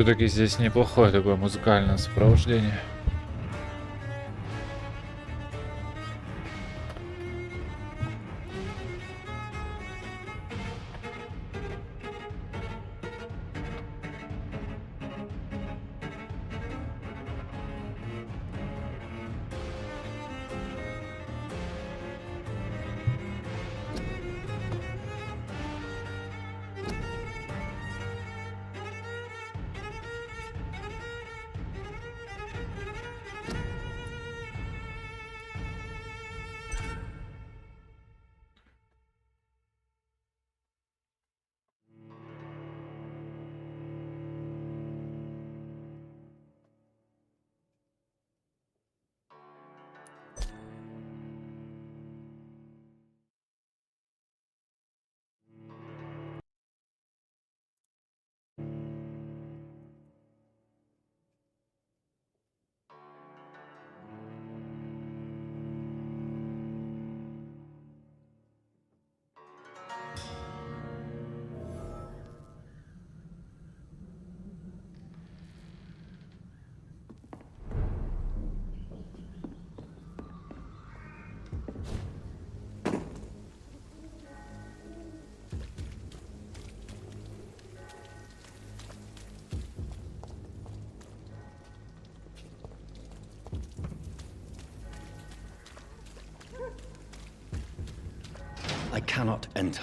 Все-таки здесь неплохое такое музыкальное сопровождение. I cannot enter.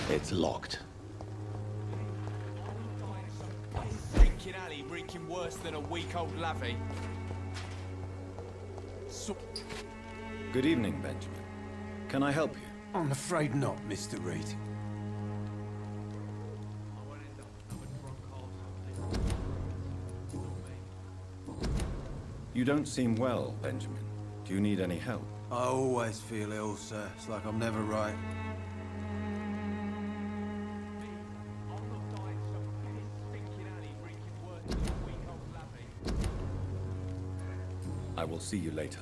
It's locked. Stinking alley reeking worse than a week-old lavvy. Good evening, Benjamin. Can I help you? I'm afraid not, Mr. Reed. You don't seem well, Benjamin. Do you need any help? I always feel ill, sir. It's like I'm never right. I will see you later.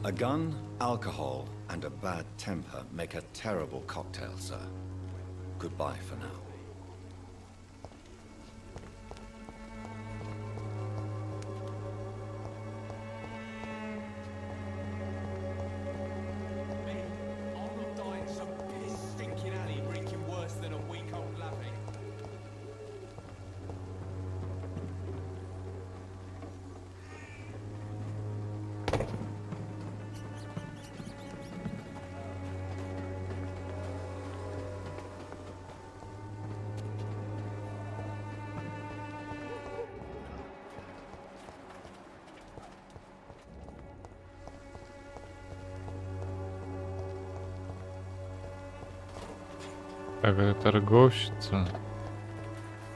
A gun, alcohol, and a bad temper make a terrible cocktail, sir. Goodbye for now. Так, это торговщица.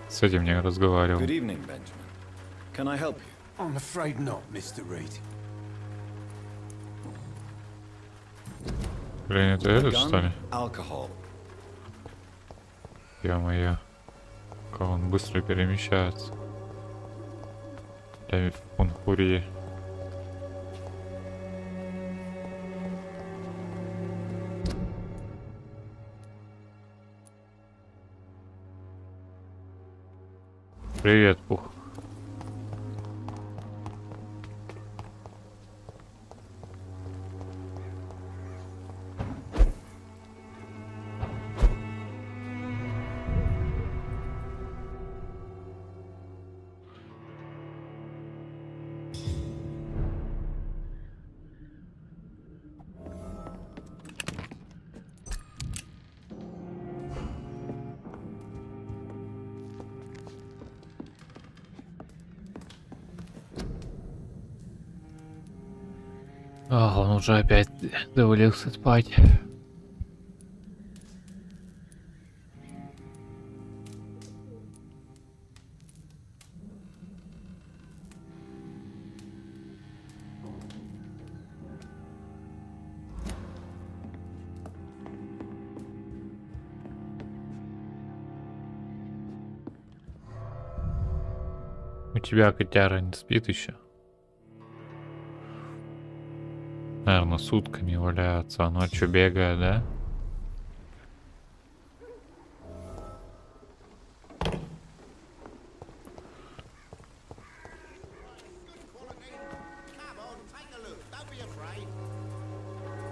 С этим не разговаривал. Good evening, Benjamin. Can I help you? I'm afraid not, Mr. Reed. Блин, это этот, что ли? Alcohol. Ё-моё. Как он быстро перемещается. Он курьер. Привет, Пух. Ах, он уже опять довалился спать. У тебя котяра не спит еще? Наверное, сутками валяются, а ночью бегает, да?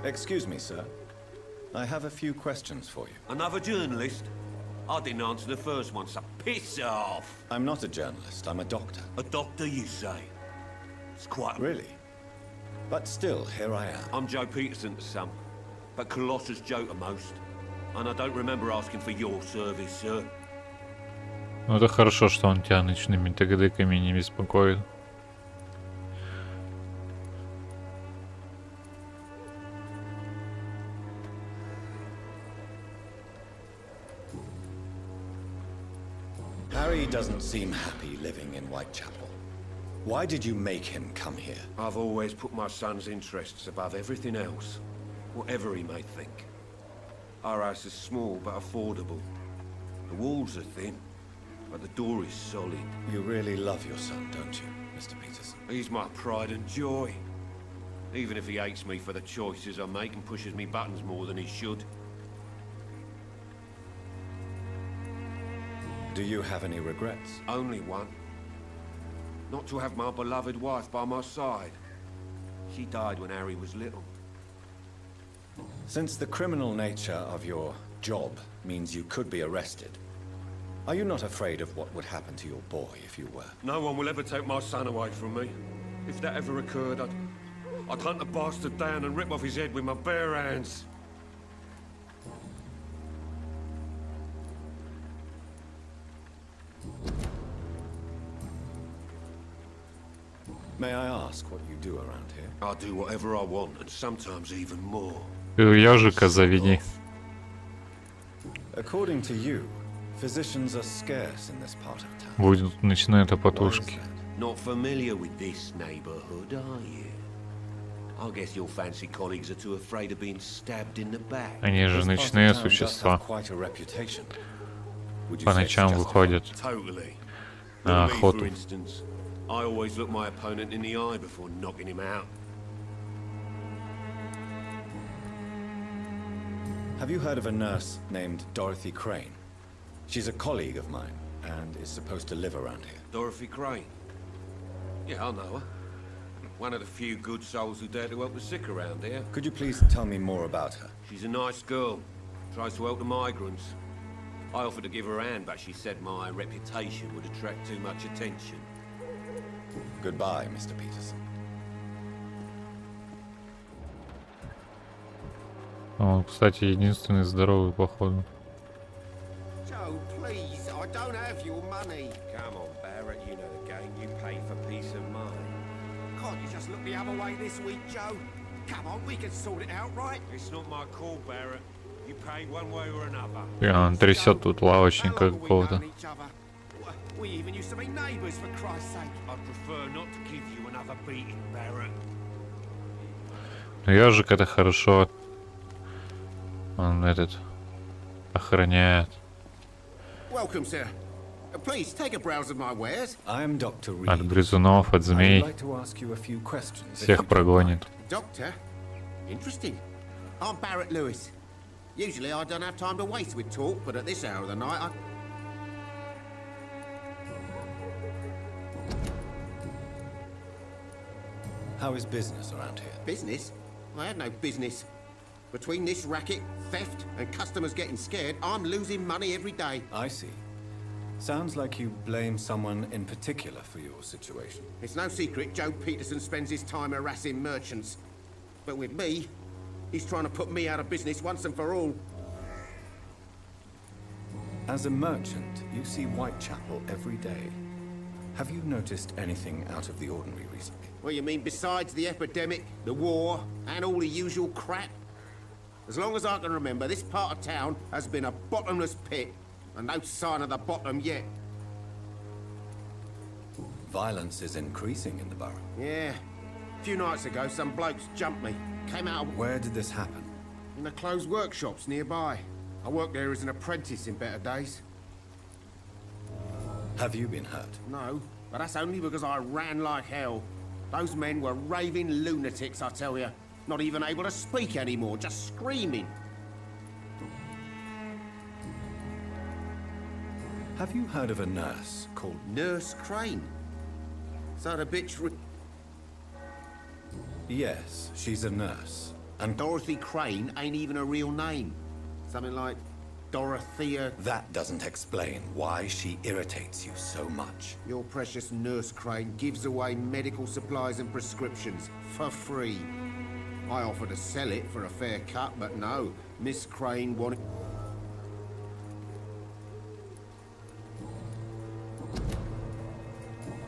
Excuse me, sir. I have a few questions for you. Another journalist? I didn't answer the first one, so piss off! I'm not a journalist, I'm a doctor. A doctor, you say? It's quite... Really? But still, here I am. I'm Joe Peterson to some, but Colossus Joe to most. And I don't remember asking for your service, sir. Ну это хорошо, что он тебя ночными тыгдыками не беспокоит. Harry doesn't seem happy living in Whitechapel. Why did you make him come here? I've always put my son's interests above everything else, whatever he may think. Our house is small but affordable. The walls are thin, but the door is solid. You really love your son, don't you, Mr. Peterson? He's my pride and joy. Even if he hates me for the choices I make and pushes me buttons more than he should. Do you have any regrets? Only one. Not to have my beloved wife by my side. She died when Harry was little. Since the criminal nature of your job means you could be arrested, are you not afraid of what would happen to your boy if you were? No one will ever take my son away from me. If that ever occurred, I'd hunt the bastard down and rip off his head with my bare hands. May I ask what you do around here? I do whatever I want, and sometimes even more. Ты ежика заведи. According to you, physicians are scarce in this part of town. Будут ночные Why is топотушки. that? Not familiar with this neighborhood, are you? I guess your fancy colleagues are too afraid of being stabbed in the back. Они же This part of ночные town does существа. have quite a reputation. Would you По say it's ночам justified? выходят Totally. на Look at me, for охоту. instance. I always look my opponent in the eye before knocking him out. Have you heard of a nurse named Dorothy Crane? She's a colleague of mine and is supposed to live around here. Dorothy Crane. Yeah, I know her. One of the few good souls who dare to help the sick around here. Could you please tell me more about her? She's a nice girl. Tries to help the migrants. I offered to give her a hand, but she said my reputation would attract too much attention. Goodbye, Mr. Peterson. Он, кстати, единственный здоровый, походу. Joe, please, I don't have your money. Come on, Barrett, you know the game. You pay for peace of mind. Can't you just look the other way this week, Joe? Come on, we can sort it out, right? It's not my call, Barrett. You pay one way or another. Он трясет тут лавочника How long have we какого-то. known each other? We even used to be neighbours, for Christ's sake. I'd prefer not to give you another beating, Barrett. Но ежик это хорошо. Он этот охраняет Welcome, sir. Please take a browse of my wares. I am Dr. Reed. от грызунов, от I would змей. like to ask you a few questions. if you Всех don't прогонит. Doctor? Interesting. I'm Barrett Lewis. Usually I don't have time to waste with talk, but at this hour of the night I... How is business around here? Business? I had no business. Between this racket, theft, and customers getting scared, I'm losing money every day. I see. Sounds like you blame someone in particular for your situation. It's no secret Joe Peterson spends his time harassing merchants. But with me, he's trying to put me out of business once and for all. As a merchant, you see Whitechapel every day. Have you noticed anything out of the ordinary recently? What you mean besides the epidemic, the war, and all the usual crap? As long as I can remember, this part of town has been a bottomless pit, and no sign of the bottom yet. Violence is increasing in the borough. Yeah. A few nights ago, some blokes jumped me. Came out Where did this happen? in the closed workshops nearby. I worked there as an apprentice in better days. Have you been hurt? No, but that's only because I ran like hell. Those men were raving lunatics, I tell you. Not even able to speak anymore, just screaming. Have you heard of a nurse called... Nurse Crane. So the bitch... Yes, she's a nurse. And Dorothy Crane ain't even a real name. Something like Dorothea... that doesn't explain why she irritates you so much. Your precious Nurse Crane gives away medical supplies and prescriptions for free. I offered to sell it for a fair cut, but no. Miss Crane wanted...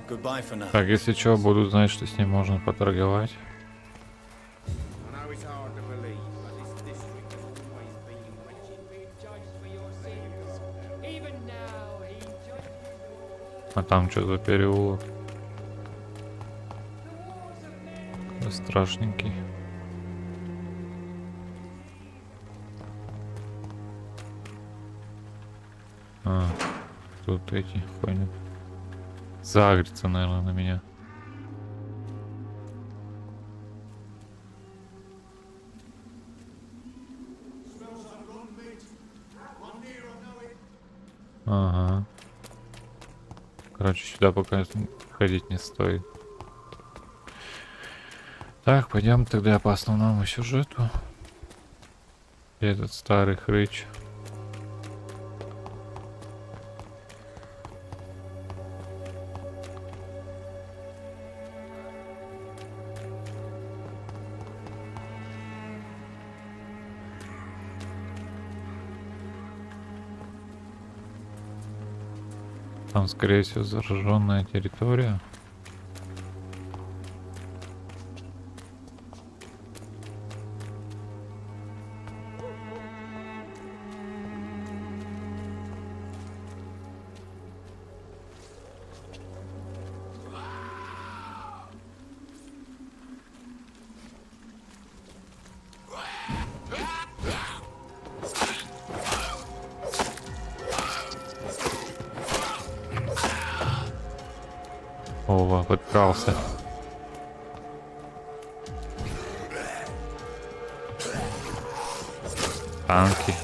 Goodbye for now. Так, если что, буду знать, что с ним можно поторговать. I know it's hard to believe, but this district has always been А там что за переулок? Да страшненький. А, тут эти ходят. Загрится, наверное, на меня. Ага. Короче, сюда пока ходить не стоит. Так, пойдем тогда по основному сюжету. Где этот старый хрыч? Там, скорее всего, зараженная территория. Ова, подкрался. Танки.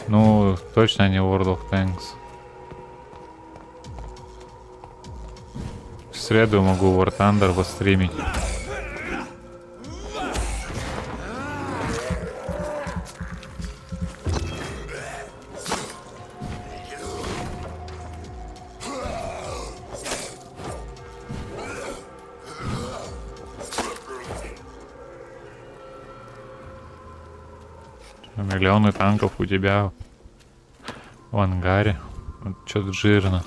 Ну, точно не World of Tanks. В среду могу War Thunder постримить. Миллионы танков у тебя в ангаре. Вот что-то жирно.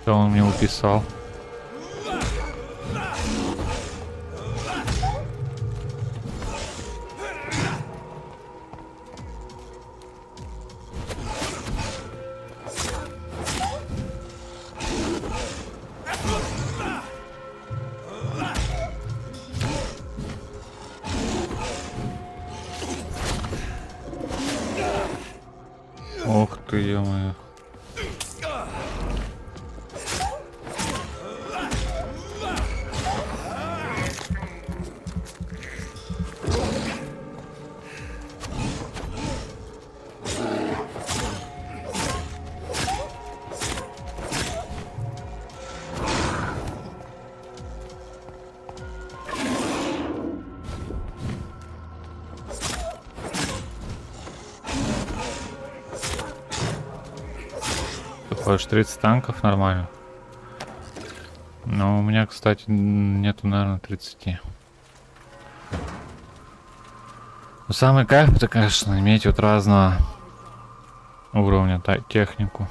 Что он мне уписал? Ох ты, ё-моё. хочешь 30 танков, нормально. Но у меня, кстати, нету, наверное, 30. Но самый кайф это, конечно, иметь вот разного уровня технику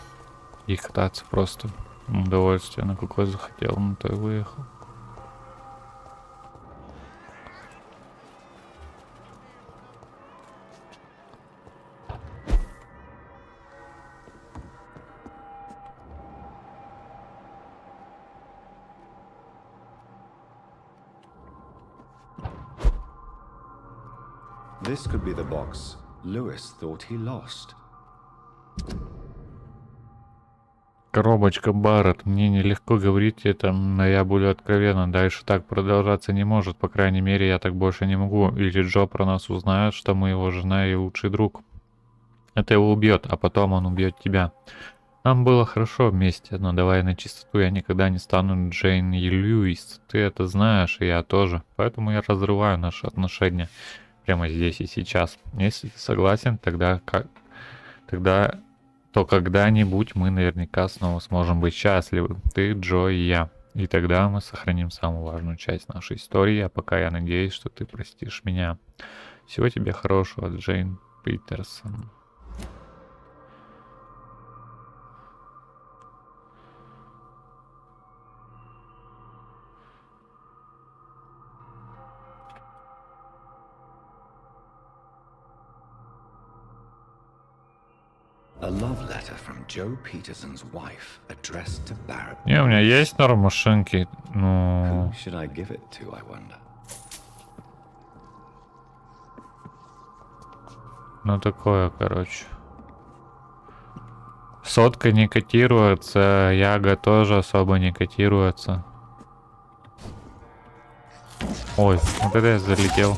и кататься просто удовольствие, на какой захотел, на то и выехал. This could be the box Lewis thought he lost. Коробочка Барретт. Мне нелегко говорить это, но я буду откровенна. Дальше так продолжаться не может. По крайней мере, я так больше не могу. Или Джо про нас узнает, что мы его жена и лучший друг. Это его убьет, а потом он убьет тебя. Нам было хорошо вместе, но давай на чистоту, я никогда не стану Джейн и Льюис. Ты это знаешь, и я тоже. Поэтому я разрываю наши отношения прямо здесь и сейчас. Если ты согласен, тогда то когда-нибудь мы наверняка снова сможем быть счастливы. Ты, Джо и я. И тогда мы сохраним самую важную часть нашей истории. А пока я надеюсь, что ты простишь меня. Всего тебе хорошего, Джейн Питерсон. A love letter from Joe Peterson's wife addressed to Barrett. Не, у меня есть норм машинки, ну... Who should I give it to, I wonder? Ну такое, короче. Сотка не котируется, Яга тоже особо не котируется. Ой, вот это я залетел.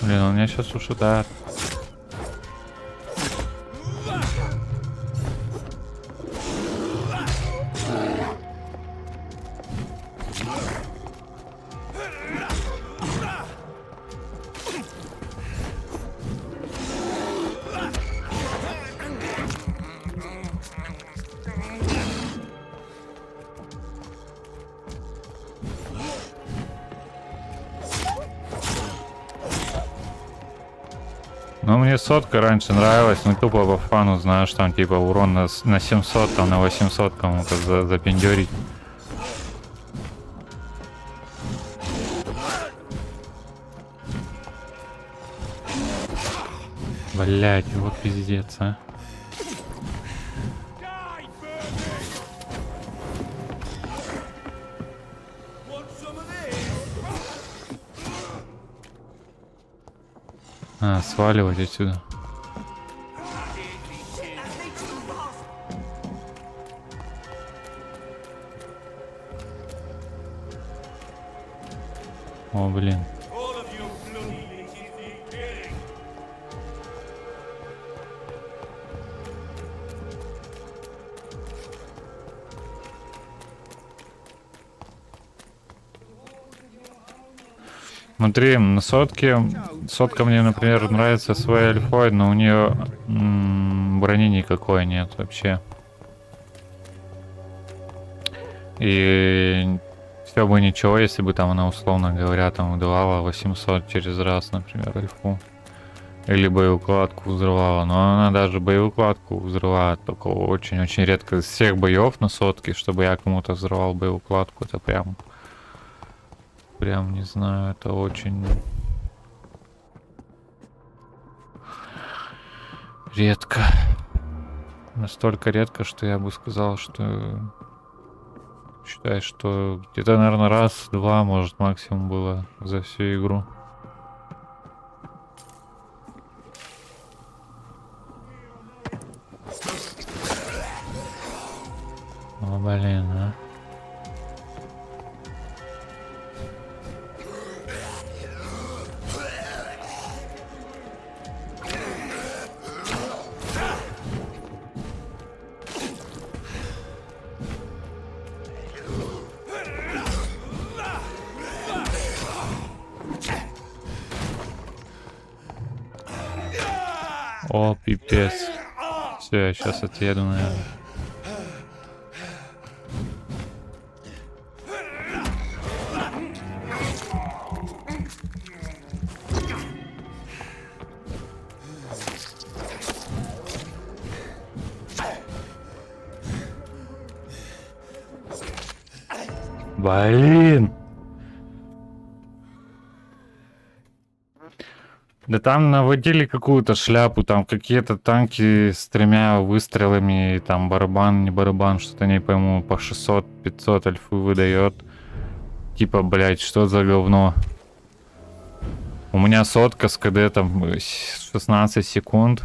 Блин, он меня сейчас ушатает. Ну, мне сотка раньше нравилась, ну тупо по фану, знаешь, там типа урон на 700, там на 800 кому-то запендерить. Блять, его пиздец, а. Сваливать отсюда. О, блин. Смотри, на сотке. Сотка мне, например, нравится своей альфой, но у нее брони никакой нет вообще. И все бы ничего, если бы там она, условно говоря, там выдавала 800 через раз, например, альфу. Или боеукладку взрывала. Но она даже боеукладку взрывает только очень-очень редко. Из всех боев на сотке, чтобы я кому-то взрывал боеукладку, это прям не знаю, это очень редко. Настолько редко, что я бы сказал, что считай, что где-то, наверное, раз-два, может, максимум было за всю игру. О, блин, а. О, пипец. Все, я сейчас отъеду, наверное. Блин! Да там наводили какую-то шляпу, там какие-то танки с 3 выстрелами, и там барабан, не барабан, что-то не пойму, по 600-500 альфы выдает. Типа, блять, что за говно? У меня сотка с КД там 16 секунд.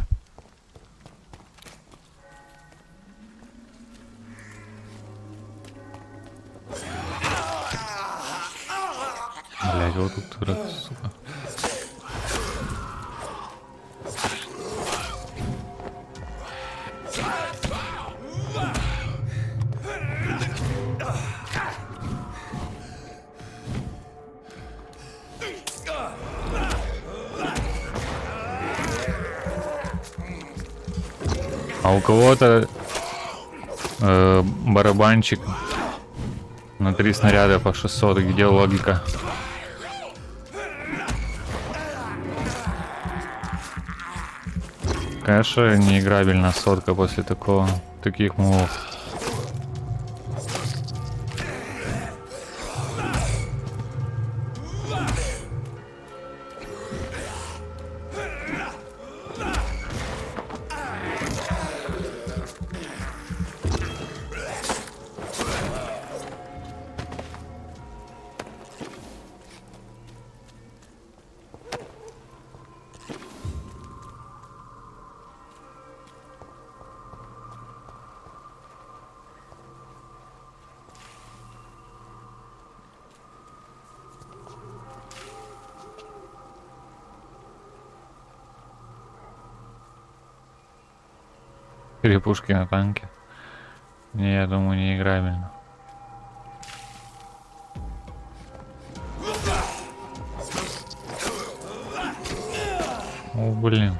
Блять, вот тут дурак, сука. А у кого-то барабанчик на 3 снаряда по 600, где логика? Конечно, неиграбельна сотка после таких мувов. Перепушки на танке. Не, я думаю, не играбельно. О, блин.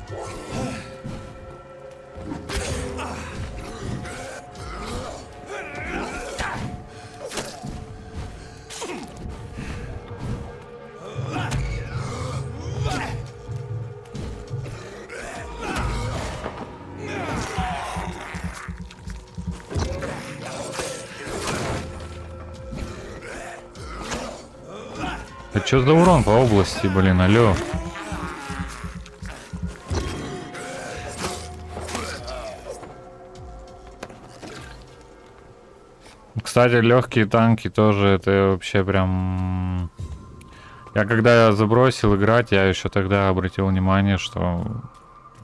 А чё за урон по области, блин, алё? Кстати, легкие танки тоже это вообще прям... Я когда забросил играть, я еще тогда обратил внимание, что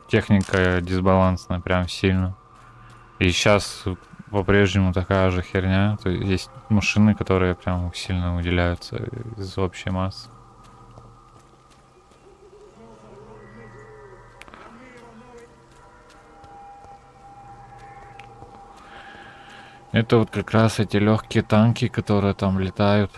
техника дисбалансная прям сильно. И сейчас по-прежнему такая же херня. То есть машины, которые прям сильно выделяются из общей массы. Это вот как раз эти легкие танки, которые там летают.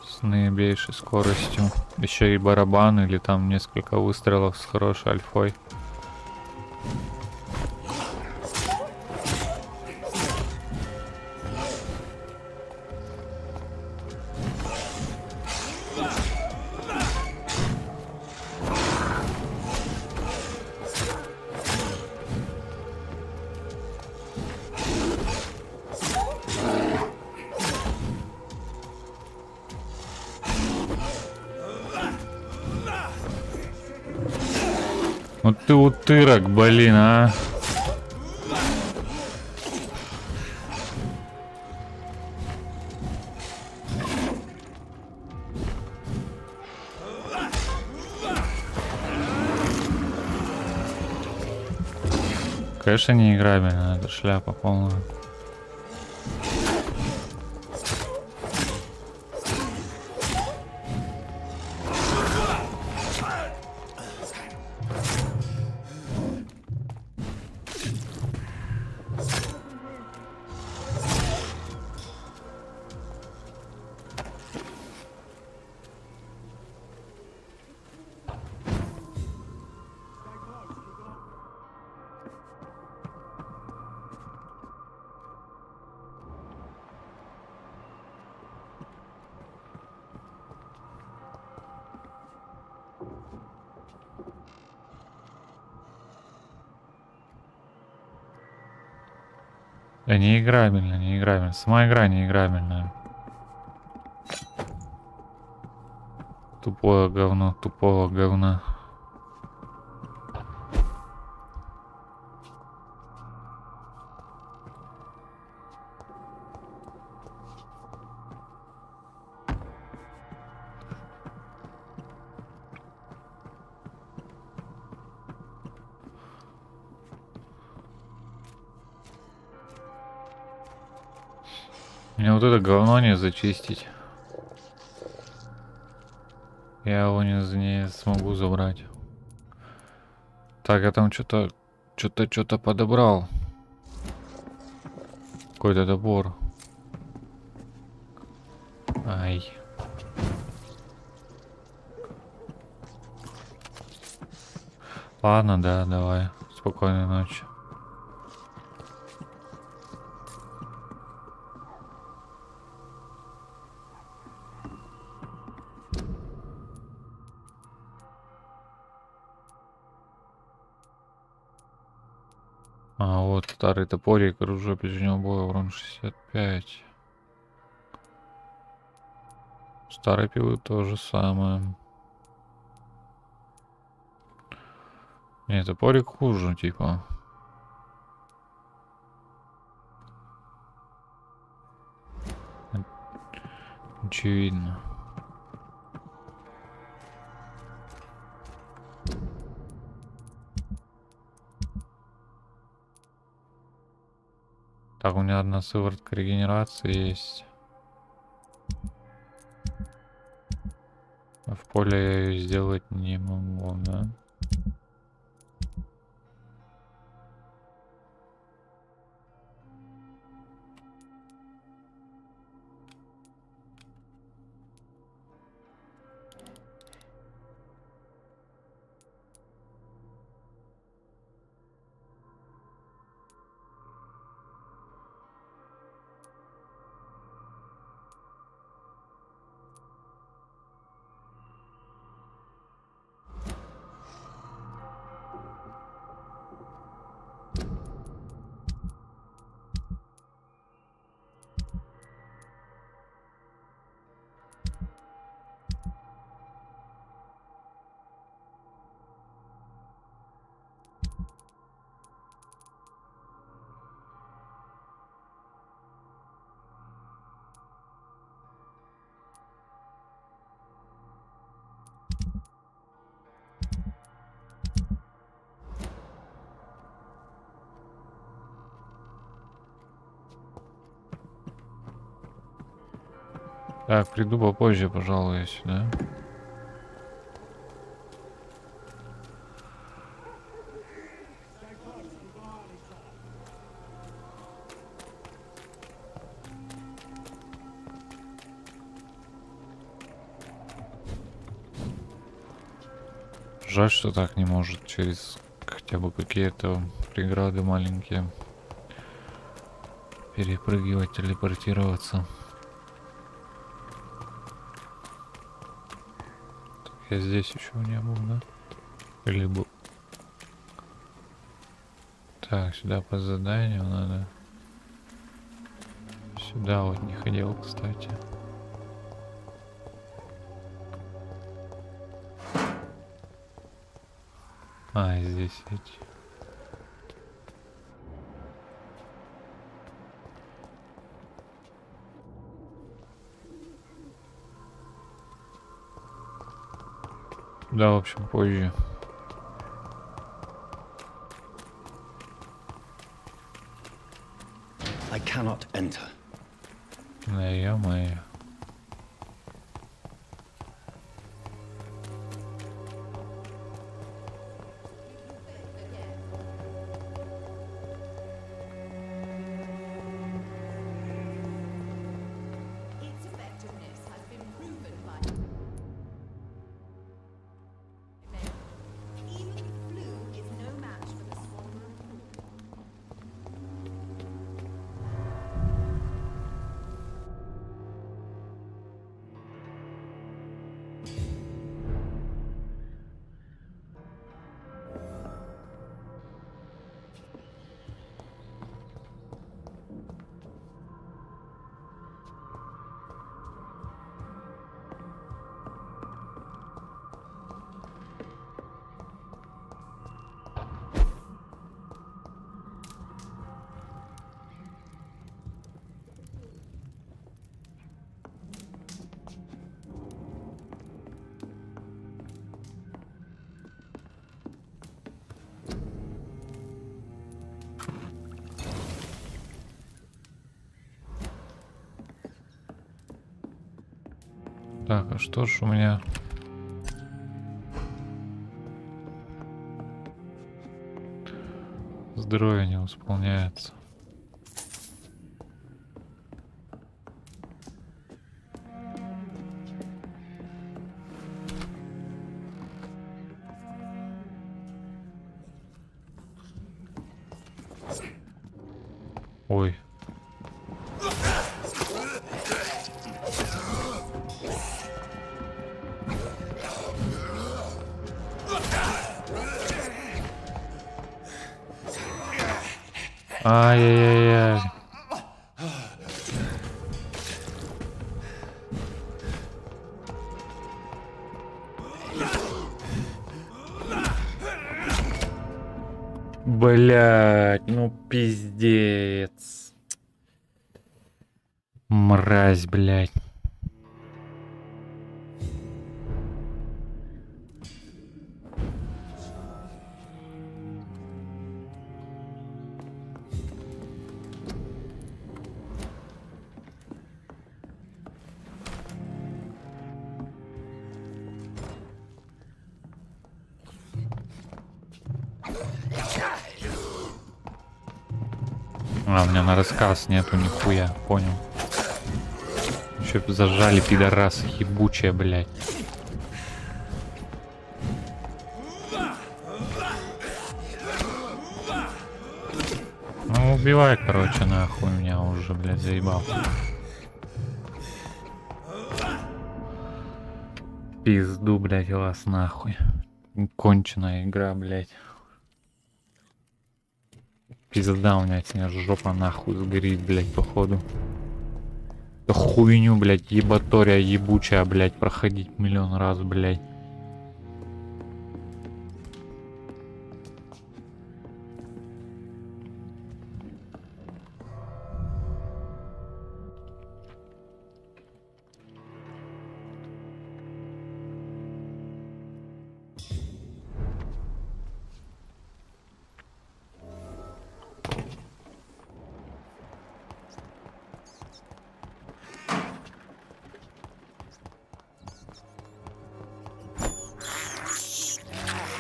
С наибольшей скоростью. Еще и барабан или там несколько выстрелов с хорошей альфой. Вот ты утырок, блин, а. Конечно, не играбельно, это шляпа полная. Да неиграбельно, неиграбельно. Сама игра неиграбельная. Тупое говно, тупого говна. Мне вот это говно не зачистить. Я его не смогу забрать. Так, я там что-то подобрал. Какой-то набор. Ай. Ладно, да, давай. Спокойной ночи. А вот старый топорик, оружие ближнего боя, урон 65. Старый пилы то же самое. Не, топорик хуже, типа. Очевидно. Так, у меня одна сыворотка регенерации есть. А в поле я ее сделать не могу, да? Так, приду попозже, пожалуй, сюда. Жаль, что так не может через хотя бы какие-то преграды маленькие перепрыгивать, телепортироваться. Я здесь еще не был, да? Или был? Так, сюда по заданию надо. Сюда вот не ходил, кстати. А, здесь эти. Да, в общем, позже. I cannot enter. Да, ё-моё. Its effectiveness has been proven by even the flu is no match for the swarmer of polk. Так, а что ж у меня... Здоровье не восполняется. Ой. Ай-яй-яй-яй. Блять, ну пиздец. Мразь, блять. А, у меня на рассказ нету нихуя, понял. Еще зажали пидорасы ебучие, блядь. Ну убивай, короче, нахуй меня уже, блядь, заебал. Пизду, блядь, вас нахуй. Конченая игра, блядь. Пизда у меня сегодня жопа нахуй сгорит, блядь, походу. Да хуйню, блядь, ебатория ебучая, блядь, проходить миллион раз, блядь.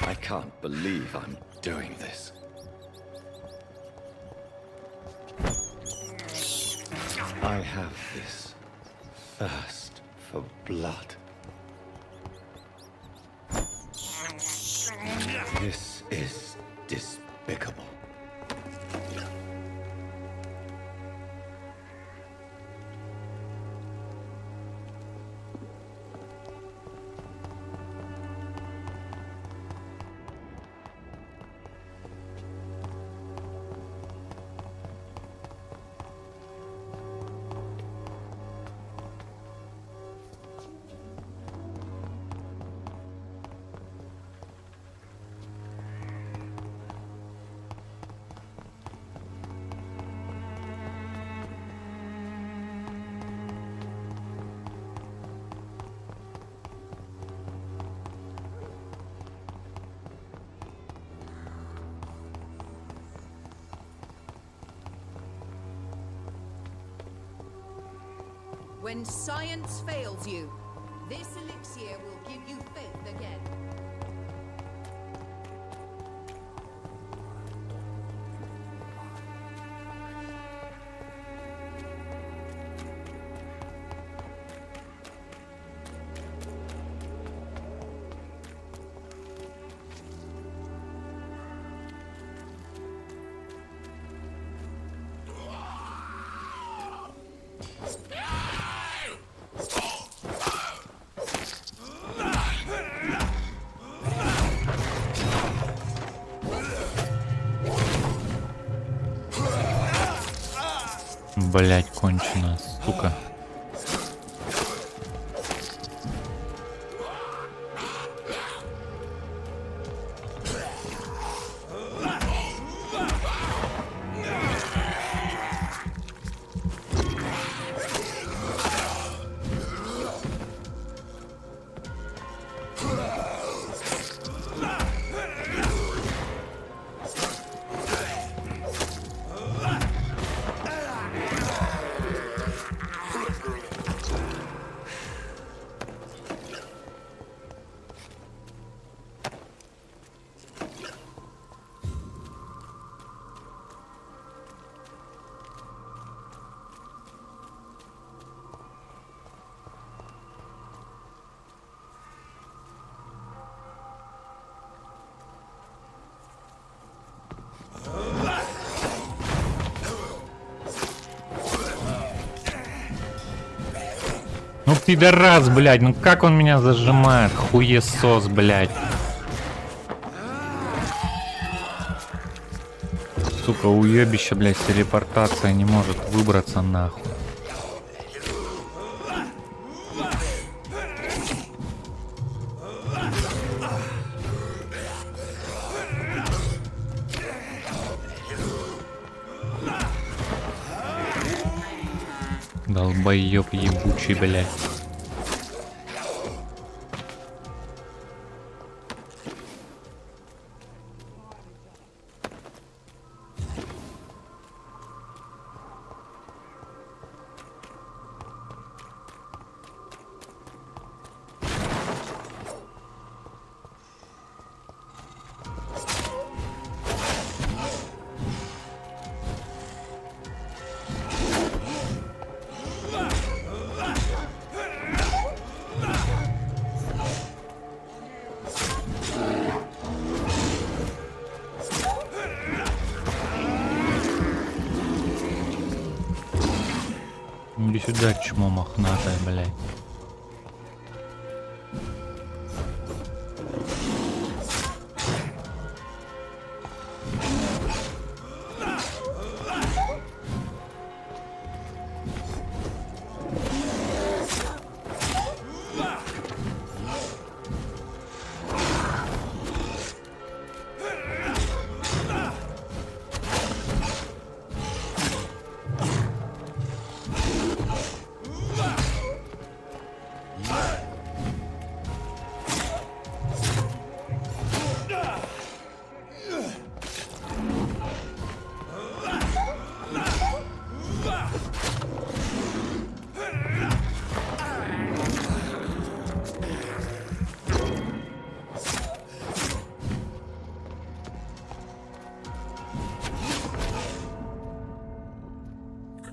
I can't believe I'm doing this. I have this thirst for blood. This is despicable. When science fails you, this elixir will give you faith again. Блять, кончено, сука. Ну пидорас, блядь, ну как он меня зажимает, хуесос, блядь. Сука, уебище, блядь, телепортация не может выбраться нахуй. Долбоёб ебучий, блядь. Иди сюда, чмо мохнатое, блядь.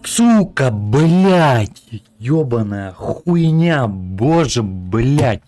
Сука, блядь, ёбаная хуйня, боже, блядь.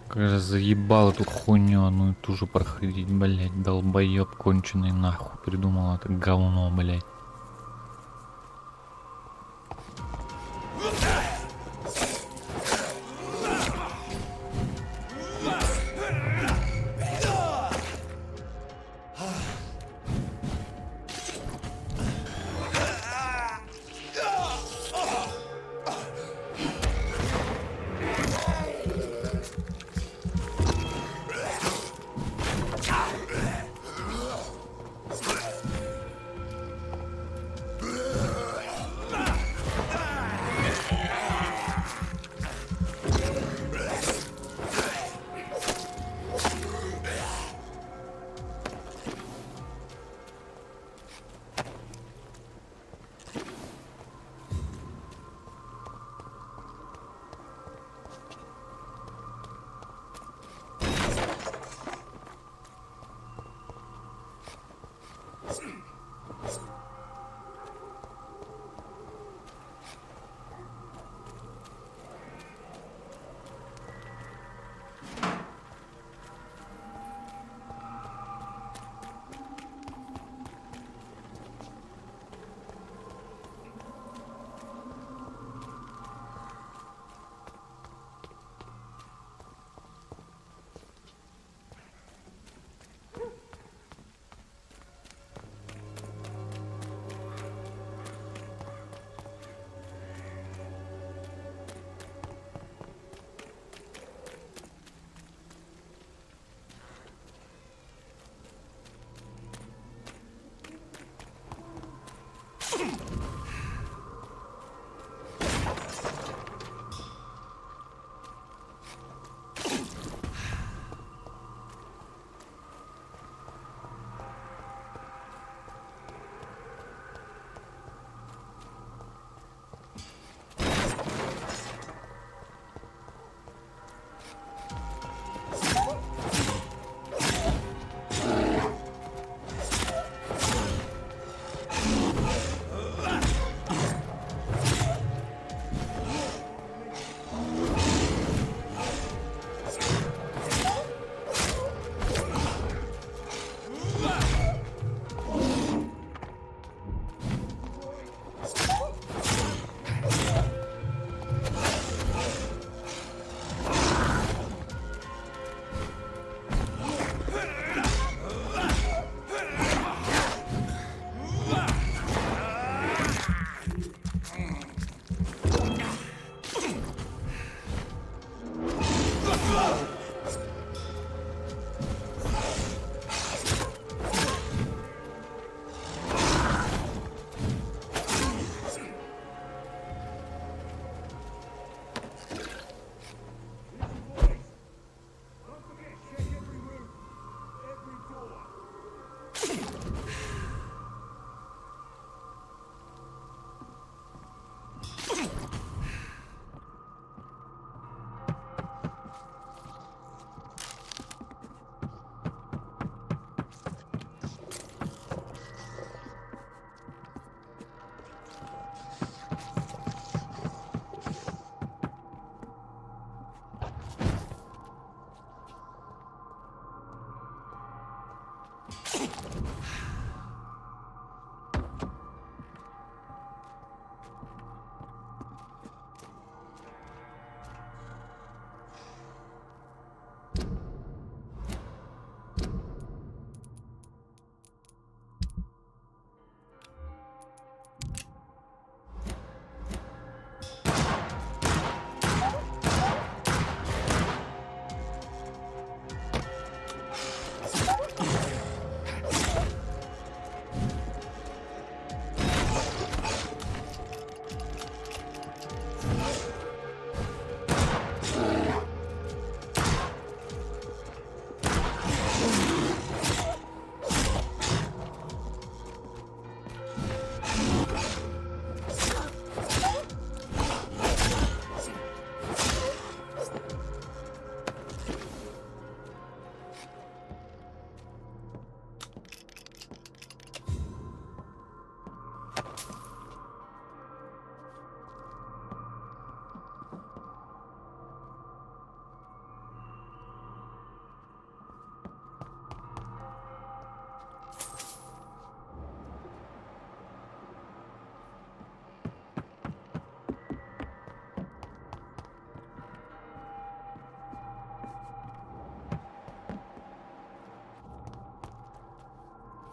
Как же заебал эту хуйню, ну и ту же проходить, блядь, долбоёб конченый нахуй придумал это говно, блядь.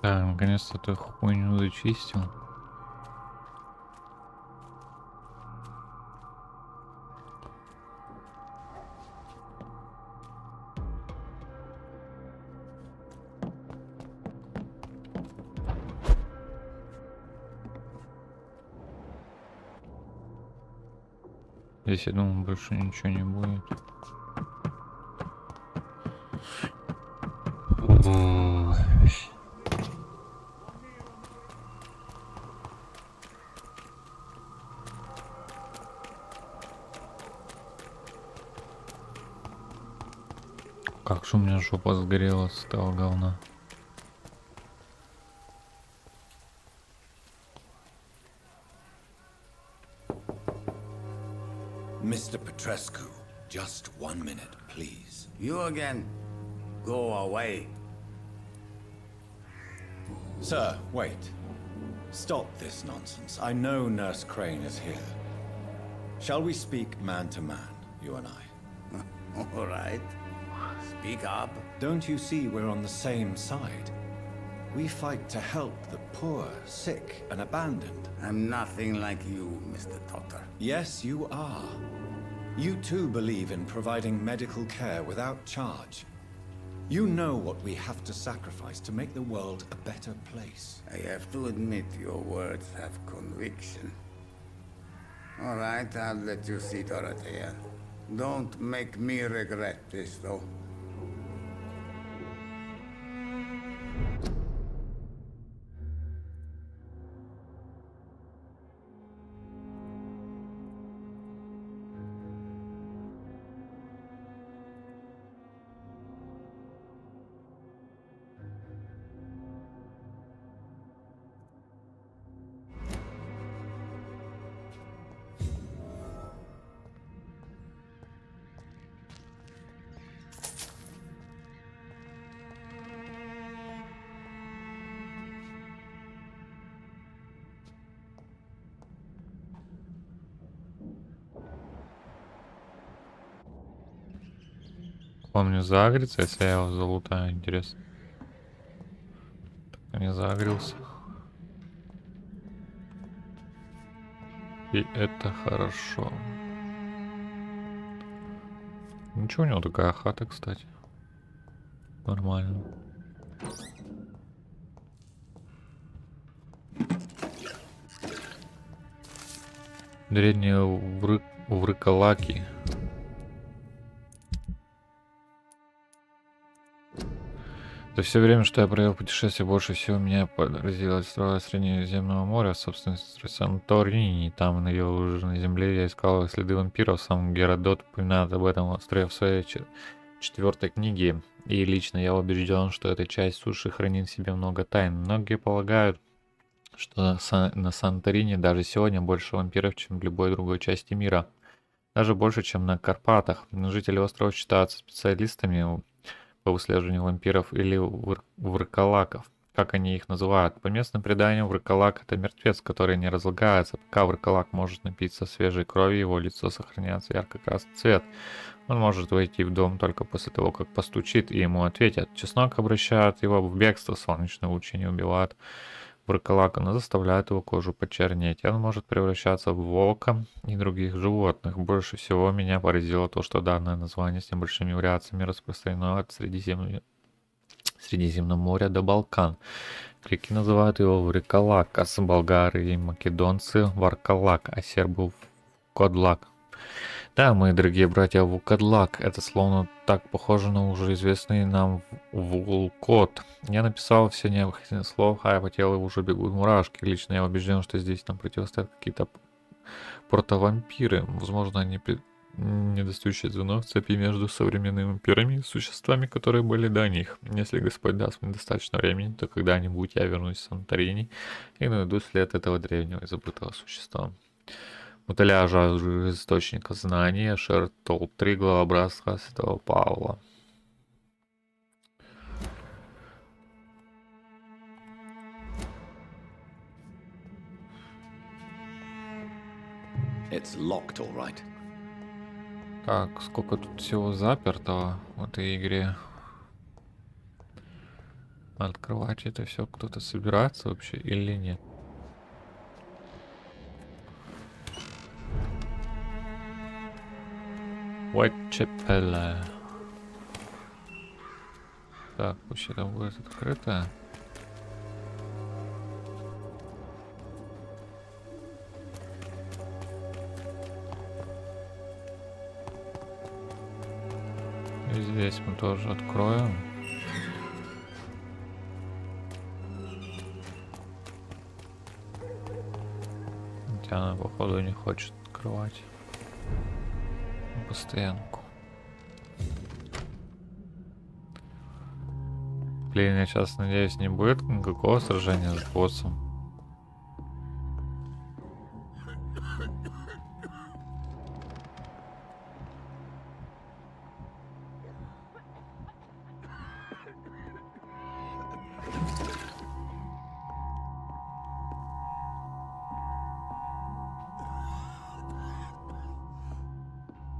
Так, наконец-то эту хуйню зачистил. Здесь, я думаю, больше ничего не будет. Как же у меня жопа сгорела с этого говна. Mr. Petrescu, just 1 minute, please. You again? Go away. Sir, wait. Stop this nonsense. I know Nurse Crane is here. Shall we speak man to man, you and I? All right. Speak up. Don't you see we're on the same side? We fight to help the poor, sick, and abandoned. I'm nothing like you, Mr. Doctor. Yes, you are. You too believe in providing medical care without charge. You know what we have to sacrifice to make the world a better place. I have to admit your words have conviction. All right, I'll let you see Dorothea. Don't make me regret this, though. Он мне загрится, если я его залутаю, интересно. Так, не загрелся. И это хорошо. Ничего, у него такая хата, кстати. Нормально. Древние врыкалаки. За все время, что я провел в путешествии, больше всего меня поразило строя Средиземного моря, собственно, Санторини. Там, на его выжженной земле, я искал следы вампиров. Сам Геродот упоминает об этом острове в своей 4-й книге. И лично я убежден, что эта часть суши хранит в себе много тайн. Многие полагают, что на Санторини даже сегодня больше вампиров, чем в любой другой части мира. Даже больше, чем на Карпатах. Жители острова считаются специалистами по выслеживанию вампиров или врыкалаков, как они их называют. По местным преданиям, врыкалак — это мертвец, который не разлагается. Пока врыкалак может напиться свежей крови, его лицо сохраняется ярко-красный цвет. Он может войти в дом только после того, как постучит, и ему ответят. Чеснок обращает его в бегство, солнечные лучи не убивают врыкалака, но заставляют его кожу почернеть. Он может превращаться в волка и других животных. Больше всего меня поразило то, что данное название с небольшими вариациями распространено от Средиземного моря до Балкан. Греки называют его врыкалак, а болгары и македонцы варкалак, а сербы кодлак. Да, мои дорогие братья, вукадлак — это словно так похоже на уже известный нам вулкот. Я написал все необходимые слова, а по телу уже бегут мурашки. Лично я убежден, что здесь нам противостоят какие-то протовампиры. Возможно, они недостающее звено в цепи между современными вампирами и существами, которые были до них. Если Господь даст мне достаточно времени, то когда-нибудь я вернусь в Санторини и найду след этого древнего и забытого существа. Муталяжа источника знания, Шертол 3, глава братства Святого Павла. It's locked, all right. Так, сколько тут всего запертого в этой игре. Открывать это все кто-то собирается вообще или нет? Whitechapel. Так, пусть это будет открыто. И здесь мы тоже откроем. Хотя она, походу, не хочет открывать. Постоянку. Блин, я сейчас надеюсь, не будет никакого сражения с боссом.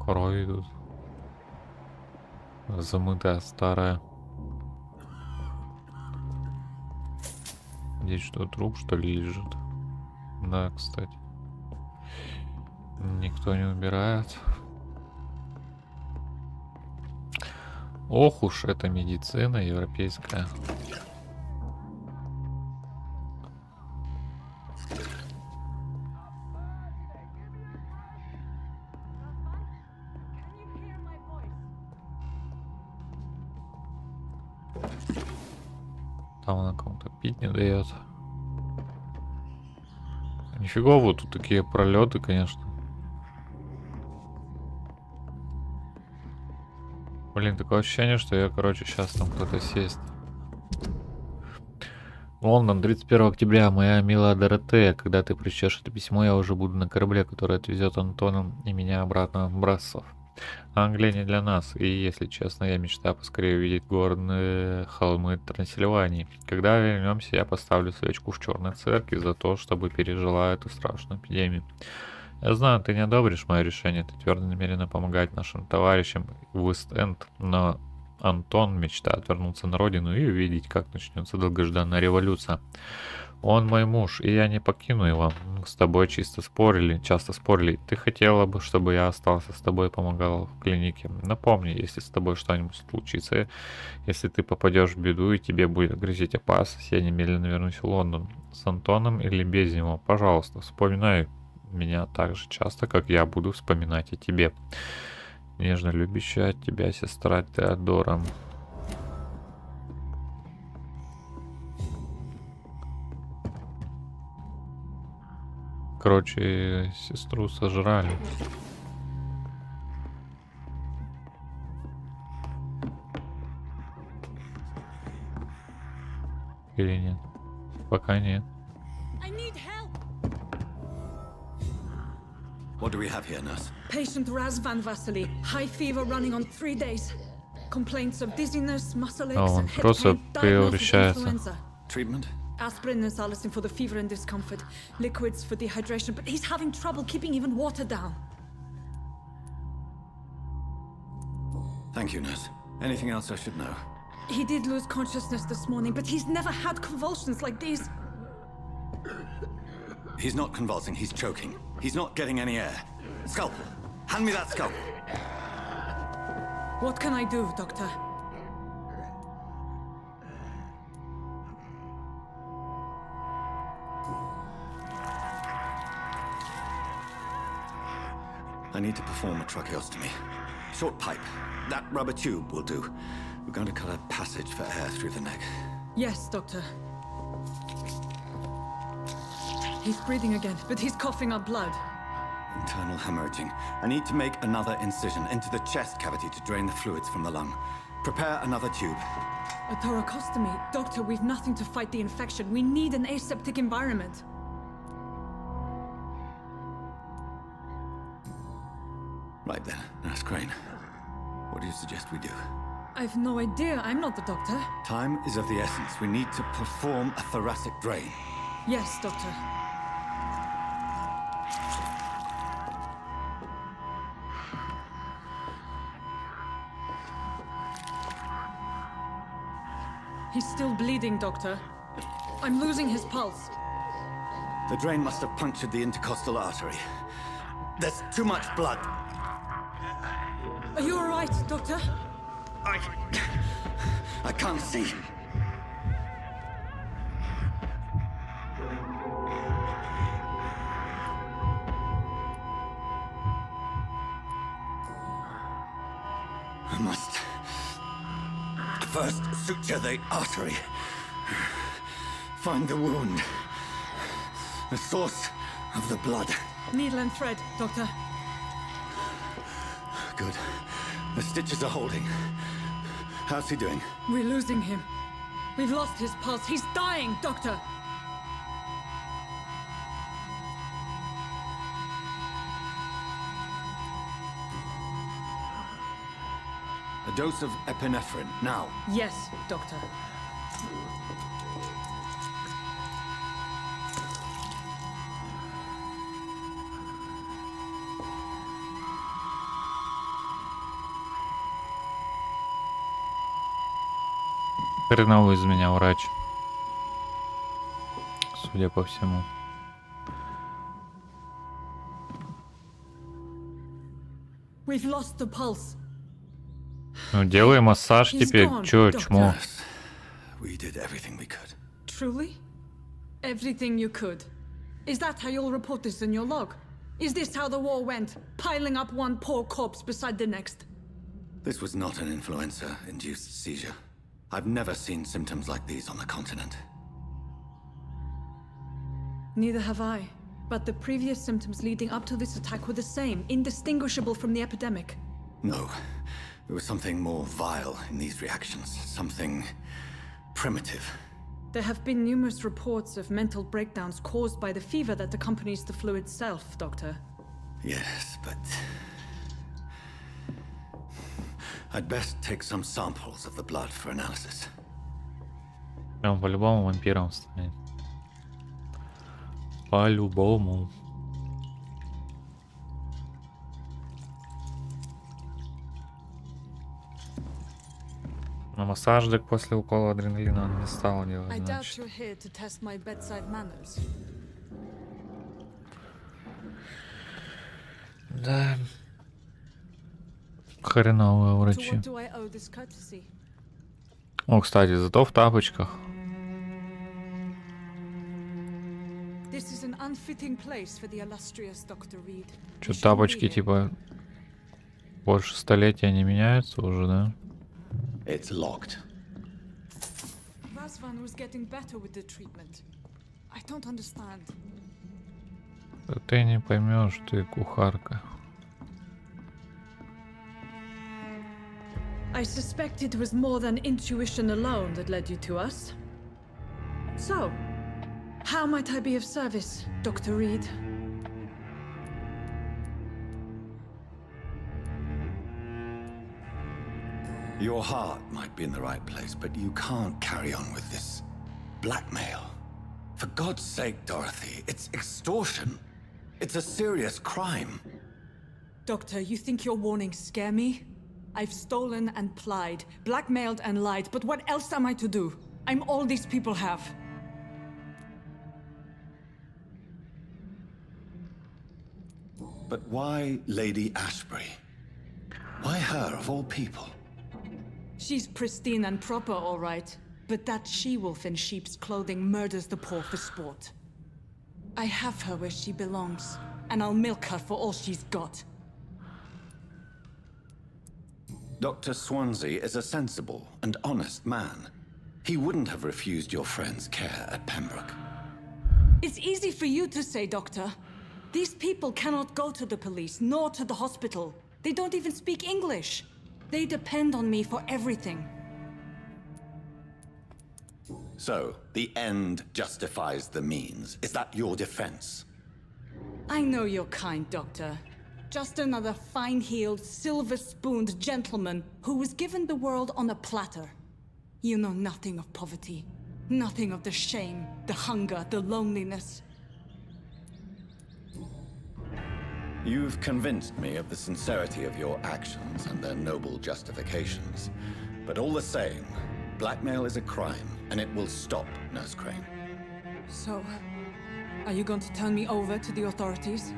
Кровь идут. Замытая старая. Здесь что, труп что ли лежит? Да, кстати. Никто не убирает. Ох уж эта медицина европейская. Там она кому-то пить не дает. Нифига, вот тут такие пролеты, конечно. Блин, такое ощущение, что я, короче, сейчас там кто-то сесть. Лондон, 31 октября, моя милая Доротея. Когда ты прочтешь это письмо, я уже буду на корабле, который отвезет Антона и меня обратно в Брассов. Англия не для нас, и, если честно, я мечтаю поскорее увидеть горные холмы Трансильвании. Когда вернемся, я поставлю свечку в черной церкви за то, чтобы пережила эту страшную эпидемию. Я знаю, ты не одобришь мое решение, ты твердо намерена помогать нашим товарищам в Ист-Энд, но Антон мечтает вернуться на родину и увидеть, как начнется долгожданная революция. Он мой муж, и я не покину его. Мы с тобой часто спорили. Ты хотела бы, чтобы я остался с тобой и помогал в клинике. Напомни, если с тобой что-нибудь случится, если ты попадешь в беду и тебе будет грозить опасность, я немедленно вернусь в Лондон. С Антоном или без него. Пожалуйста, вспоминай меня так же часто, как я буду вспоминать о тебе. Нежно любящая от тебя сестра Теодора. Короче, сестру сожрали. Или нет? Пока нет. What do we have here, nurse? Patient Razvan Vasily, high fever running on 3 days. Complaints of dizziness, muscle aches, Он and head просто pain. Diagnosis превращается. influenza. Treatment? Aspirin and salicin for the fever and discomfort. Liquids for dehydration, but he's having trouble keeping even water down. Thank you, nurse. Anything else I should know? He did lose consciousness this morning, but he's never had convulsions like these. He's not convulsing, he's choking. He's not getting any air. Scalpel! Hand me that scalpel! What can I do, Doctor? I need to perform a tracheostomy. Short pipe. That rubber tube will do. We're going to cut a passage for air through the neck. Yes, Doctor. He's breathing again, but he's coughing up blood. Internal hemorrhaging. I need to make another incision into the chest cavity to drain the fluids from the lung. Prepare another tube. A thoracostomy? Doctor, we've nothing to fight the infection. We need an aseptic environment. Right then, Nurse Crane. What do you suggest we do? I've no idea. I'm not the doctor. Time is of the essence. We need to perform a thoracic drain. Yes, Doctor. He's still bleeding, Doctor. I'm losing his pulse. The drain must have punctured the intercostal artery. There's too much blood. Are you all right, Doctor? I can't see. I must first suture the artery. Find the wound. The source of the blood. Needle and thread, Doctor. Good. The stitches are holding. How's he doing? We're losing him. We've lost his pulse. He's dying, Doctor. A dose of epinephrine, now. Yes, Doctor. Хреновый из меня врач. Судя по всему. We've lost the pulse. Ну, делай массаж теперь. Чё, чмо? Yes, we did everything we could. Truly? Everything you could. Is that how you'll report this in your log? Is this how the war went? Piling up one poor corpse beside the next? This was not an influenza-induced seizure. I've never seen symptoms like these on the continent. Neither have I. But the previous symptoms leading up to this attack were the same, indistinguishable from the epidemic. No, there was something more vile in these reactions. Something primitive. There have been numerous reports of mental breakdowns caused by the fever that accompanies the flu itself, Doctor. Yes, but... I'd best take some samples of the blood for analysis. Он по-любому вампиром станет. По-любому. Но массаж так после укола адреналина он не стал делать, I doubt значит. you're here to test my bedside manners. Да. Хреновые To врачи. what do I owe this courtesy? О, кстати, зато в тапочках. This is an unfitting place for the illustrious Dr. Reed. Чё, You shouldn't тапочки be here. типа больше столетия не меняются уже, да? It's locked. Razvan was getting better with the treatment. I don't understand. Да ты не поймешь, ты кухарка. I suspect it was more than intuition alone that led you to us. So, how might I be of service, Dr. Reed? Your heart might be in the right place, but you can't carry on with this blackmail. For God's sake, Dorothy, it's extortion. It's a serious crime. Doctor, you think your warnings scare me? I've stolen and plied, blackmailed and lied, but what else am I to do? I'm all these people have. But why Lady Ashbury? Why her, of all people? She's pristine and proper, all right. But that she-wolf in sheep's clothing murders the poor for sport. I have her where she belongs, and I'll milk her for all she's got. Dr. Swansea is a sensible and honest man. He wouldn't have refused your friend's care at Pembroke. It's easy for you to say, Doctor. These people cannot go to the police, nor to the hospital. They don't even speak English. They depend on me for everything. So, the end justifies the means. Is that your defense? I know you're kind, Doctor. Just another fine-heeled, silver-spooned gentleman who was given the world on a platter. You know nothing of poverty. Nothing of the shame, the hunger, the loneliness. You've convinced me of the sincerity of your actions and their noble justifications. But all the same, blackmail is a crime, and it will stop, Nurse Crane. So, are you going to turn me over to the authorities?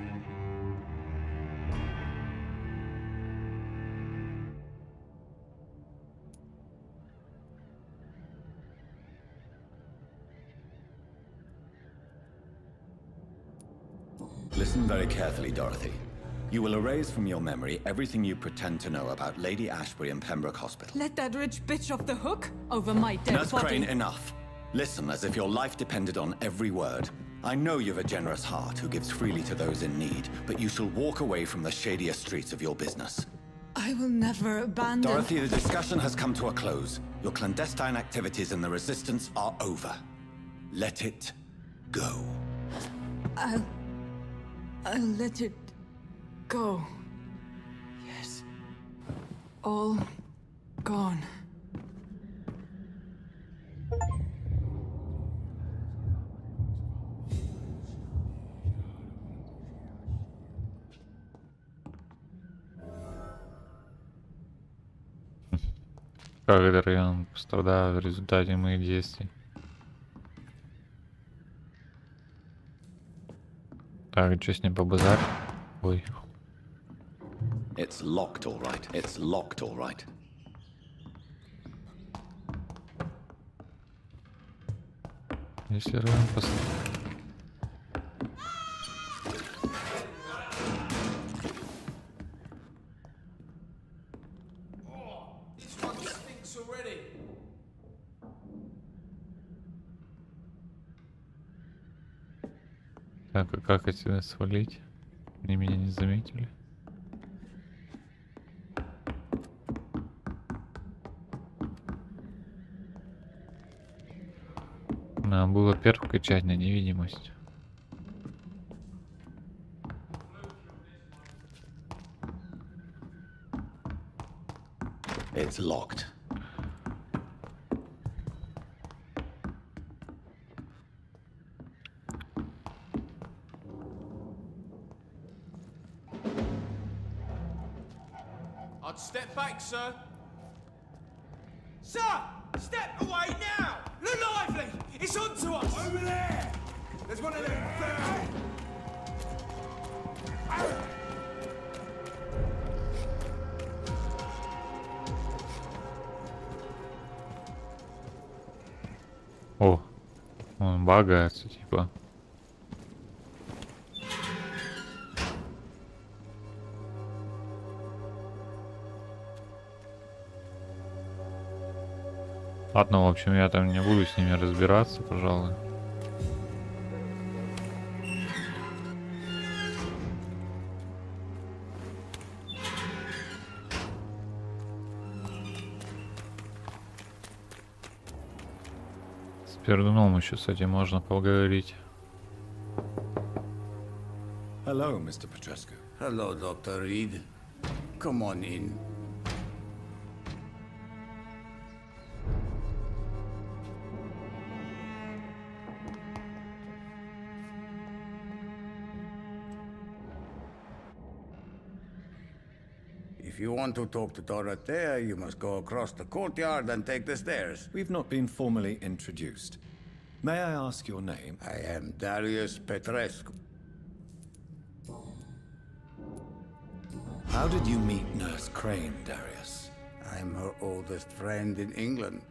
Listen very carefully, Dorothy. You will erase from your memory everything you pretend to know about Lady Ashbury and Pembroke Hospital. Let that rich bitch off the hook over my dead Nurse body. Crane, enough. Listen as if your life depended on every word. I know you've a generous heart who gives freely to those in need, but you shall walk away from the shadier streets of your business. I will never abandon... Dorothy, the discussion has come to a close. Your clandestine activities in the Resistance are over. Let it go. I'll let it go. Yes. All gone. Как этот район пострадал в результате моих действий. Так, что с ним по базар? Ой. It's locked, all right. It's locked, all right. Если район This one stinks already. Так, а как отсюда свалить? Они меня не заметили. Надо было перк качать на невидимость. It's locked. I'd step back, sir. Sir! Step away now! Look lively! It's on to us! Over there! There's one of them there! О, он багается, типа. Ладно, в общем, я там не буду с ними разбираться, пожалуй. С пердуном еще с этим можно поговорить. Hello, Mr. Petrescu. Hello, Dr. Reed. Come on in. If you want to talk to Dorothea, you must go across the courtyard and take the stairs. We've not been formally introduced. May I ask your name? I am Darius Petrescu. How did you meet Nurse Crane, Darius? I'm her oldest friend in England.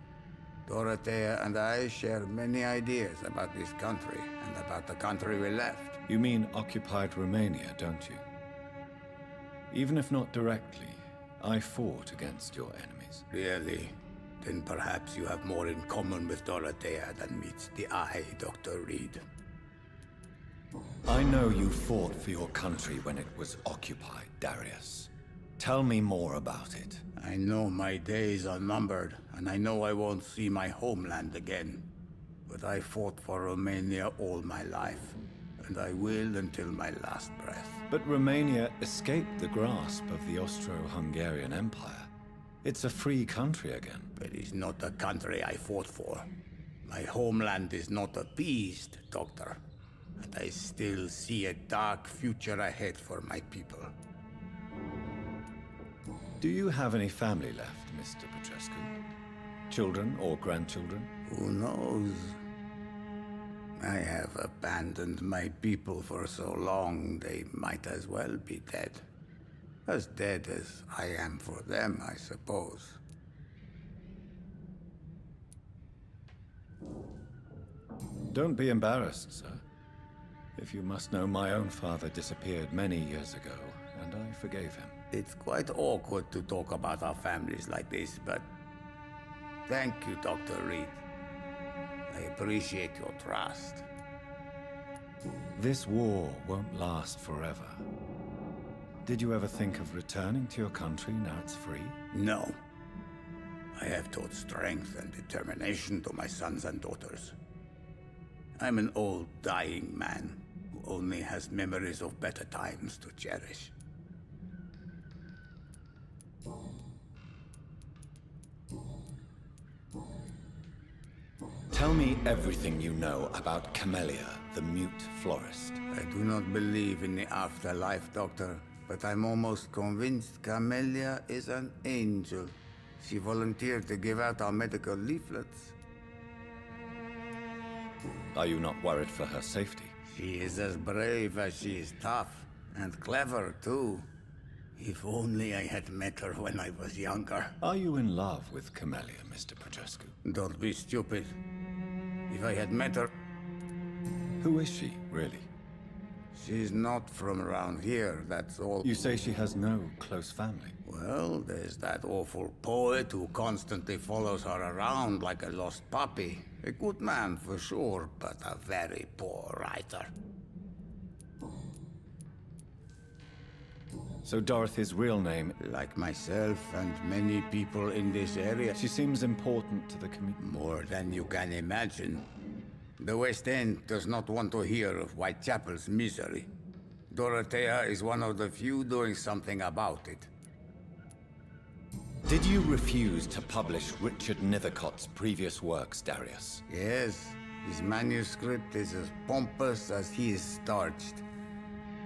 Dorothea and I share many ideas about this country and about the country we left. You mean occupied Romania, don't you? Even if not directly, I fought against your enemies. Really? Then perhaps you have more in common with Dorothea than meets the eye, Dr. Reed. I know you fought for your country when it was occupied, Darius. Tell me more about it. I know my days are numbered, and I know I won't see my homeland again. But I fought for Romania all my life, and I will until my last breath. But Romania escaped the grasp of the Austro-Hungarian Empire. It's a free country again. But it's not the country I fought for. My homeland is not appeased, Doctor. And I still see a dark future ahead for my people. Do you have any family left, Mr. Petrescu? Children or grandchildren? Who knows? I have abandoned my people for so long, they might as well be dead. As dead as I am for them, I suppose. Don't be embarrassed, sir. If you must know, my own father disappeared many years ago, and I forgave him. It's quite awkward to talk about our families like this, but thank you, Dr. Reed. I appreciate your trust. This war won't last forever. Did you ever think of returning to your country now it's free? No. I have taught strength and determination to my sons and daughters. I'm an old, dying man who only has memories of better times to cherish. Tell me everything you know about Camellia, the mute florist. I do not believe in the afterlife, Doctor, but I'm almost convinced Camellia is an angel. She volunteered to give out our medical leaflets. Are you not worried for her safety? She is as brave as she is tough, and clever, too. If only I had met her when I was younger. Are you in love with Camellia, Mr. Petrescu? Don't be stupid. If I had met her, Who is she, really? She's not from around here, that's all. You say she has no close family? Well, there's that awful poet who constantly follows her around like a lost puppy. A good man for sure, but a very poor writer. So Dorothy's real name... Like myself and many people in this area. She seems important to the community. More than you can imagine. The West End does not want to hear of Whitechapel's misery. Dorothea is one of the few doing something about it. Did you refuse to publish Richard Nethercott's previous works, Darius? Yes, his manuscript is as pompous as he is starched.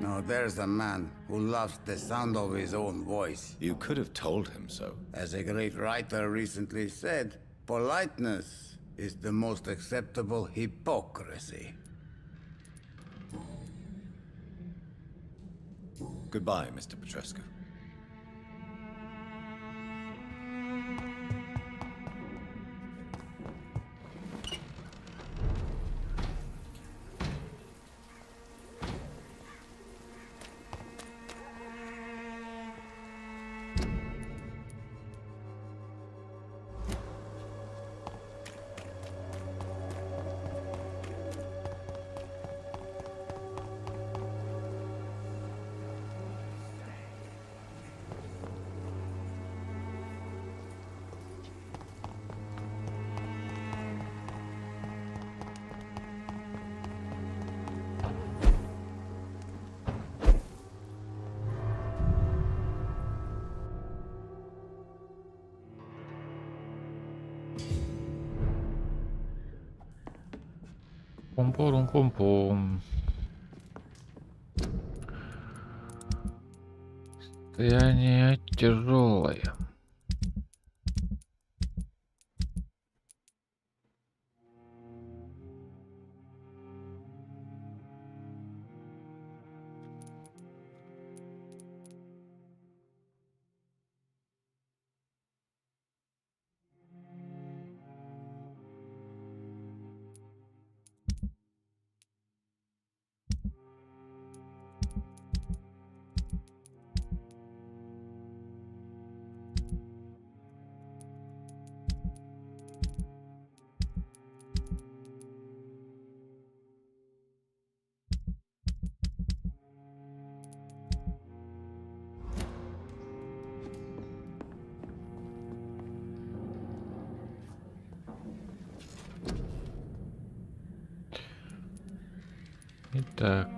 Now there's a man who loves the sound of his own voice. You could have told him so. As a great writer recently said, politeness is the most acceptable hypocrisy. Goodbye, Mr. Petrescu. Пум-пурум-пум-пум. Состояние тяжелое. Итак.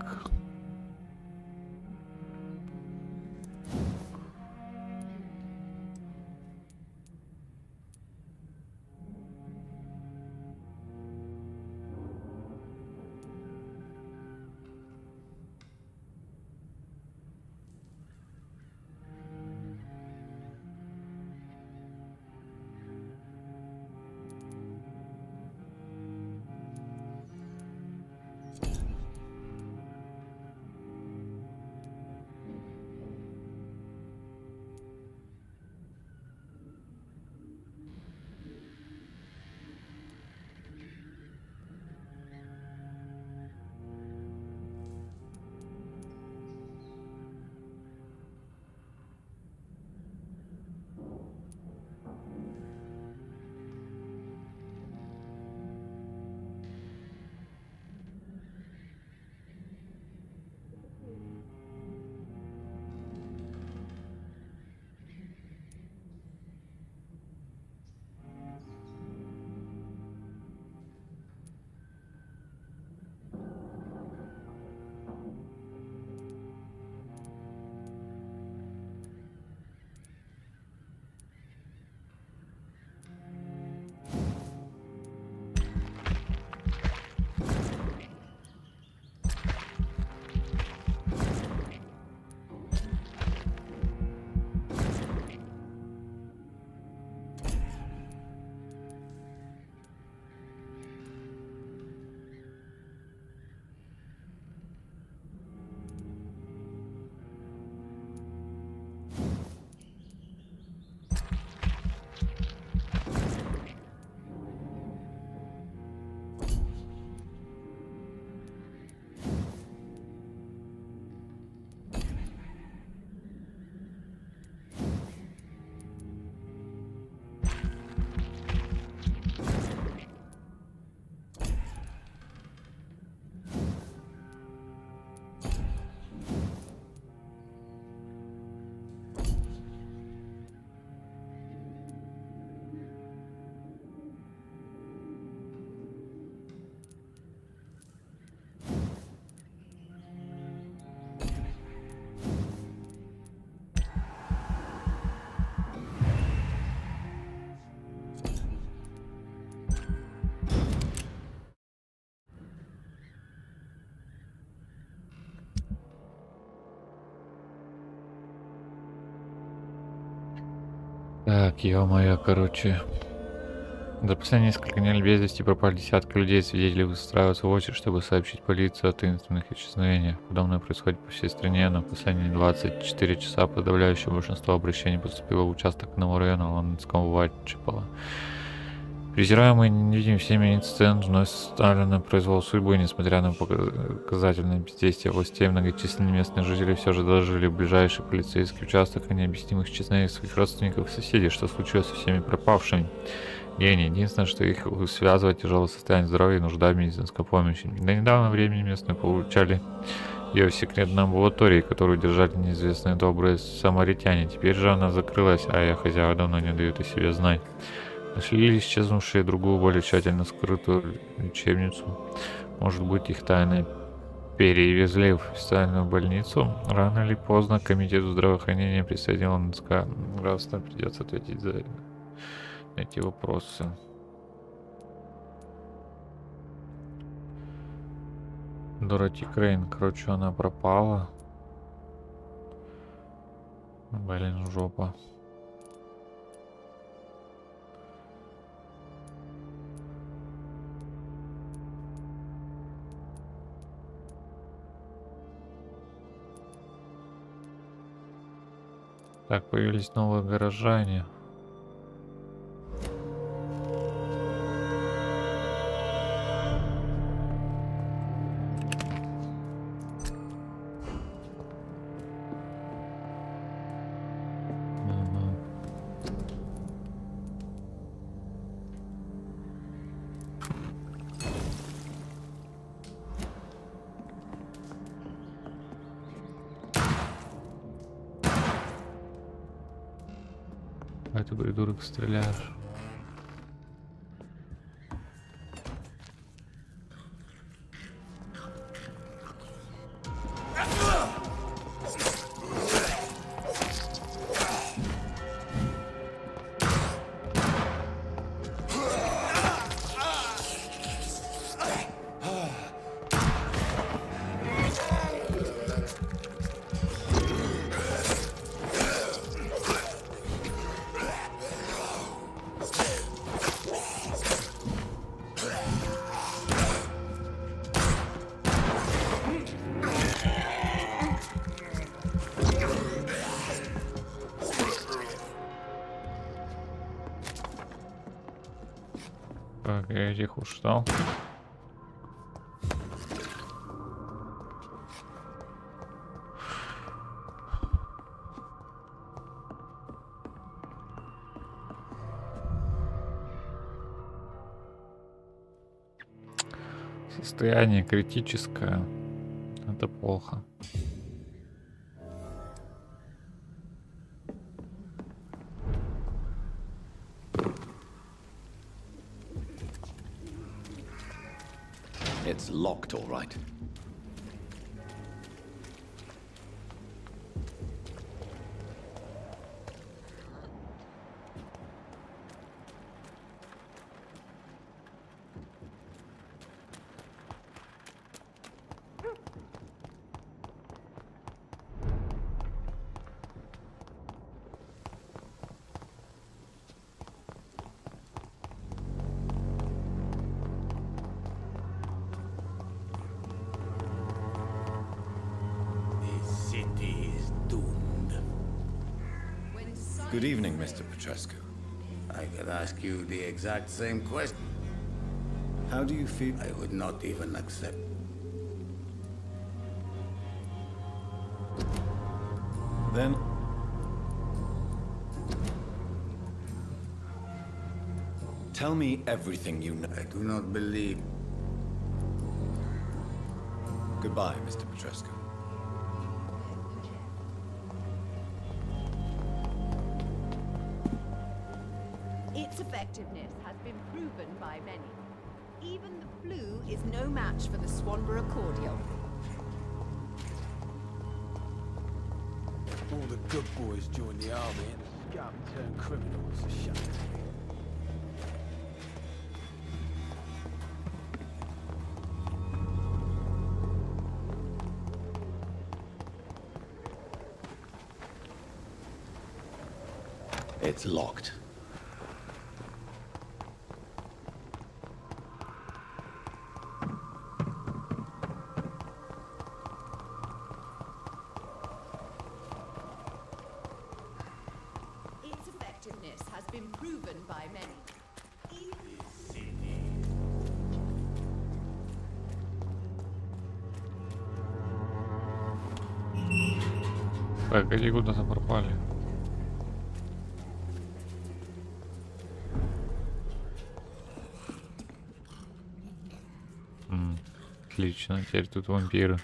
Так, ё-моё, короче. За последние несколько недель без вести пропали десятки людей, свидетелей выстраиваются в очередь, чтобы сообщить полицию о таинственных исчезновениях. Подобное происходит по всей стране, но в последние 24 часа подавляющее большинство обращений поступило в участок одного района лондонского Уайтчепела. Презираемый невидим всеми инцидент вновь ставлен на произвол судьбы, несмотря на показательное бездействие властей, многочисленные местные жители все же доложили в ближайший полицейский участок о необъяснимых исчезновениях своих родственников и соседей, что случилось со всеми пропавшими. Гений. Единственное, что их связывает тяжелое состояние здоровья и нужда в медицинской помощи. До недавнего времени местные получали ее в секретной амбулатории, которую держали неизвестные добрые самаритяне. Теперь же она закрылась, а ее хозяева давно не дают о себе знать. Нашли ли исчезнувшие другую, более тщательно скрытую лечебницу? Может быть, их тайно перевезли в официальную больницу? Рано или поздно к комитету здравоохранения присоединил лондонское графство. Придется ответить за эти вопросы. Дороти Крейн, короче, она пропала. Блин, жопа. Так, появились новые горожане. А ты, придурок, стреляешь. Так, я этих устал. Состояние критическое. Это плохо. It's locked, all right. Good evening, Mr. Petrescu. I could ask you the exact same question. How do you feel? I would not even accept. Then... Tell me everything you know. I do not believe. Goodbye, Mr. Petrescu. Its effectiveness has been proven by many. Even the flu is no match for the Swanborough cordial. All the good boys join the army and the scum turn criminals. A shame. It's locked. Its effectiveness has been proven by many. Так, эти куда-то пропали. Отлично, теперь тут вампиры.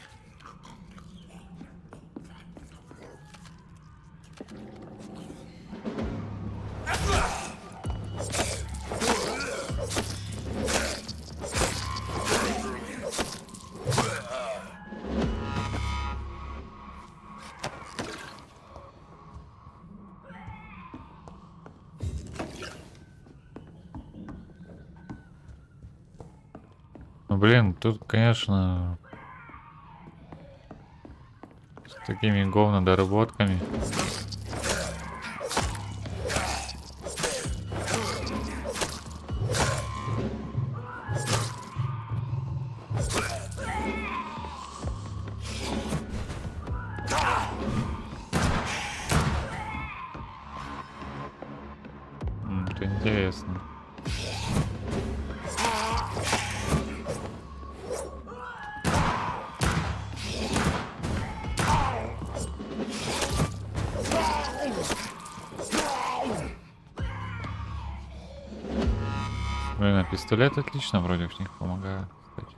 Ну, блин, тут, конечно, с такими говнодоработками. Это интересно. Блин, а пистолет отлично вроде в них помогает, кстати.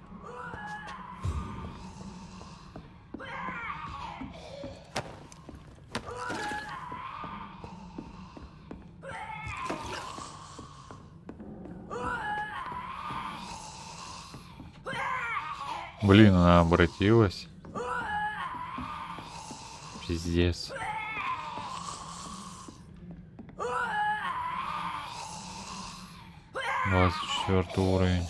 Блин, она обратилась. Пиздец. Двадцать 24 уровень.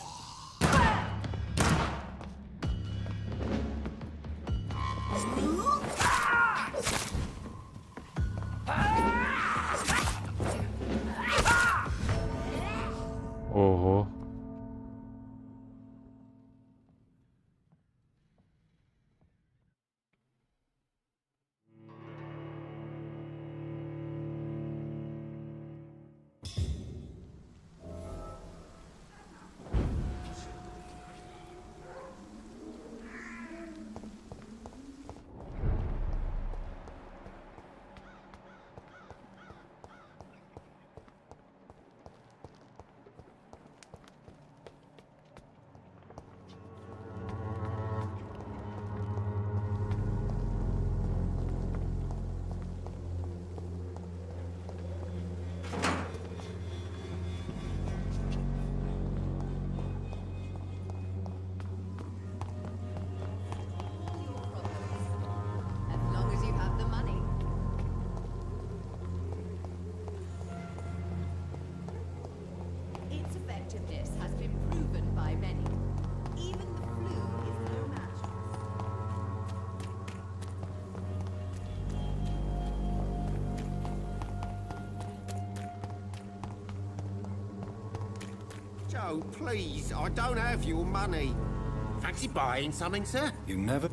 Ого. As long as you have the money. Its effectiveness has been proven by many. Even the flu is no match. Joe, please, I don't have your money. Fancy buying something, sir? You never...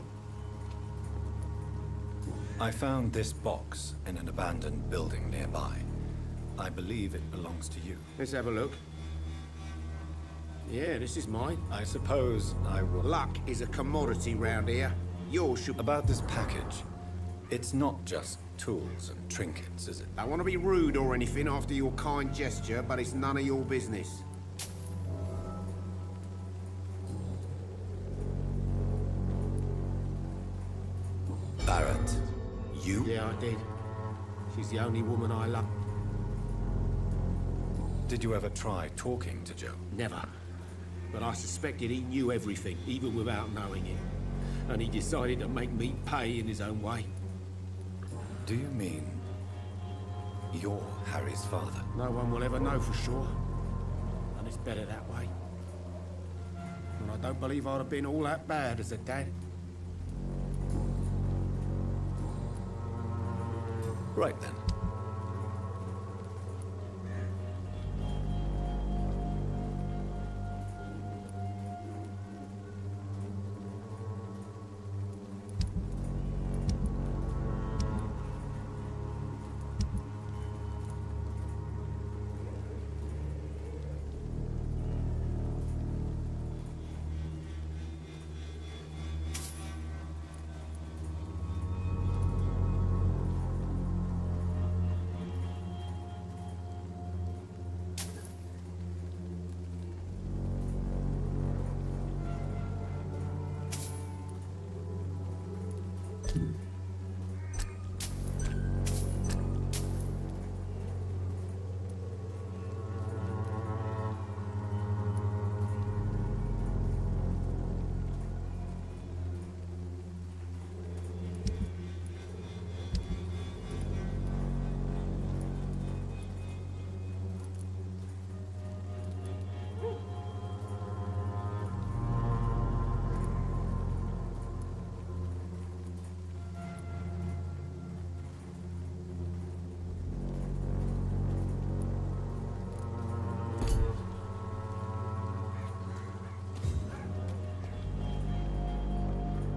I found this box in an abandoned building nearby. I believe it belongs to you. Let's have a look. Yeah, this is mine. I suppose I will... Luck is a commodity round here. Yours should... About this package, it's not just tools and trinkets, is it? I want to be rude or anything after your kind gesture, but it's none of your business. Barrett, you? Yeah, I did. She's the only woman I love. Did you ever try talking to Joe? Never. But I suspected he knew everything, even without knowing it. And he decided to make me pay in his own way. Do you mean you're Harry's father? No one will ever know for sure. And it's better that way. And I don't believe I'd have been all that bad as a dad. Right then.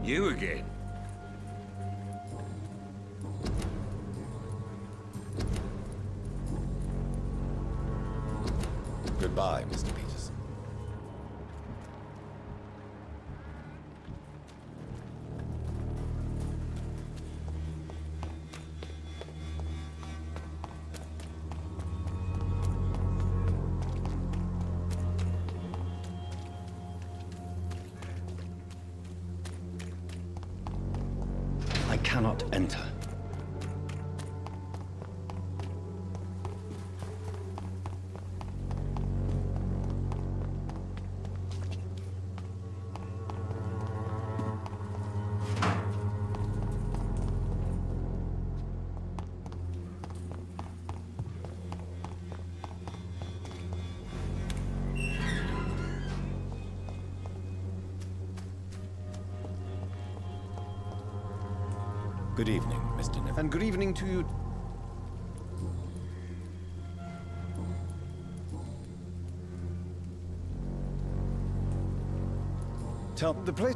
You again? Goodbye, Mr. Peterson. I cannot enter. Good evening, Mr. Niven. And good evening to you. Tell the place.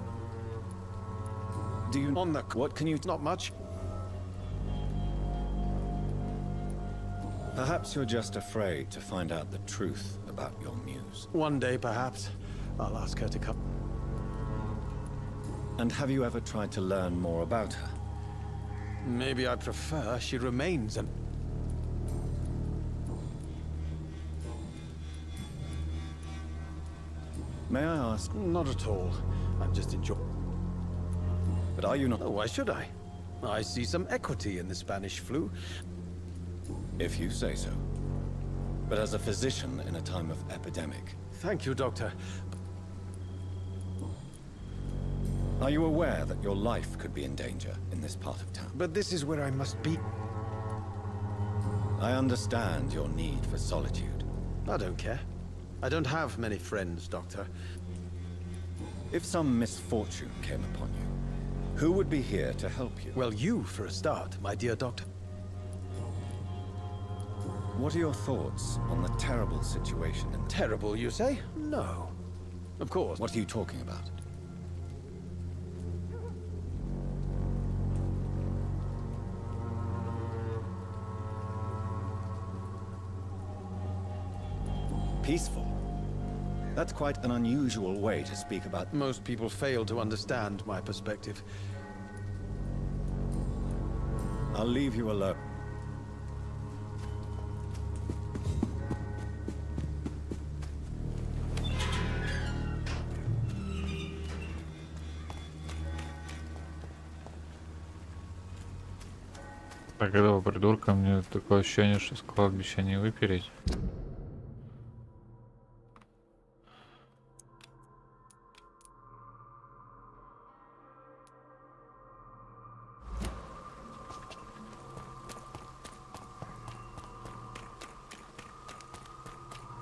Do you On the... What can you? Not much. Perhaps you're just afraid to find out the truth about your muse. One day, perhaps, I'll ask her to come. And have you ever tried to learn more about her? Maybe I prefer she remains an... May I ask? Not at all. I'm just enjoying... But are you not? Oh, why should I? I see some equity in the Spanish flu. If you say so. But as a physician in a time of epidemic, Thank you, Doctor. are you aware that your life could be in danger in this part of town? But this is where I must be. I understand your need for solitude. I don't care. I don't have many friends, Doctor. If some misfortune came upon you, who would be here to help you? Well, you, for a start, my dear Doctor. What are your thoughts on the terrible situation in... Terrible, you say? No. Of course. What are you talking about? Peaceful? That's quite an unusual way to speak about... Most people fail to understand my perspective. I'll leave you alone. Так, этого придурка, мне такое ощущение, что с кладбища не выпереть.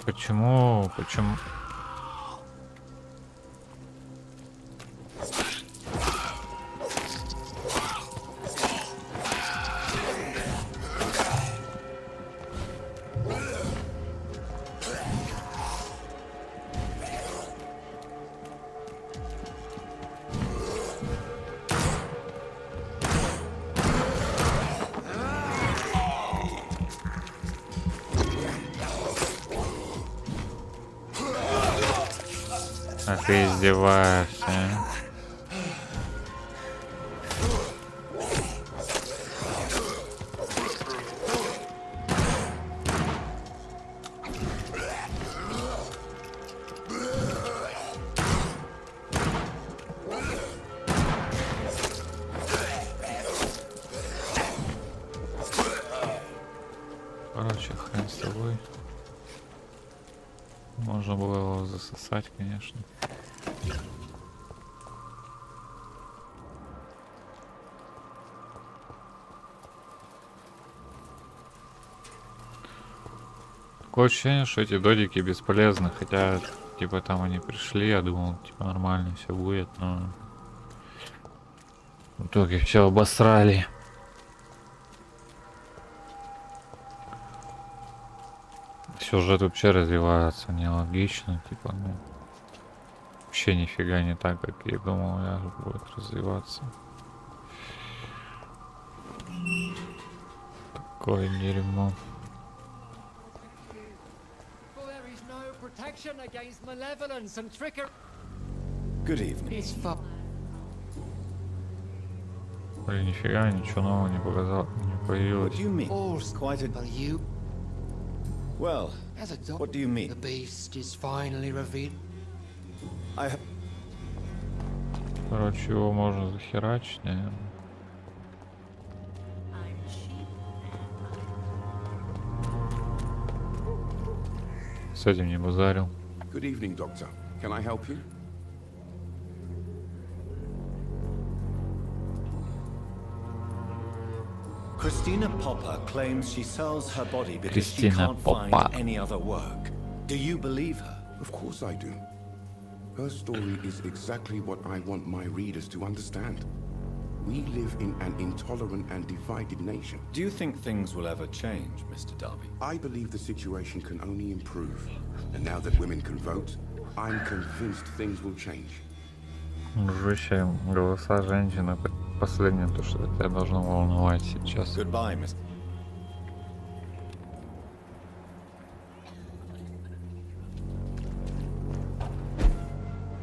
Почему? Почему? А ты издеваешься, а? Можно было его засосать, конечно. Такое ощущение, что эти додики бесполезны, хотя, типа, там они пришли, я думал, типа, нормально все будет, но в итоге все обосрали. Сюжет вообще развивается нелогично, типа, ну, вообще нифига не так, как я думал, будет развиваться. Такое дерьмо. Good evening. Блин, нифига, ничего нового не показал, не What появилось. do you mean? Quite a... Well, what do you mean? The beast is finally revealed. I... Короче, его можно захерачить, наверное. С этим не базарил. Good evening, Doctor. Can I help you? Christina Popper claims she sells her body because she Christina can't find Popper. any other work. Do you believe her? Of course I do. Her story is exactly what I want my readers to understand. We live in an intolerant and divided nation. Do you think things will ever change, Mr. Darby? I believe the situation can only improve. And now that women can vote, I'm convinced things will change. Дружище, голоса женщины — это последнее, то, что тебя должно волновать сейчас. Goodbye, Mr.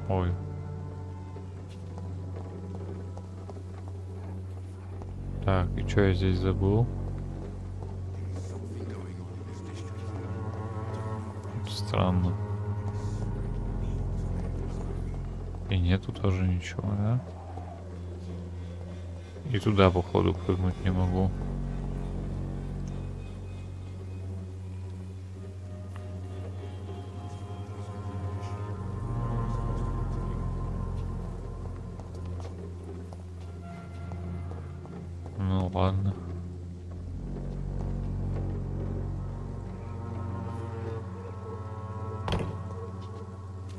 Ой. Так, и что я здесь забыл? Странно. И нету тоже ничего, да? И туда, походу, прыгнуть не могу. Ну ладно.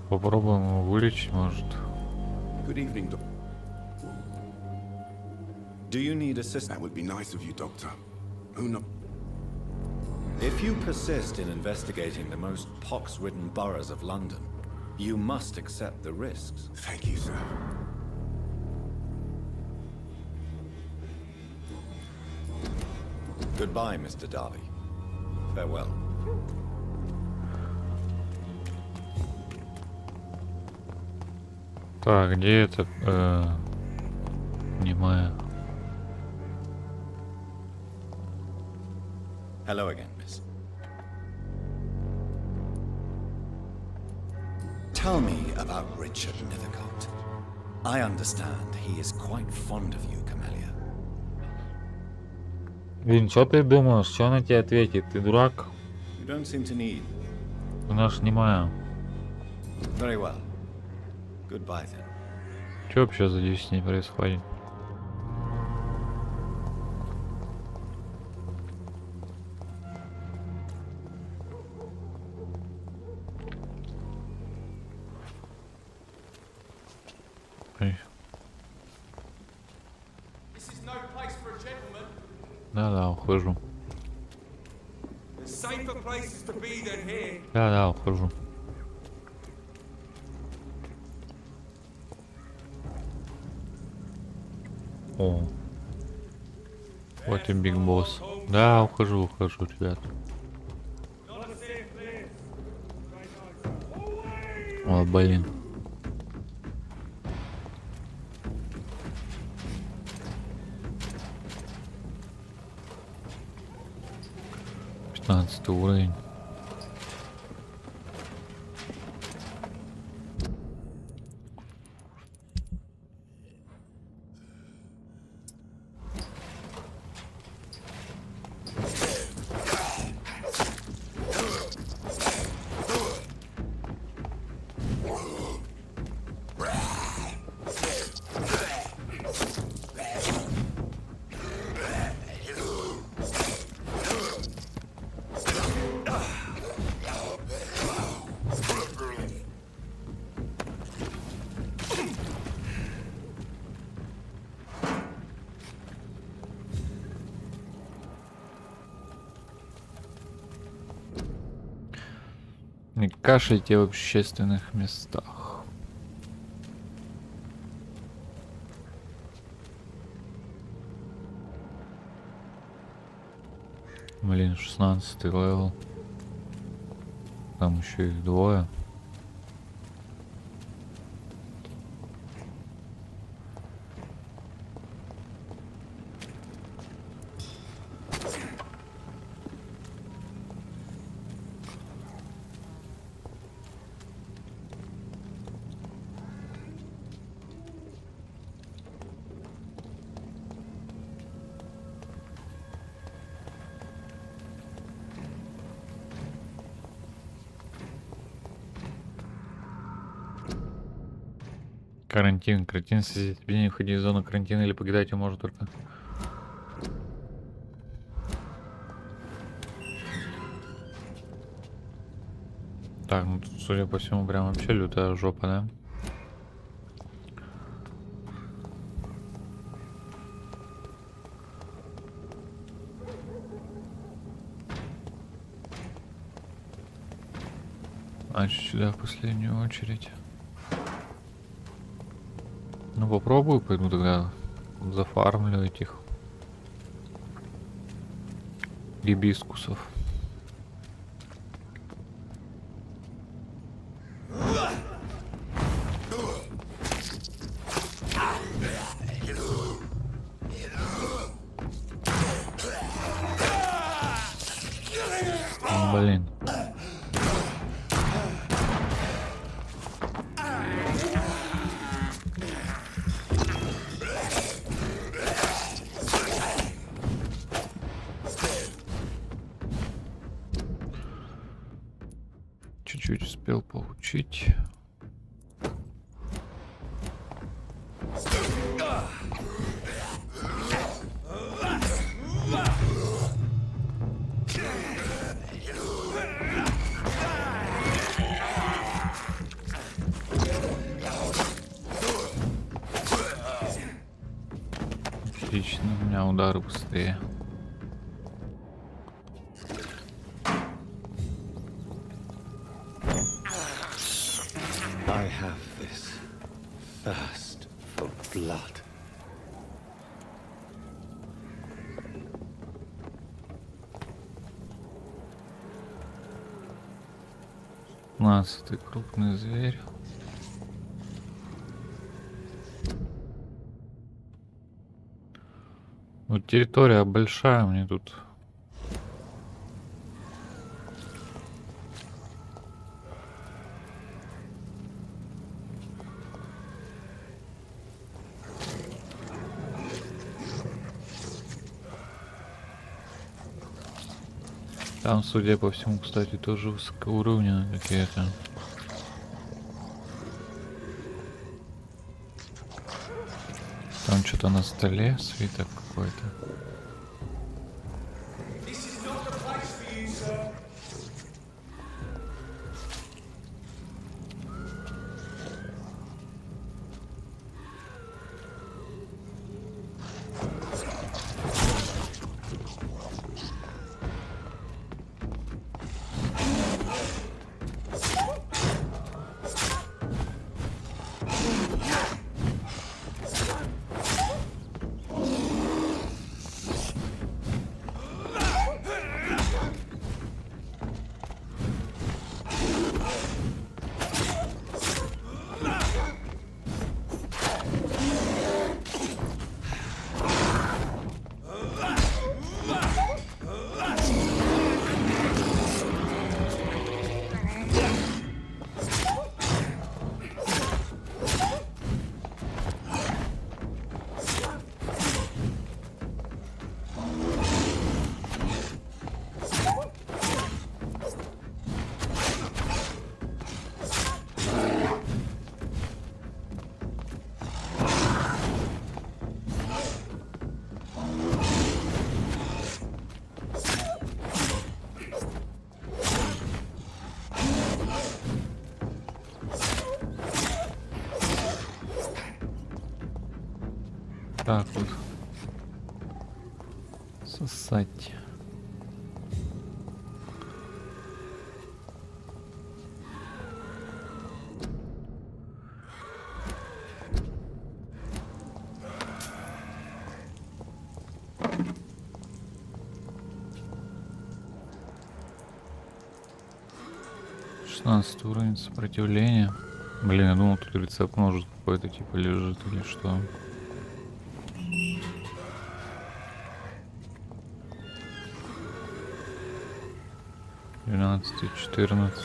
Попробуем его вылечить, может. Good evening, Doctor. Do you need assistance? That would be nice of you, Doctor. Who knows? If you persist in investigating the most pox-ridden boroughs of London, you must accept the risks. Thank you, sir. Goodbye, Mr. Darby. Farewell. Так, где это? Немая. Hello again, miss. Tell me about Richard Nethercote. I understand he is quite fond of you, Camellia. Блин, что ты думаешь? Что она тебе ответит? Ты дурак? You don't seem to need. Она ж немая. Very well. Goodbye then. Что вообще за 10 дней происходит? This is no place for a gentleman. Да-да, ухожу. There's safer places to be than here. Да-да, ухожу. О. Вот и Биг Босс. Да, ухожу, ребят. О, блин. Пятнадцатый уровень. Не кашляйте в общественных местах. Блин, 16 левел. Там еще их двое. Карантин. Карантин. Если тебе не входить в зону карантина или покидать ее может только. Так, ну тут, судя по всему, прям вообще лютая жопа, да? Значит, сюда в последнюю очередь. Ну попробую, пойду тогда зафармлю этих гибискусов. Блин. Чуть-чуть успел получить. Отлично, у меня удары быстрее. I have this thirst for blood. Ты крупный зверь. Вот территория большая, мне тут. Там, судя по всему, кстати, тоже высокоуровневые какие-то. Там что-то на столе, свиток какой-то. Так вот. Сосать. 16 уровень сопротивления. Блин, я думал, тут рецепт может какой-то типа лежит или что. Двенадцатый, 14.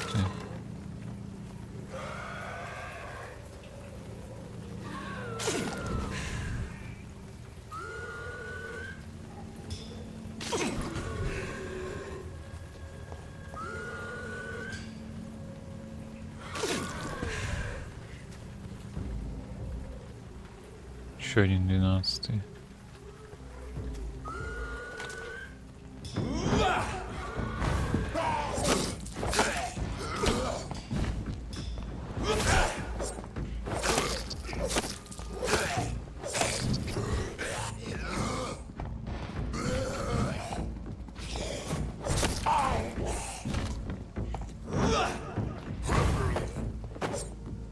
Еще один 12.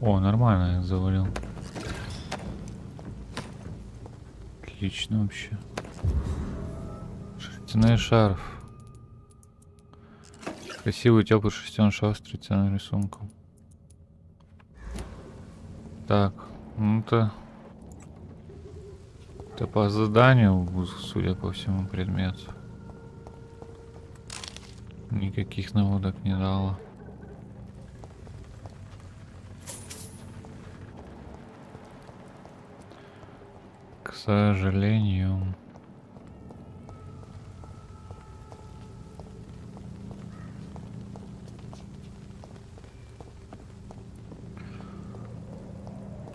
О, нормально я завалил. Отлично вообще. Шерстяной шарф. Красивый теплый шерстяной шарф с традиционным рисунком. Так, ну-то... Это по заданию, судя по всему, предмет. Никаких наводок не дало. К сожалению.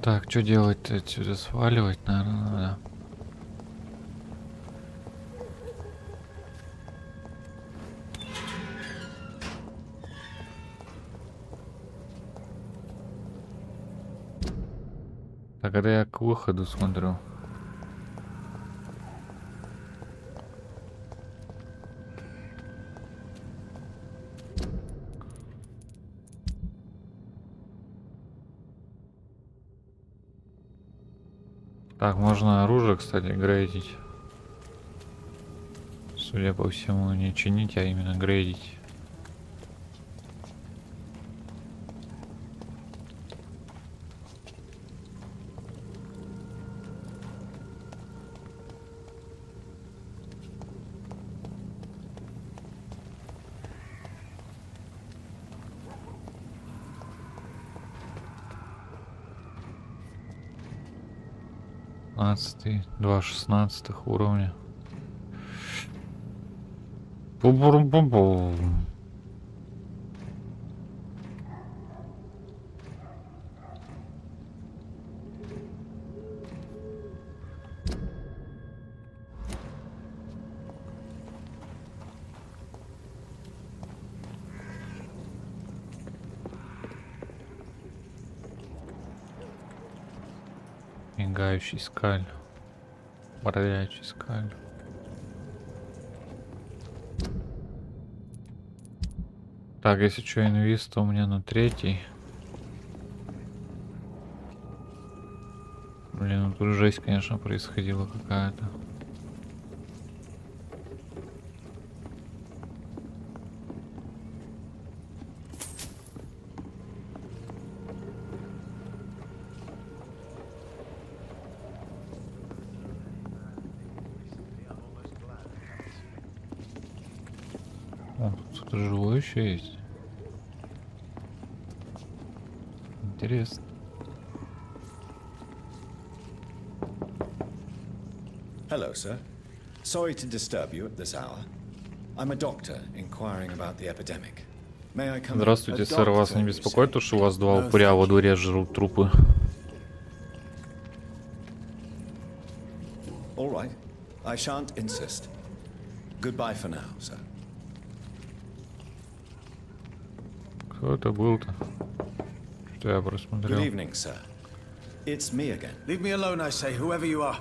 Так, что делать-то отсюда? Сваливать, наверное, надо. Так, это я к выходу смотрю. Так, можно оружие, кстати, грейдить. Судя по всему, не чинить, а именно грейдить. Два 16 уровня. Бу-бу-бу-бу. Мигающий скаль. Бродячий скаль. Так, если что, инвист, то у меня на 3. Блин, ну тут жесть, конечно, происходила какая-то. О, тут живой еще есть. Интересно. Hello, sir. Sorry to disturb you at this hour. I'm a doctor inquiring about the epidemic. May I come in? Здравствуйте, сэр. Вас не беспокоит то, что у вас 2 упыря во дворе жрут трупы? All right. I shan't insist. Goodbye for now, sir. Кто это был-то? Что я Good просмотрел? evening, sir. It's me again. Leave me alone, I say, whoever you are.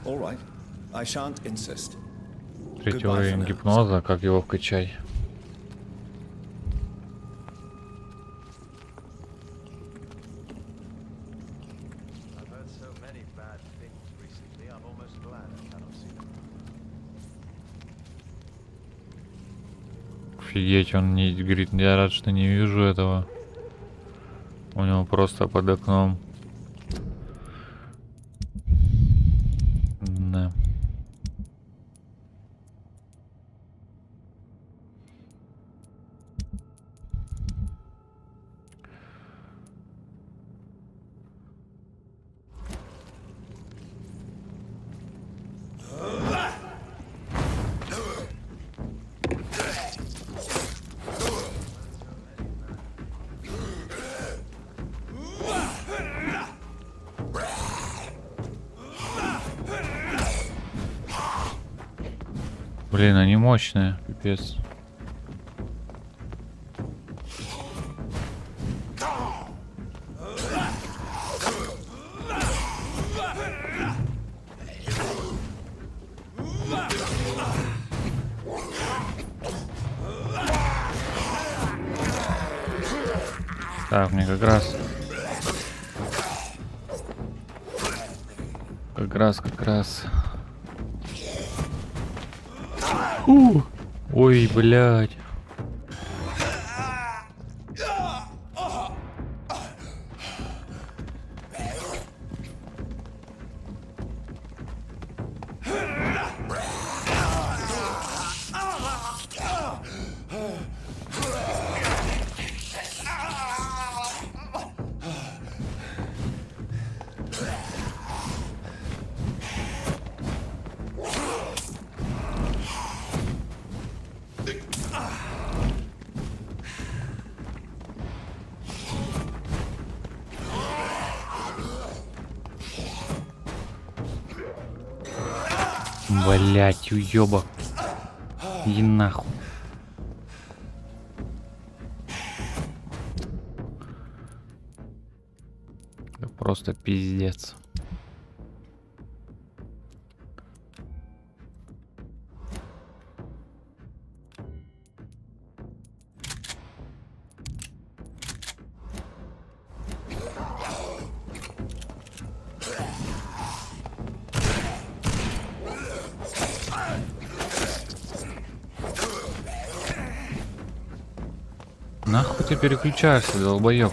All right. I shan't insist. 3 уровень гипноза, как его вкачать? Офигеть, он не говорит, я рад, что не вижу этого. У него просто под окном. Да. Блин, они мощные, пипец. Так, мне как раз. Как раз. Ой, блядь. Блять, уёбок. Иди нахуй. Это просто пиздец. Нахуй ты переключаешься, долбоёб?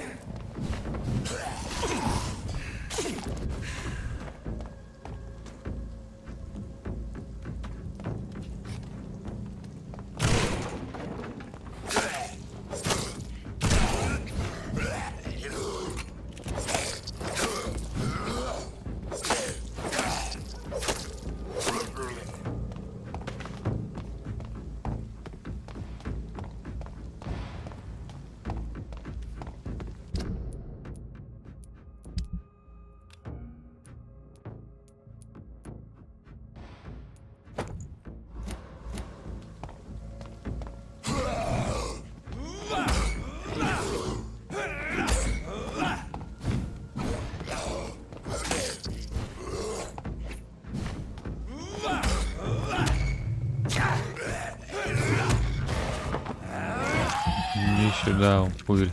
Иди сюда, упырь.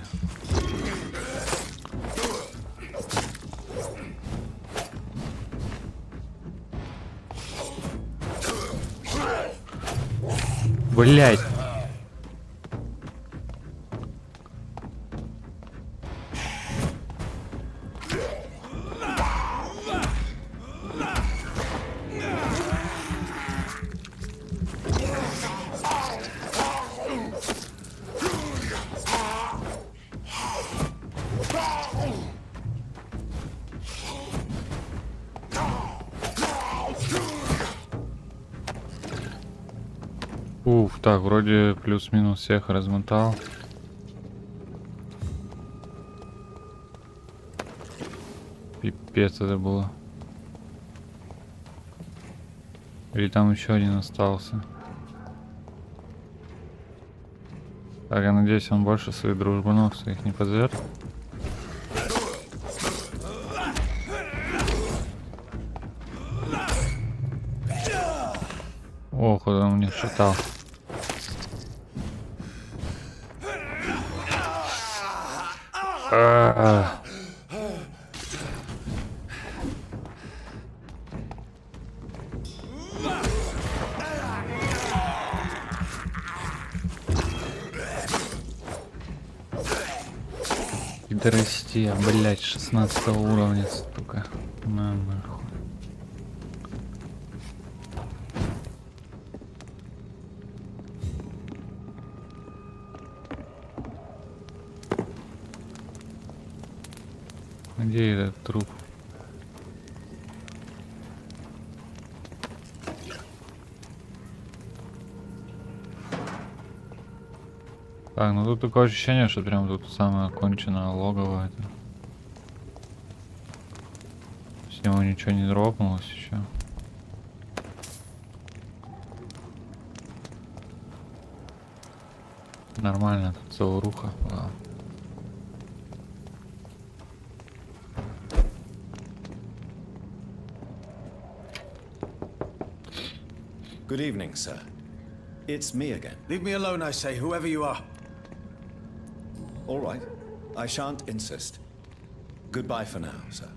Блять. Уф, так, вроде плюс-минус всех размотал. Пипец это было. Или там еще один остался. Так, я надеюсь, он больше своих дружбанов своих не позовет. О, куда он мне шатал. Трясти, блять, 16 уровня, сука. На нахуй. Где этот труп? Так, ну тут такое ощущение, что прям тут самое конченое логово это. С него ничего не дропнулось еще. Нормально, тут целуруха была. Good evening, sir. It's me again. Leave me alone, I say, whoever you are. All right. I shan't insist. Goodbye for now, sir.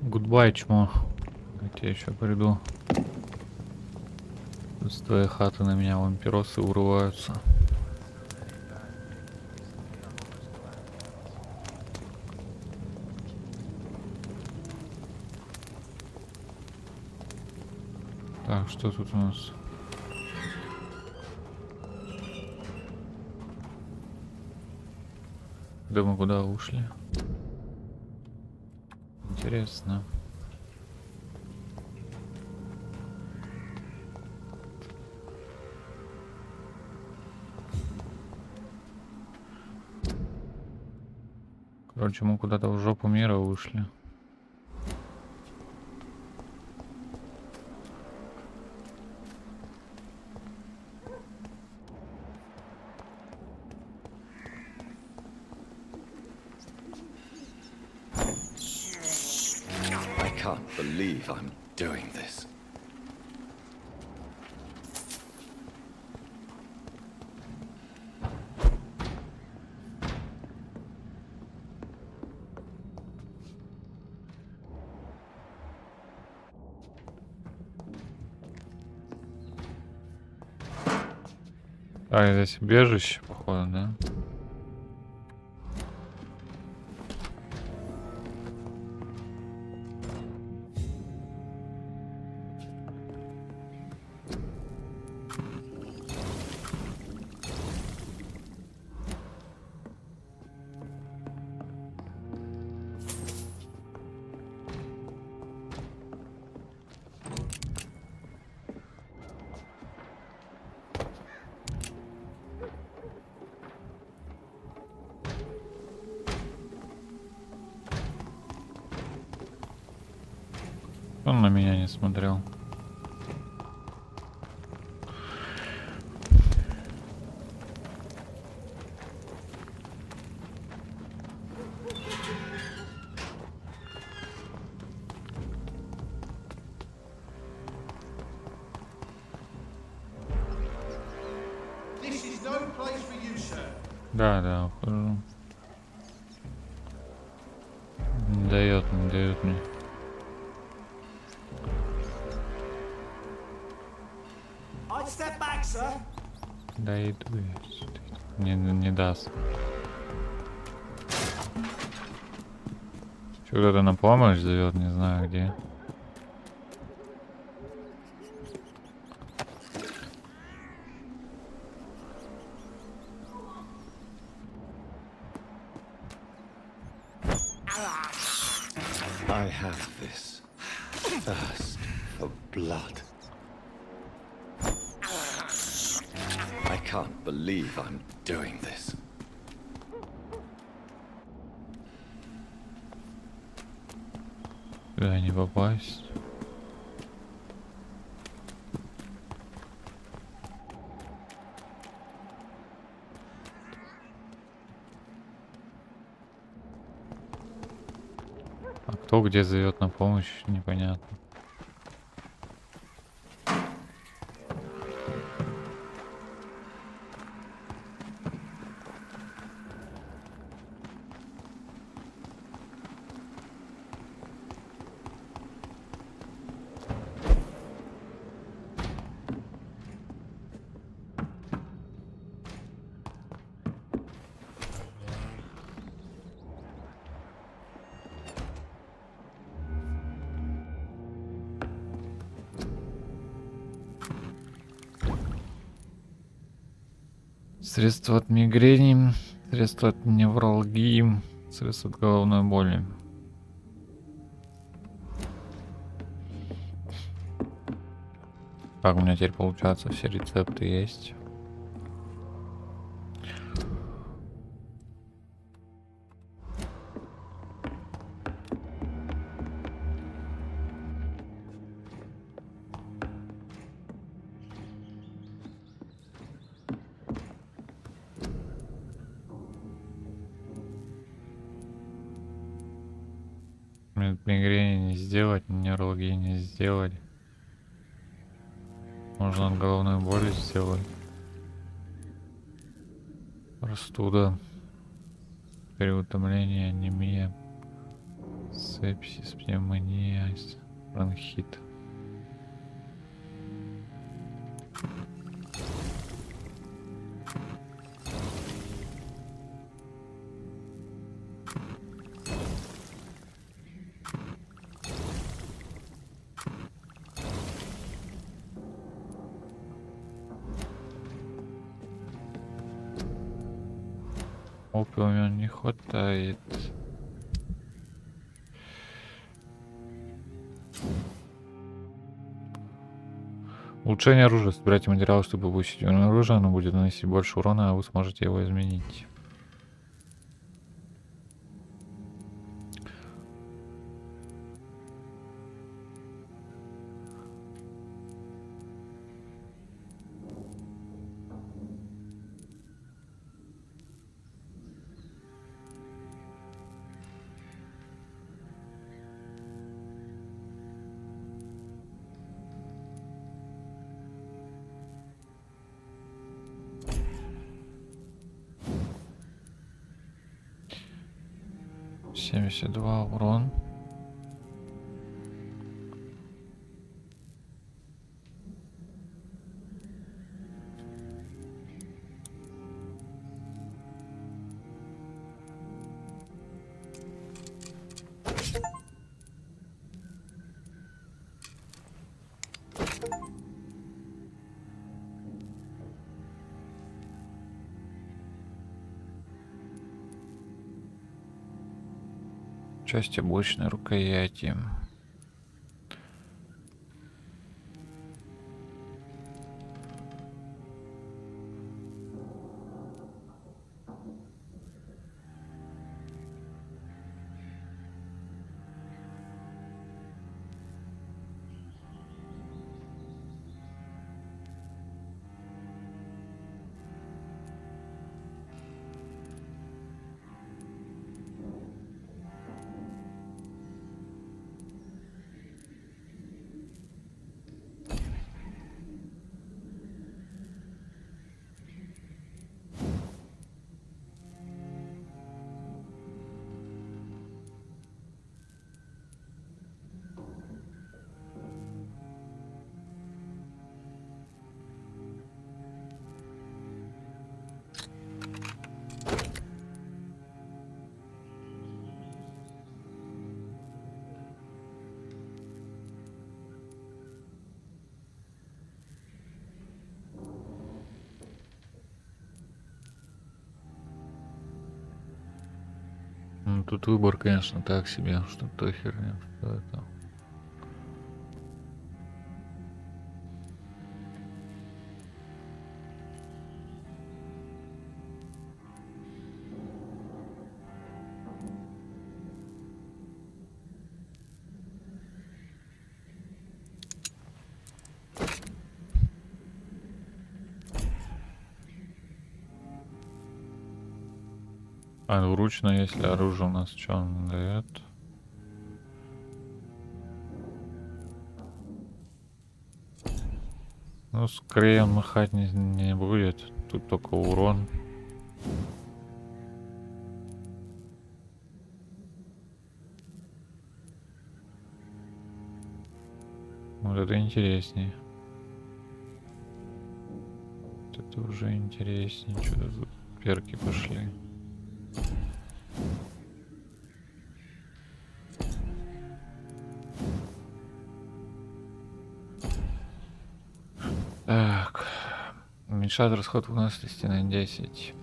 Гудбай, чмо. Я тебе еще приду. Тут с твоей хаты на меня вампиросы урываются. Так, что тут у нас? Да мы куда ушли? Интересно. Короче, мы куда-то в жопу мира ушли. I can't believe I'm doing this. А, здесь убежище, походу, да? Он на меня не смотрел. This is no place for you, sir. Да, ухожу. Не дает мне. I'd step back, sir. Да иду я сюда. Не даст. Че, кто-то на помощь зовет, не знаю где. I have this thirst for blood. I can't believe I'm doing this. Сюда не попасть. А кто где зовет на помощь, непонятно. Средства от мигрени, средства от невралгии, средства от головной боли. Как у меня теперь получается, все рецепты есть. Мигрени не сделать, невралгии не сделать. Можно от головной боли сделать. Простуда, переутомление, анемия, сепсис, пневмония, бронхит. Опиума не хватает. Улучшение оружия. Собирайте материалы, чтобы повысить уровень оружия. Оно будет наносить больше урона, а вы сможете его изменить. $72 урон. Часть облачной рукояти. Ну, тут выбор, конечно, так себе, что то херня, что это. А, вручную, если оружие у нас что он дает? Ну, скорее он махать не будет. Тут только урон. Вот это интереснее. Вот это уже интереснее. Что-то тут перки пошли. Уменьшает расход выносливости на 10.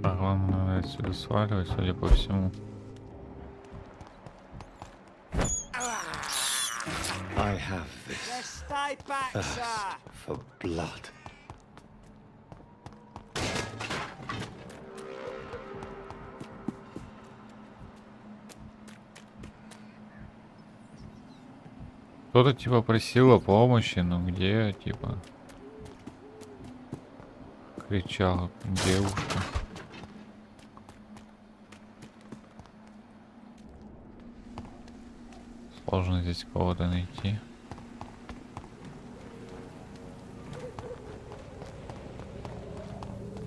Так, вам надо отсюда сваливать, судя по всему. I have this thirst for blood. Кто-то типа просил о помощи, но где, типа, кричала девушка. Сложно здесь кого-то найти.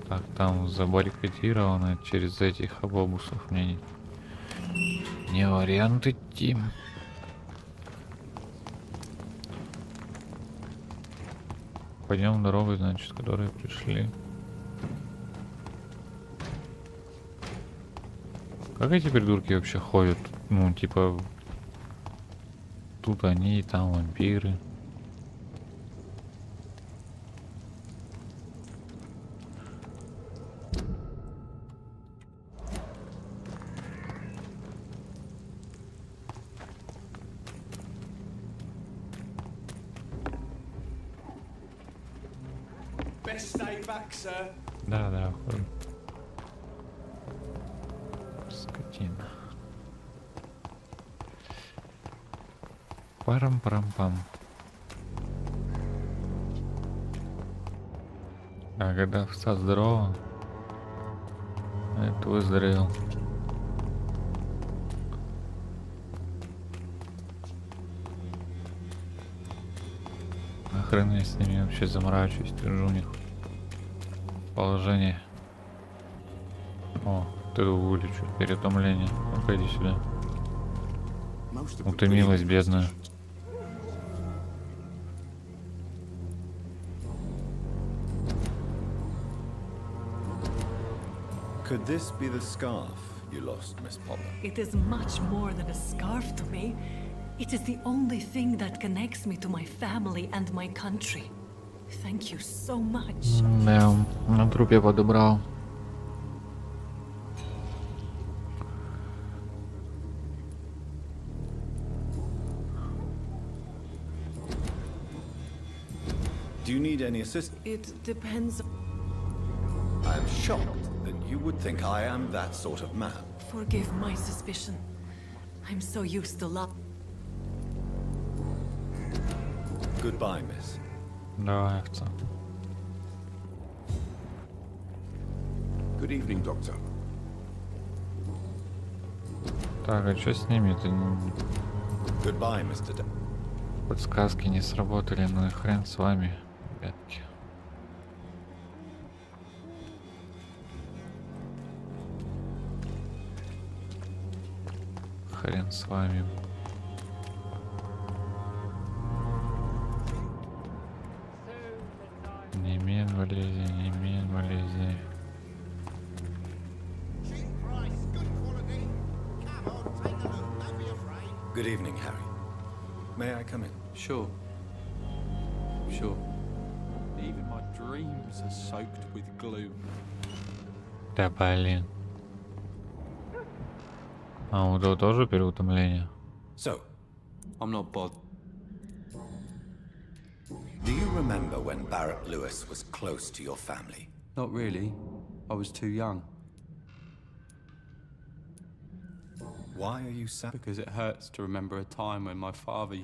Так, там забаррикадировано через этих автобусов. Мне не вариант идти. Пойдем дорогой, значит, которые пришли. Как эти придурки вообще ходят? Ну, типа, тут они и там вампиры. Best stay back, sir. Да, ходим. Скотина. Парам-парам-пам. А когда овца здорова, это выздоровел. Нахрен я с ними вообще заморачиваюсь, держу у них положение. О, ты вылечу, переутомление. Ну-ка иди сюда. Утомилась, бедная. Could this be the scarf you lost, Miss Popper? It is much more than a scarf to me. It is the only thing that connects me to my family and my country. Thank you so much. Да, на трупе подобрал. Do you need any assistance? It depends. I am shocked that you would think I am that sort of man. Forgive my suspicion. I'm so used to love. Goodbye, miss. Давай, овца. Good evening, Doctor. Так, а что с ними? Это Goodbye, Mr. D. подсказки не сработали, ну и хрен с вами, ребятки. Хрен с вами. Не мен валези, не мен валези. Good evening, Harry. May I come in? Sure. Sure. Even my dreams are soaked with gloom. Да блин. А у того тоже переутомление? So, I'm not bothered. Do you remember when Barrett Lewis was close to your family? Not really. I was too young. Why are you sad? Because it hurts to remember a time when my father...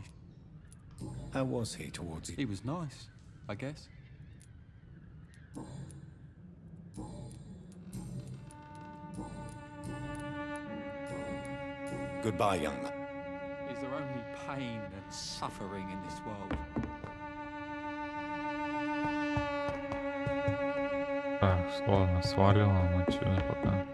How was he towards you? He was nice, I guess. Goodbye, young man. Is there only pain and suffering in this world? Так, ладно, сваливаем отсюда пока.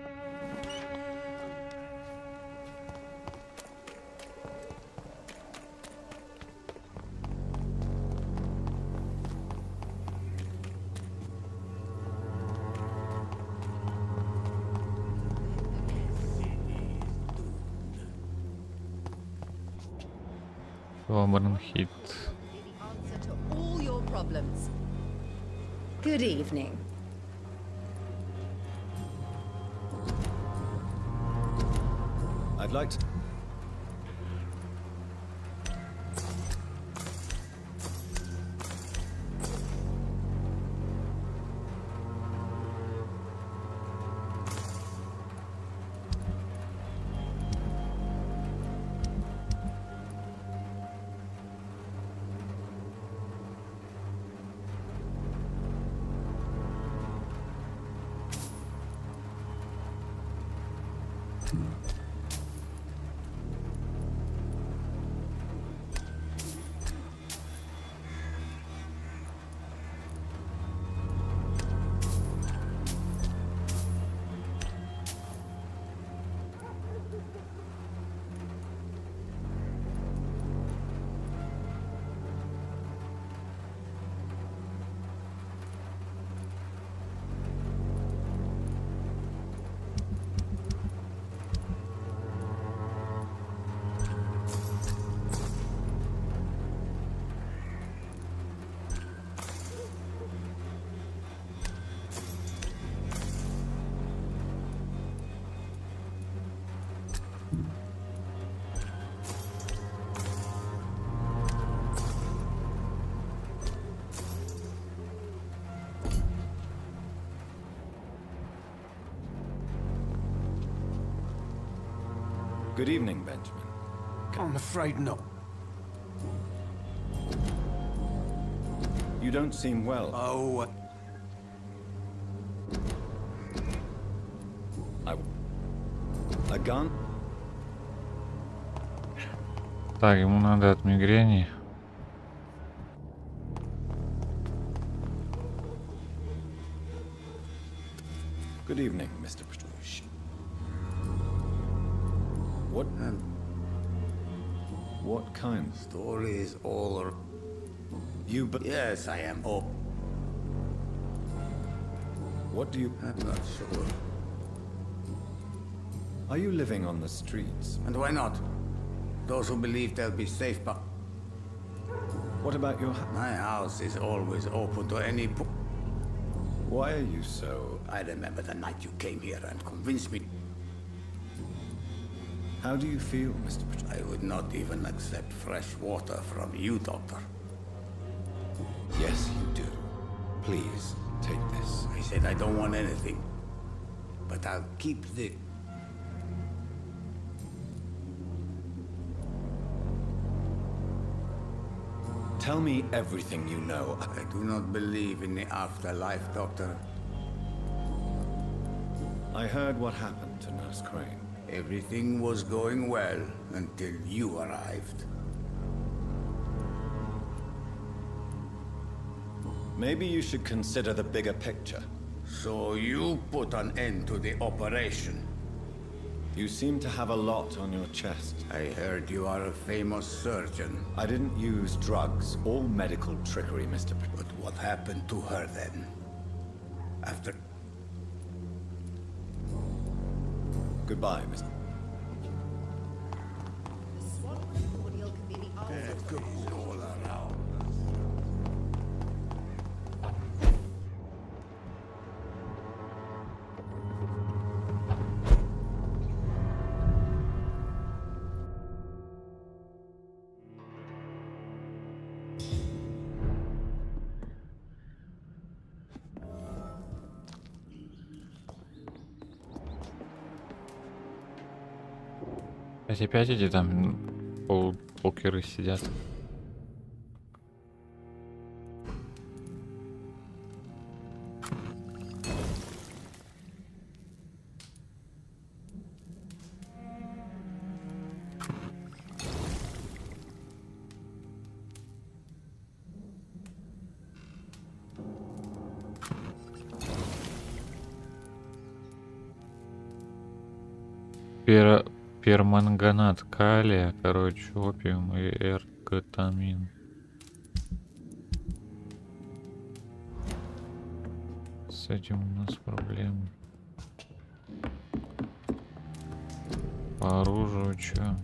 Hit. Answer to all your problems. Good evening. I'd like to... Good evening, Benjamin. I'm afraid not. You don't seem well. Oh, A gun? Так, ему надо от мигрени. Good evening, Mr. Petrush. What kind? Stories all... You but... Yes, I am. Oh. What do you... I'm not sure. Are you living on the streets? And why not? Those who believe they'll be safe, but... What about your... My house is always open to any... Why are you so... I remember the night you came here and convinced me... How do you feel, Mr. Petrush? I would not even accept fresh water from you, Doctor. Yes, you do. Please, take this. I said I don't want anything. But I'll keep the... Tell me everything you know. I do not believe in the afterlife, Doctor. I heard what happened to Nurse Crane. Everything was going well until you arrived. Maybe you should consider the bigger picture. So you put an end to the operation. You seem to have a lot on your chest. I heard you are a famous surgeon. I didn't use drugs or medical trickery, Mr. But what happened to her then? After... Goodbye, Mr. all around. опять эти там полкеры сидят. Перманганат калия, короче, опиум и эрготамин. С этим у нас проблемы. По оружию чё?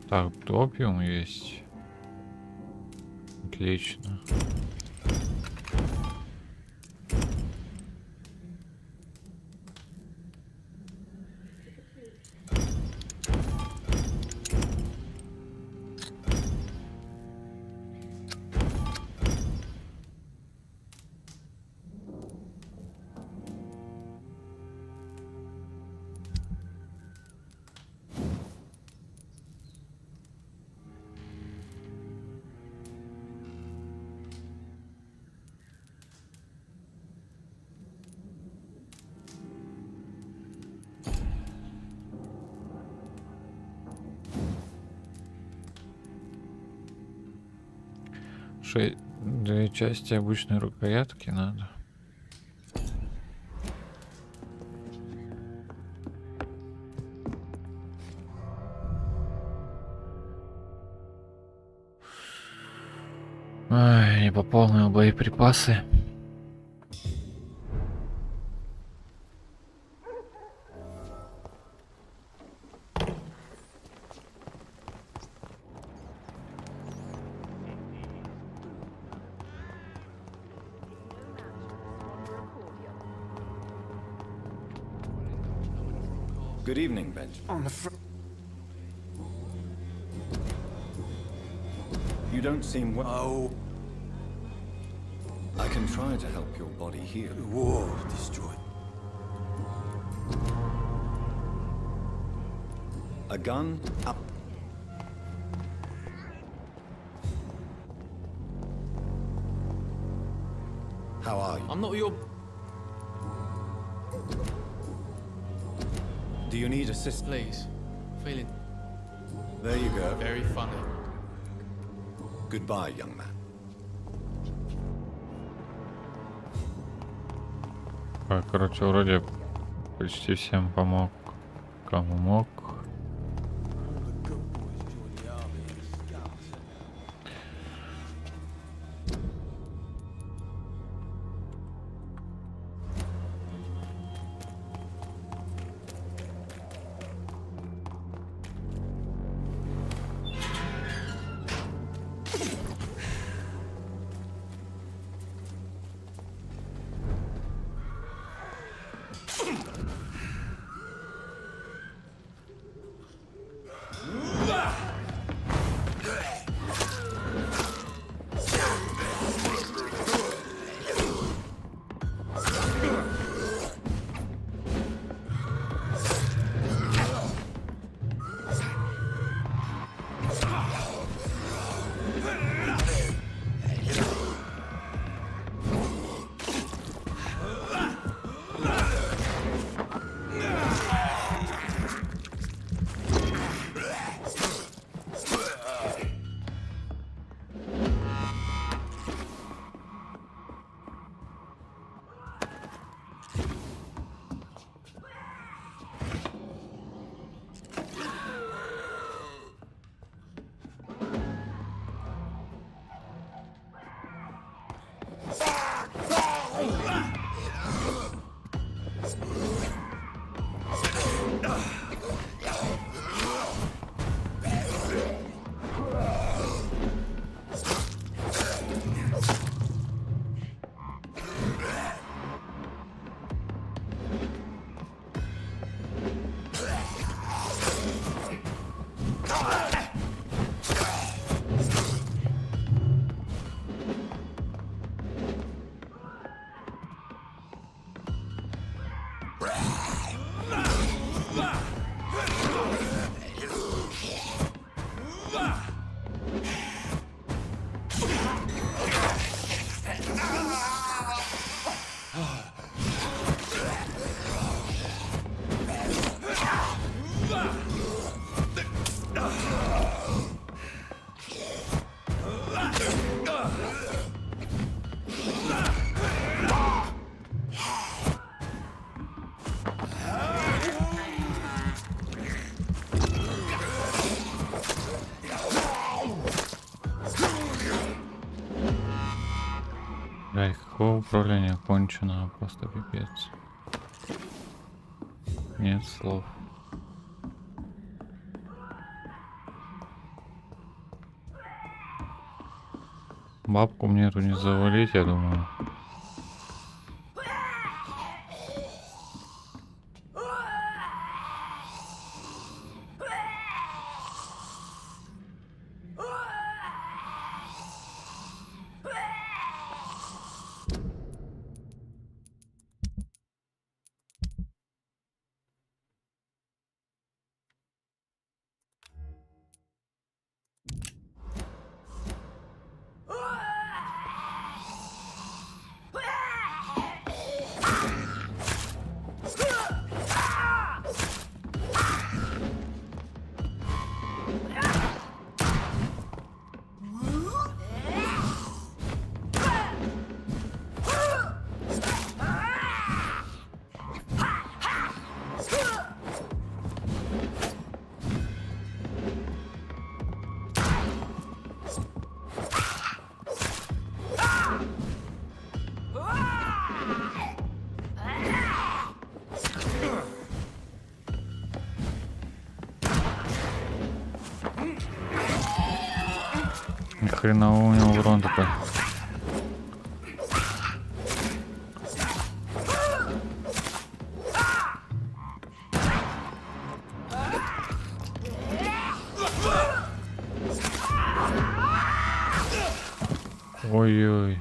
Так, опиум есть. Отлично. Две части обычной рукоятки надо. Ай, не пополнил боеприпасы. Good evening, Benj. You don't seem well. Oh. I can try to help your body heal. War destroyed. A gun up. How are you? I'm not your. Do you need assist? Please. Feeling There you go. very funny. Goodbye, young man. Короче, вроде почти всем помог. Кому мог. Блядь, какое управление кончено, просто пипец. Нет слов. Бабку мне эту не завалить, я думаю. Ни хрена у него урон такой. Ой-ой.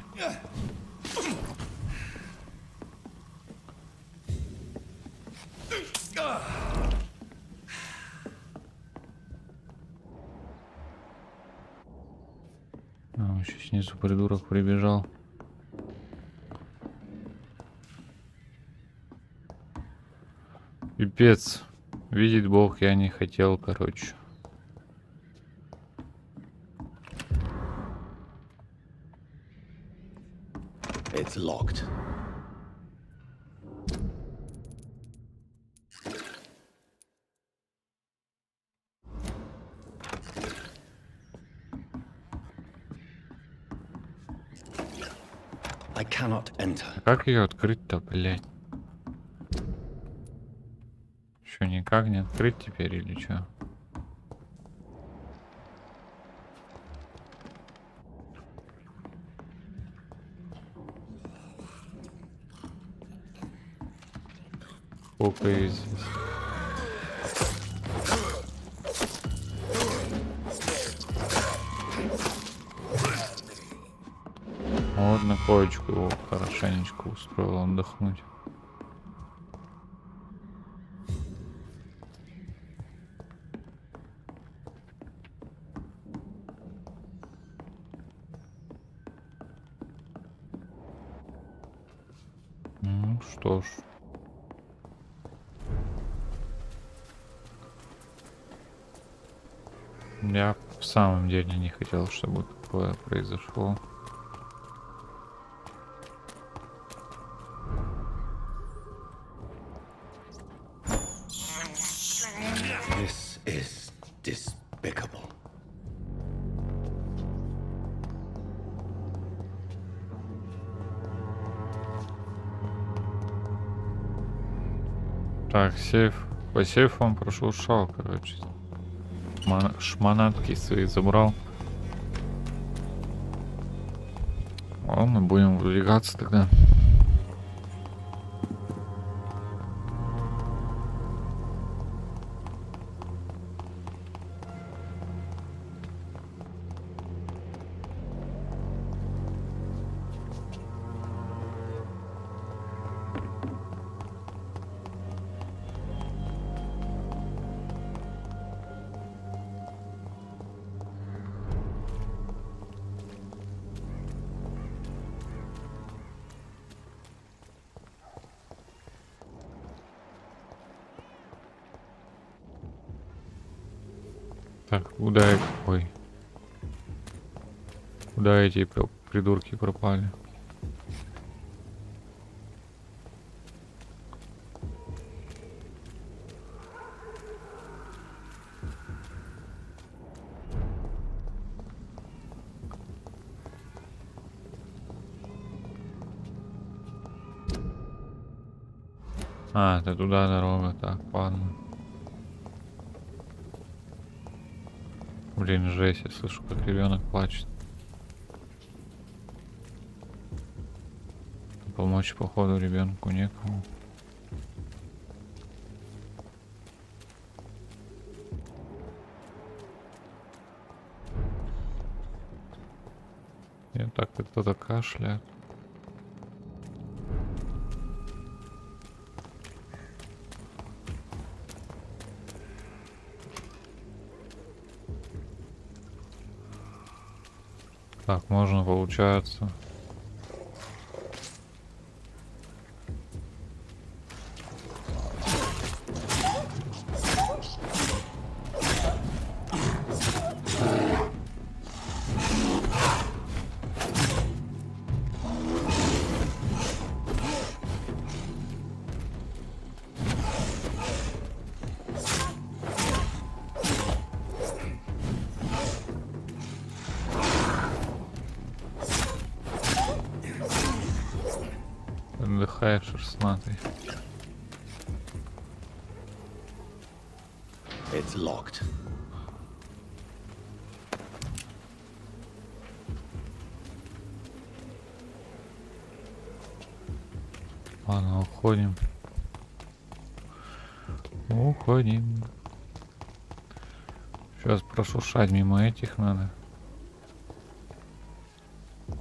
Еще снизу придурок прибежал. Пипец. Видит Бог, я не хотел, короче. It's locked. I cannot enter. Как ее открыть-то, блядь? Что, никак не открыть теперь или что? Сколько есть здесь? Вот на коечку его хорошенечко устроил отдохнуть. Ну что ж. Я в самом деле не хотел, чтобы такое произошло. This is despicable. Так, сейф. По сейфу он прошуршал, короче. Шманатки свои забрал. Ладно, будем выдвигаться тогда. Так, куда я какой? Куда эти придурки пропали? А, это туда дорога, так, ладно. Блин, жесть, я слышу, как ребенок плачет. Помочь, походу, ребенку некому. И так кто-то кашляет. Так, можно, получается. Отдыхает шерстнатый. It's locked. Ладно, уходим. Уходим. Сейчас прошуршать мимо этих надо.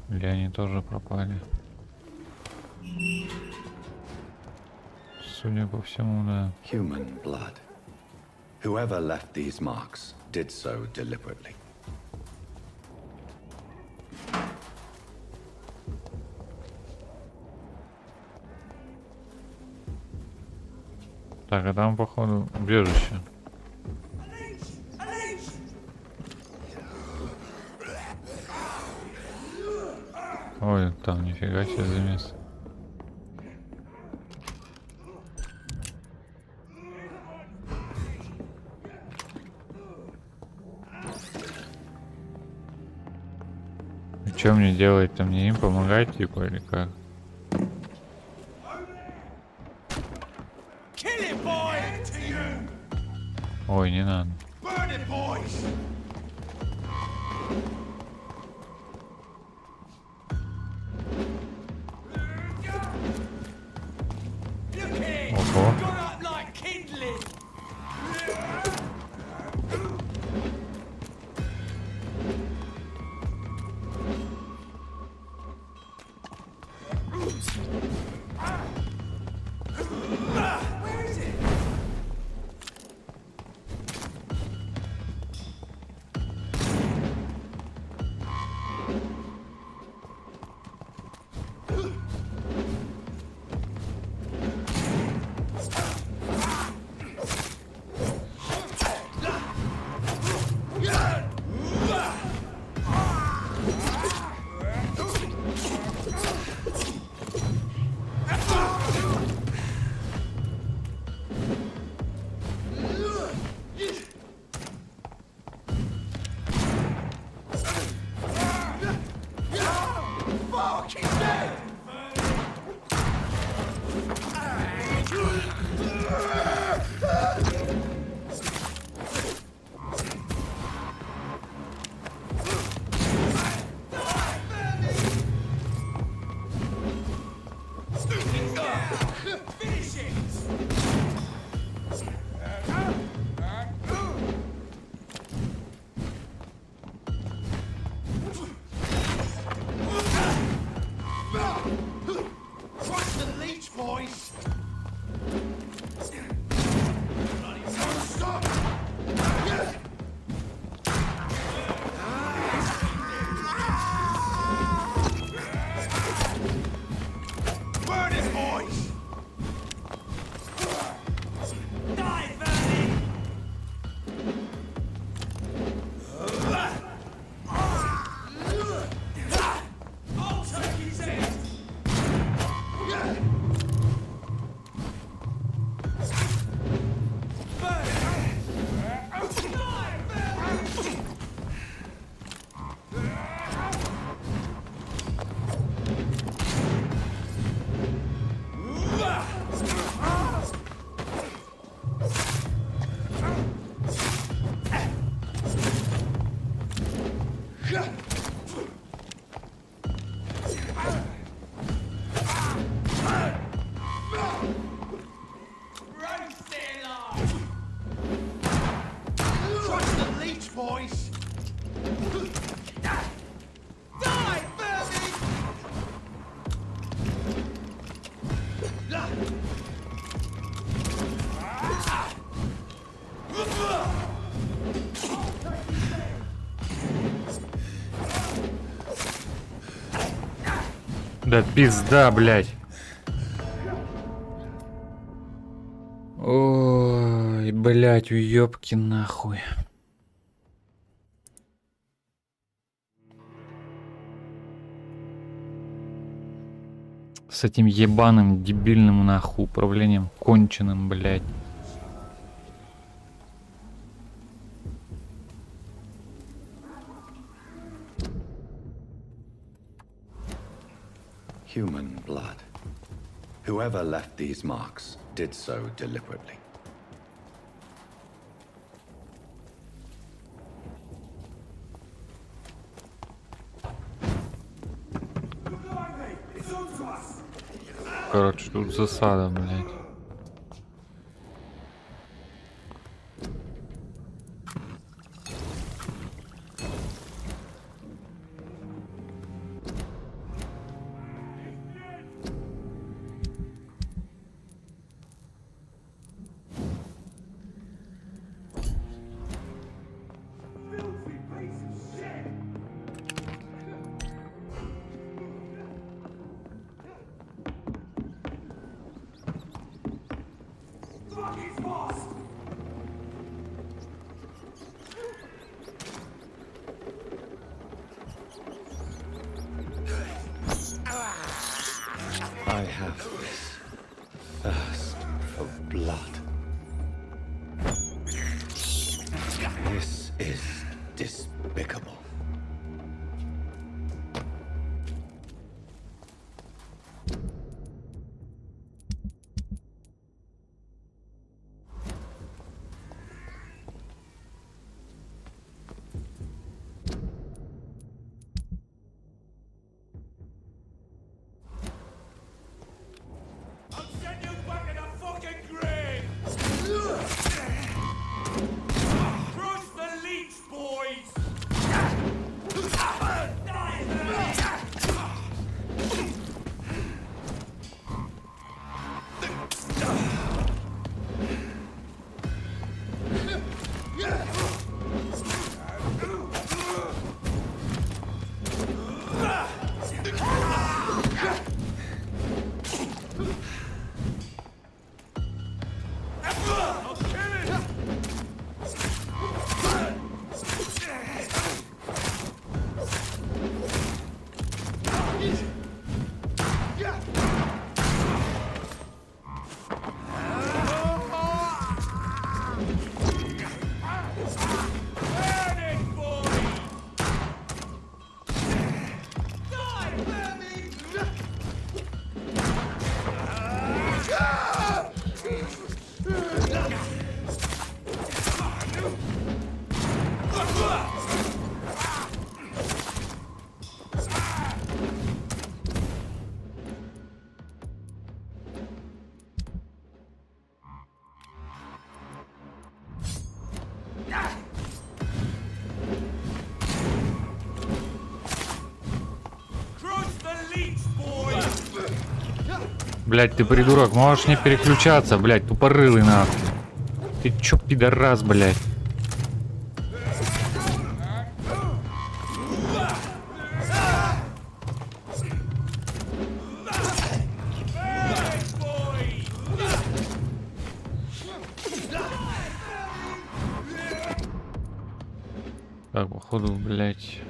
Или они тоже пропали? Судя по всему, да. Human blood. Whoever left these marks did so deliberately. Так, а там, походу, убежище. Ой, там нифига себе замес. Что мне делать-то? Мне им помогать, типа, или как? Ой, не надо. Ого. Да пизда, блядь. Ой, блядь, уёбки нахуй. С этим ебаным, дебильным нахуй управлением, конченым, блядь. Human blood. Whoever left these marks did so deliberately. Короче, тут засада, блядь. I have this thirst for blood. This is despicable. Блять, ты придурок, можешь не переключаться, блять, тупорылый нахуй. Ты чё, пидорас, блять? Так, походу, блять.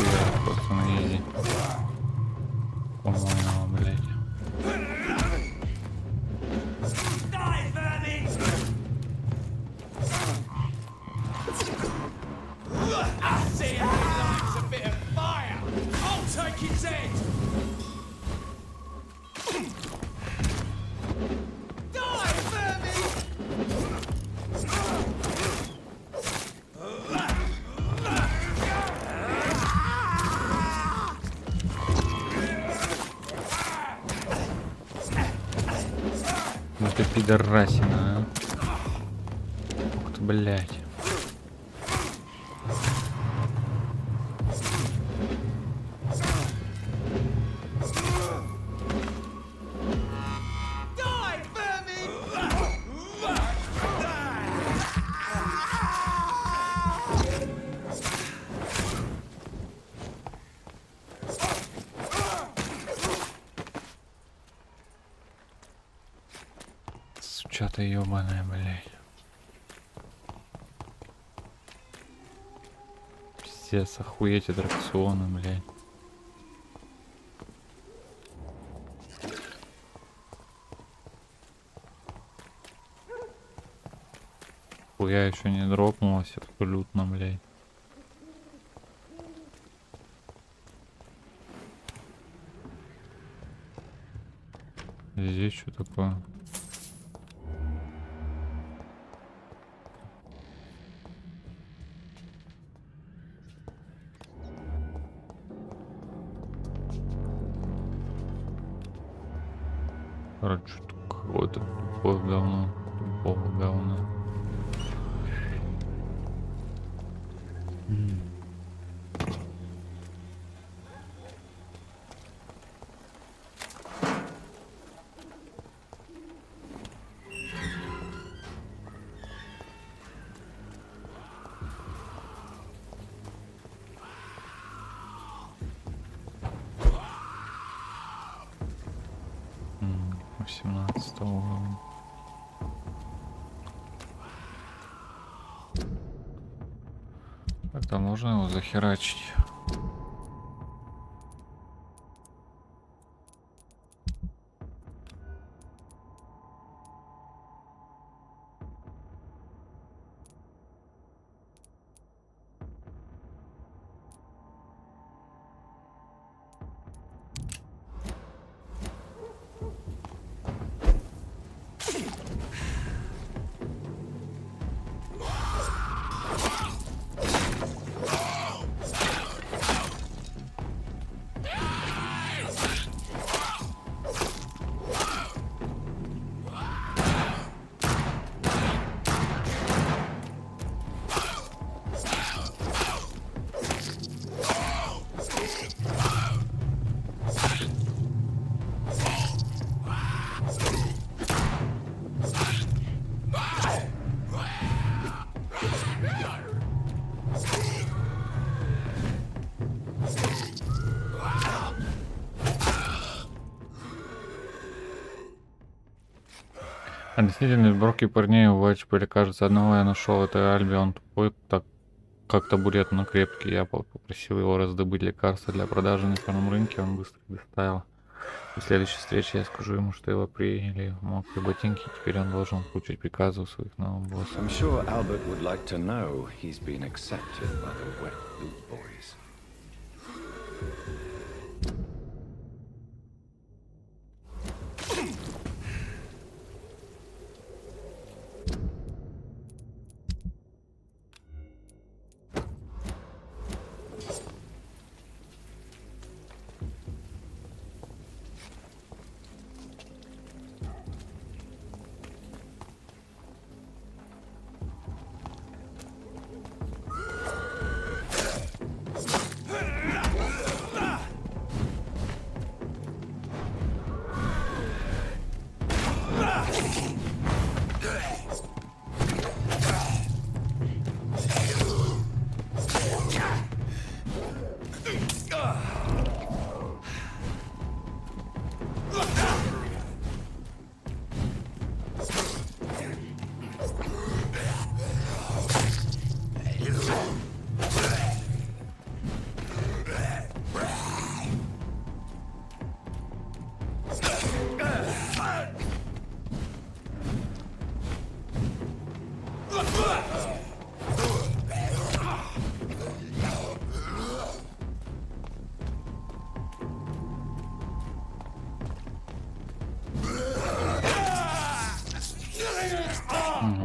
хуя просто на изи. По-моему, блядь. Ну ты пидорасина, а. Ух ты, блядь. Сучата ёбаная, блядь. Пиздец, охуеть аттракционы, блядь. Хуя еще не дропнулась абсолютно, блядь. Здесь что такое? Короче, какое-то тупое говно. Тупого говна. М, 18 уровня. Как-то можно его захерачить. Относительно сборки парней у Вачпеля, кажется, одного я нашел, это Альби, он тупой, так как табурет, но крепкий. Я попросил его раздобыть лекарства для продажи на черном рынке, он быстро их доставил. При следующей встрече я скажу ему, что его приняли в мокрые ботинки, теперь он должен получить приказы у своих новых боссов. I'm sure Albert would like to know he's been accepted by the wet boot boys.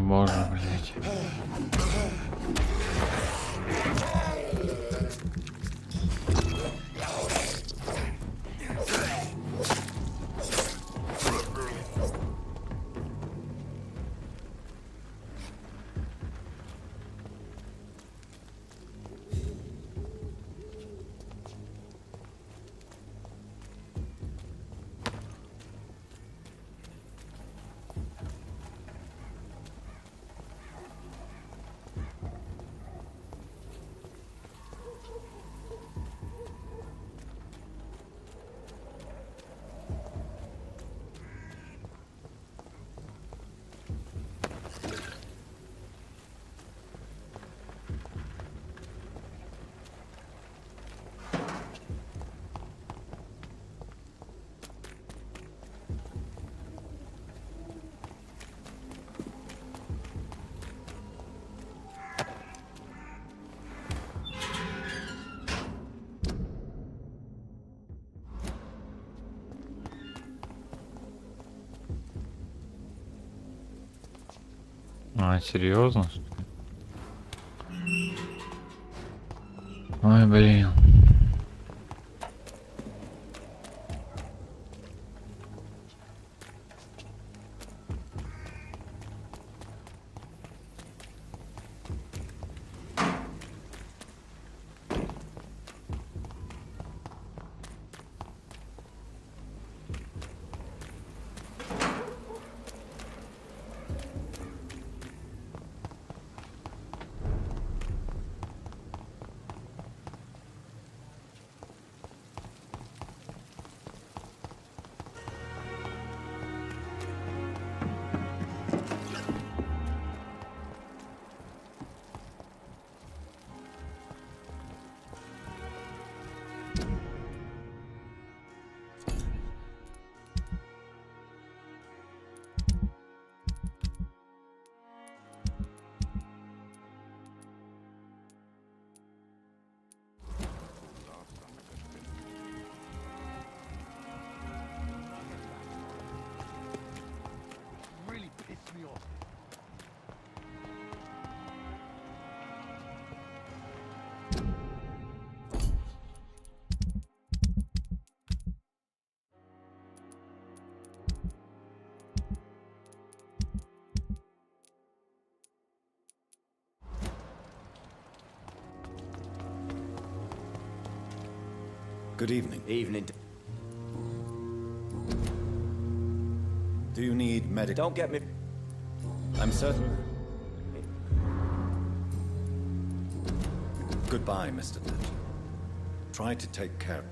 боже, блядь. А, серьезно? Ой, блин. Good evening. Evening. Do you need medical? Don't get me. I'm certain. Goodbye, Mr. Thatcher. Try to take care.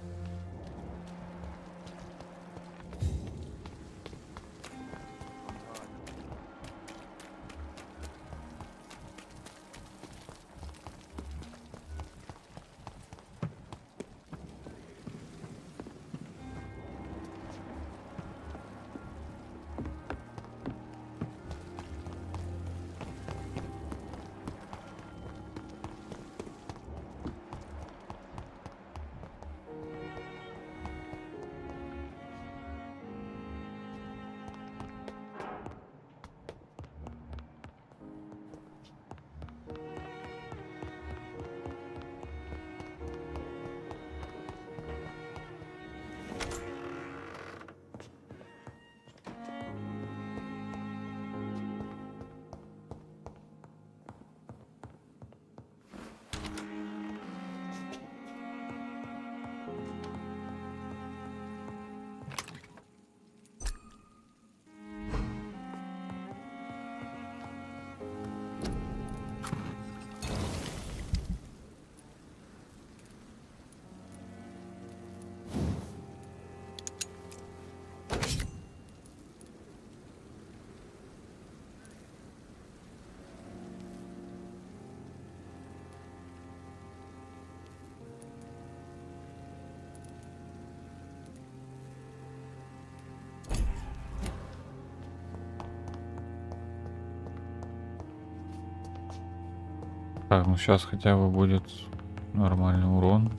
Так, ну сейчас хотя бы будет нормальный урон.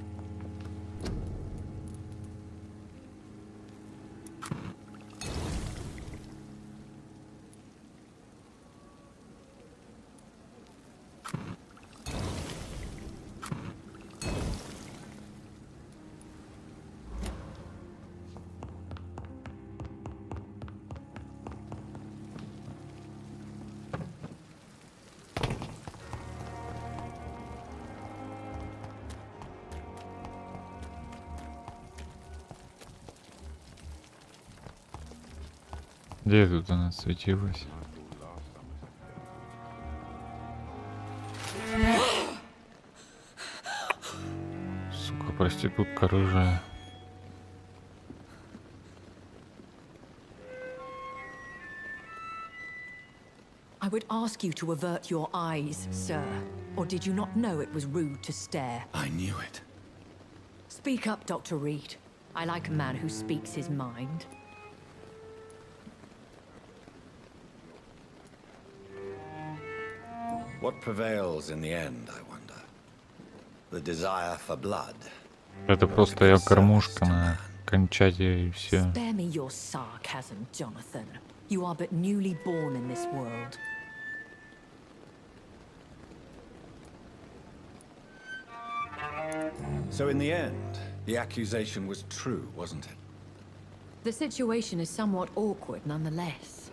Где тут она светилась? Сука, проститутка рыжая. I would ask you to avert your eyes, sir. Or did you not know it was rude to stare? I knew it. Speak up, Dr. Reed. I like a man who speaks his mind. What prevails in the end, I wonder? The desire for blood. Это просто я кормушка на кончате и все. Spare me your sarcasm, Jonathan. You are but newly born in this world. So in the end, the accusation was true, wasn't it? The situation is somewhat awkward nonetheless.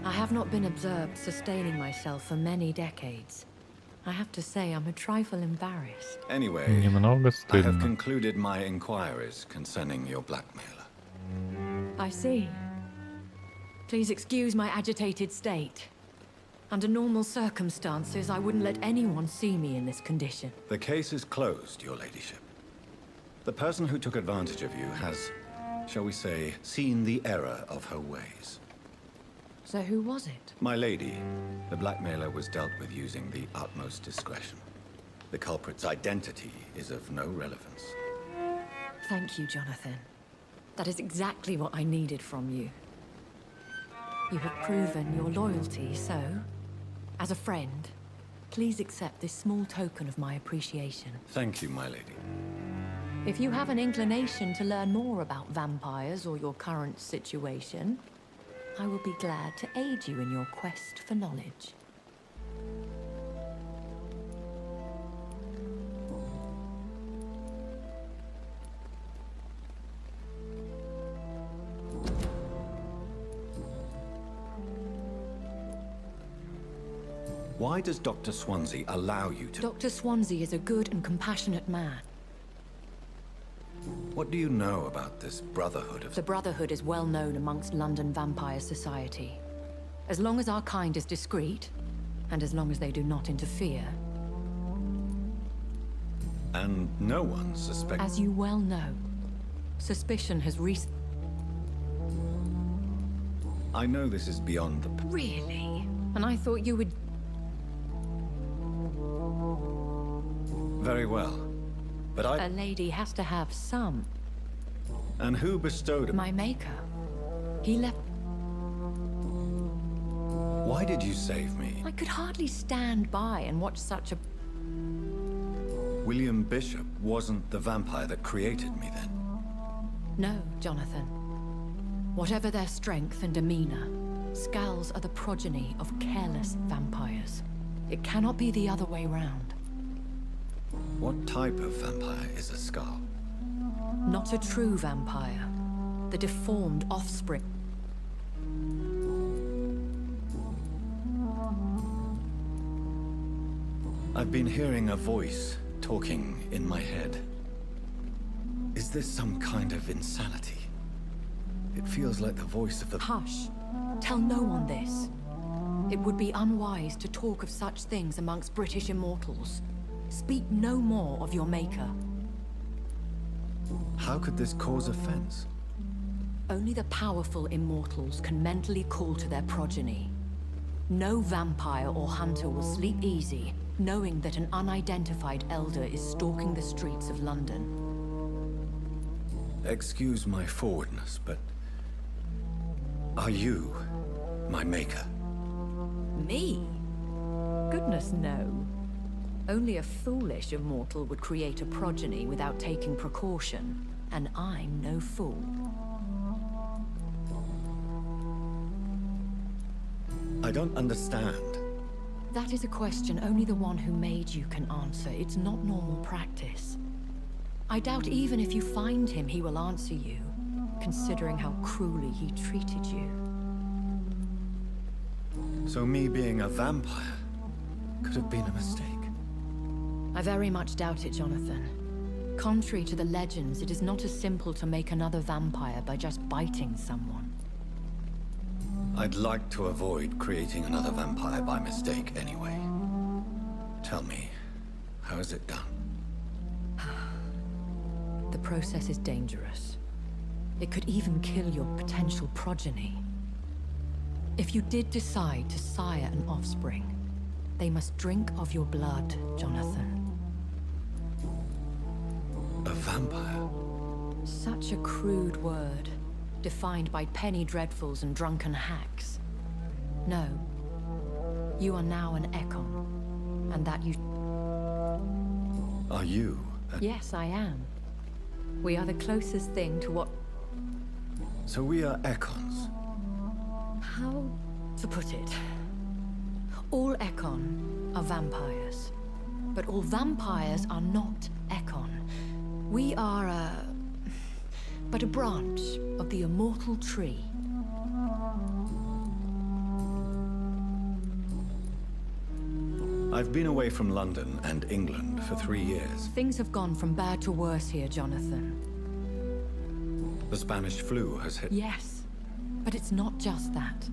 I have not been observed sustaining myself for many decades. I have to say I'm a trifle embarrassed. Anyway, Немного I have стыдно. concluded my inquiries concerning your blackmailer. I see. Please excuse my agitated state. Under normal circumstances, I wouldn't let anyone see me in this condition. The case is closed, your ladyship. The person who took advantage of you has, shall we say, seen the error of her ways. So who was it? My lady, the blackmailer was dealt with using the utmost discretion. The culprit's identity is of no relevance. Thank you, Jonathan. That is exactly what I needed from you. You have proven your loyalty, so, as a friend, please accept this small token of my appreciation. Thank you, my lady. If you have an inclination to learn more about vampires or your current situation, I will be glad to aid you in your quest for knowledge. Why does Dr. Swansea allow you to... Dr. Swansea is a good and compassionate man. What do you know about this Brotherhood of... The Brotherhood is well known amongst London Vampire Society. As long as our kind is discreet, and as long as they do not interfere. And no one suspects... As you well know, suspicion has I know this is beyond the... Really? And I thought you would... Very well. But A lady has to have some. And who bestowed... My maker. He left... Why did you save me? I could hardly stand by and watch such a... William Bishop wasn't the vampire that created me then. No, Jonathan. Whatever their strength and demeanor, Skulls are the progeny of careless vampires. It cannot be the other way round. What type of vampire is a Skull? Not a true vampire. The deformed offspring. I've been hearing a voice talking in my head. Is this some kind of insanity? It feels like the voice of the... Hush. Tell no one this. It would be unwise to talk of such things amongst British immortals. Speak no more of your maker. How could this cause offense? Only the powerful immortals can mentally call to their progeny. No vampire or hunter will sleep easy, knowing that an unidentified elder is stalking the streets of London. Excuse my forwardness, but... are you my maker? Me? Goodness, no. Only a foolish immortal would create a progeny without taking precaution, and I'm no fool. I don't understand. That is a question only the one who made you can answer. It's not normal practice. I doubt even if you find him, he will answer you, considering how cruelly he treated you. So me being a vampire could have been a mistake. I very much doubt it, Jonathan. Contrary to the legends, it is not as simple to make another vampire by just biting someone. I'd like to avoid creating another vampire by mistake anyway. Tell me, how is it done? The process is dangerous. It could even kill your potential progeny. If you did decide to sire an offspring, they must drink of your blood, Jonathan. A vampire? Such a crude word, defined by penny dreadfuls and drunken hacks. No. You are now an Ekon, and that you... Are you? Yes, I am. We are the closest thing to what... So we are Ekons? How to put it? All Ekon are vampires. But all vampires are not Ekon. We are but a branch of the immortal tree. I've been away from London and England for 3 years. Things have gone from bad to worse here, Jonathan. The Spanish flu has hit. Yes, but it's not just that.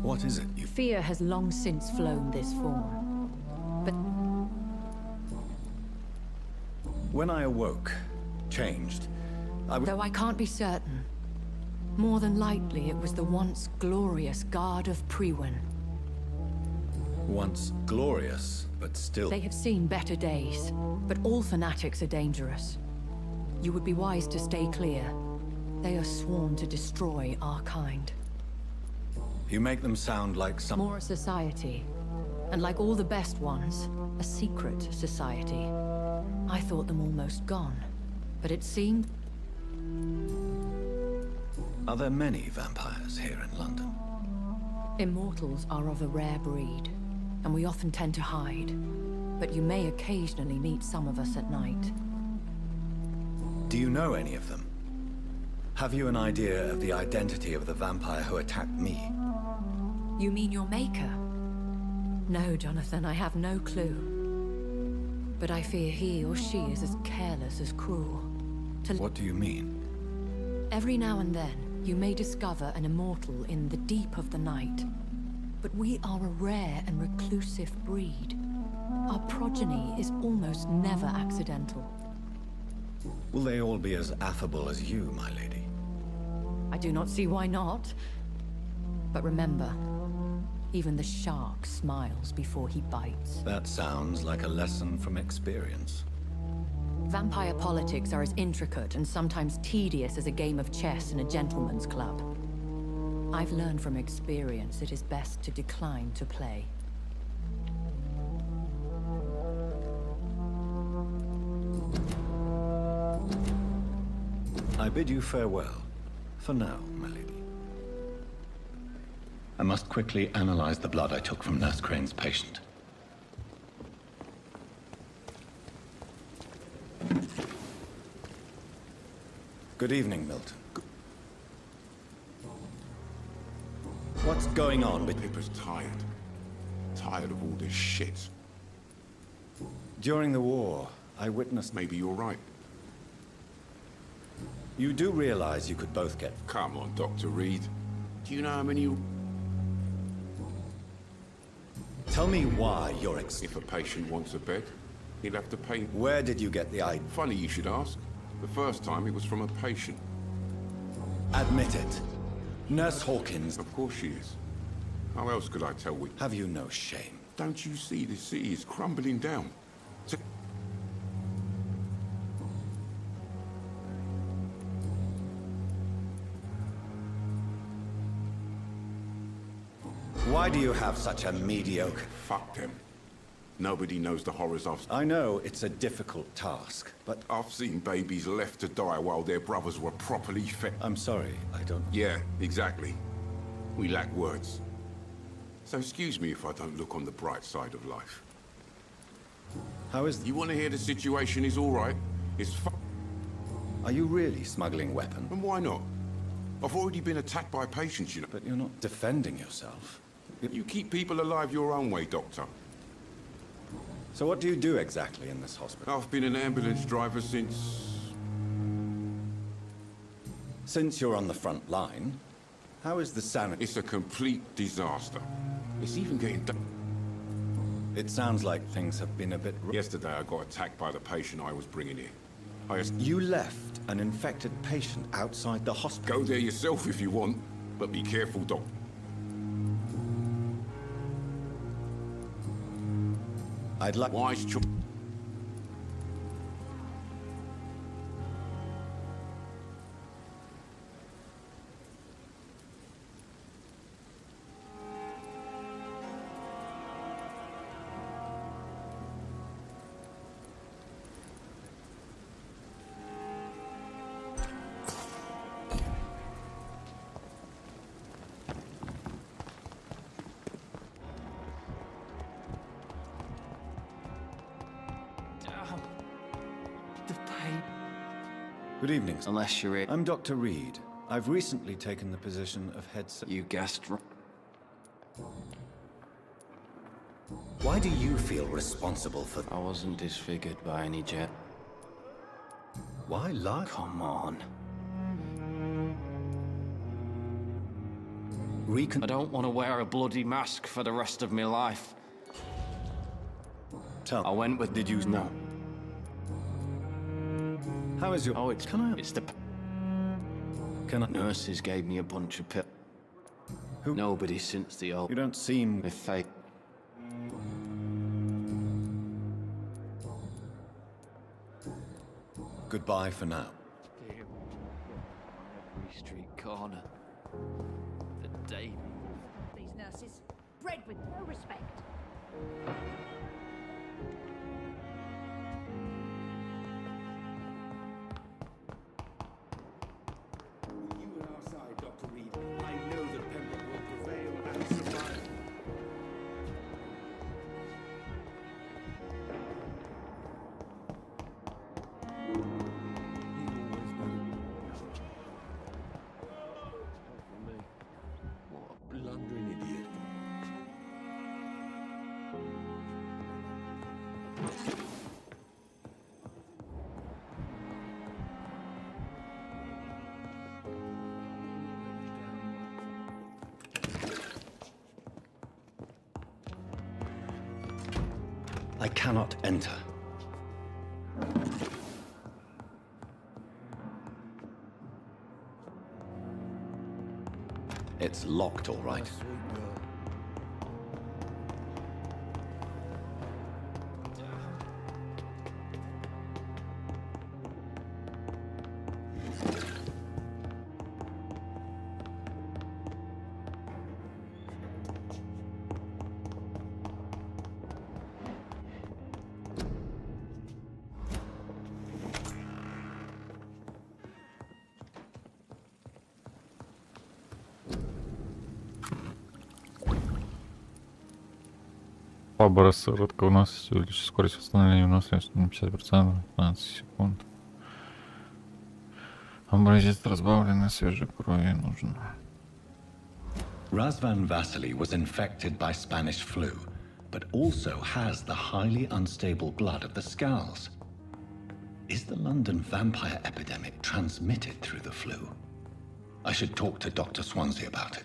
What is it you... Fear has long since flown this form. But... When I awoke, changed, Though I can't be certain, more than likely it was the once glorious Guard of Priwen. Once glorious, but still... They have seen better days, but all fanatics are dangerous. You would be wise to stay clear. They are sworn to destroy our kind. You make them sound like some... More a society. And like all the best ones, a secret society. I thought them almost gone. But it seemed... Are there many vampires here in London? Immortals are of a rare breed, and we often tend to hide. But you may occasionally meet some of us at night. Do you know any of them? Have you an idea of the identity of the vampire who attacked me? You mean your maker? No, Jonathan, I have no clue. But I fear he or she is as careless as cruel. What do you mean? Every now and then, you may discover an immortal in the deep of the night. But we are a rare and reclusive breed. Our progeny is almost never accidental. Will they all be as affable as you, my lady? I do not see why not. But remember, even the shark smiles before he bites. That sounds like a lesson from experience. Vampire politics are as intricate and sometimes tedious as a game of chess in a gentleman's club. I've learned from experience it is best to decline to play. I bid you farewell. For now, my lady. I must quickly analyze the blood I took from Nurse Crane's patient. Good evening, Milton. What's going on with... Pippa's tired. Tired of all this shit. During the war, I witnessed... Maybe you're right. You do realize you could both get... Come on, Dr. Reed. Do you know how many... Tell me why you're If a patient wants a bed, he'll have to pay... Where did you get the idea? Funny you should ask. The first time it was from a patient. Admit it. Nurse Hawkins... Of course she is. How else could I tell we... Have you no shame? Don't you see the city is crumbling down? Why do you have such a mediocre... Fuck them. Nobody knows the horrors I've... I know it's a difficult task, but... I've seen babies left to die while their brothers were properly fed. I'm sorry, I don't... Yeah, exactly. We lack words. So excuse me if I don't look on the bright side of life. How is... You want to hear the situation is all right? It's Are you really smuggling weapons? And why not? I've already been attacked by patients, you know. But you're not defending yourself. You keep people alive your own way, Doctor. So what do you do exactly in this hospital? I've been an ambulance driver since... Since you're on the front line, How is the sanity? It's a complete disaster. It's even getting It sounds like things have been a bit... Yesterday I got attacked by the patient I was bringing here. You left an infected patient outside the hospital? Go there yourself if you want, but be careful, Doc. I'd like... Wise choice. Good evening. Unless you're it. I'm Dr. Reed. I've recently taken the position of head... You guessed right. Why do you feel responsible for... I wasn't disfigured by any jet. Why lie? Come on. I don't want to wear a bloody mask for the rest of my life. Tell. I went with... Did you know? How is your... Oh, it's... Can I... It's the... Can I... Nurses gave me a bunch of pills. Who? Nobody since the old... You don't seem... With fate. Goodbye for now. Every street corner. The day... These nurses, bred with no respect. You were our side, Dr. Reed. I know that Pembroke will prevail and survive. What a blundering idiot. I cannot enter. It's locked, all right. Рассоротка у нас всего лишь скорость восстановления выносливости на 50%, 15 секунд. Образец разбавленной свежей крови нужен. Razvan Vasily was infected by Spanish flu, but also has the highly unstable blood of the Skulls. Is the London vampire epidemic transmitted through the flu? I should talk to Dr. Swansea about it.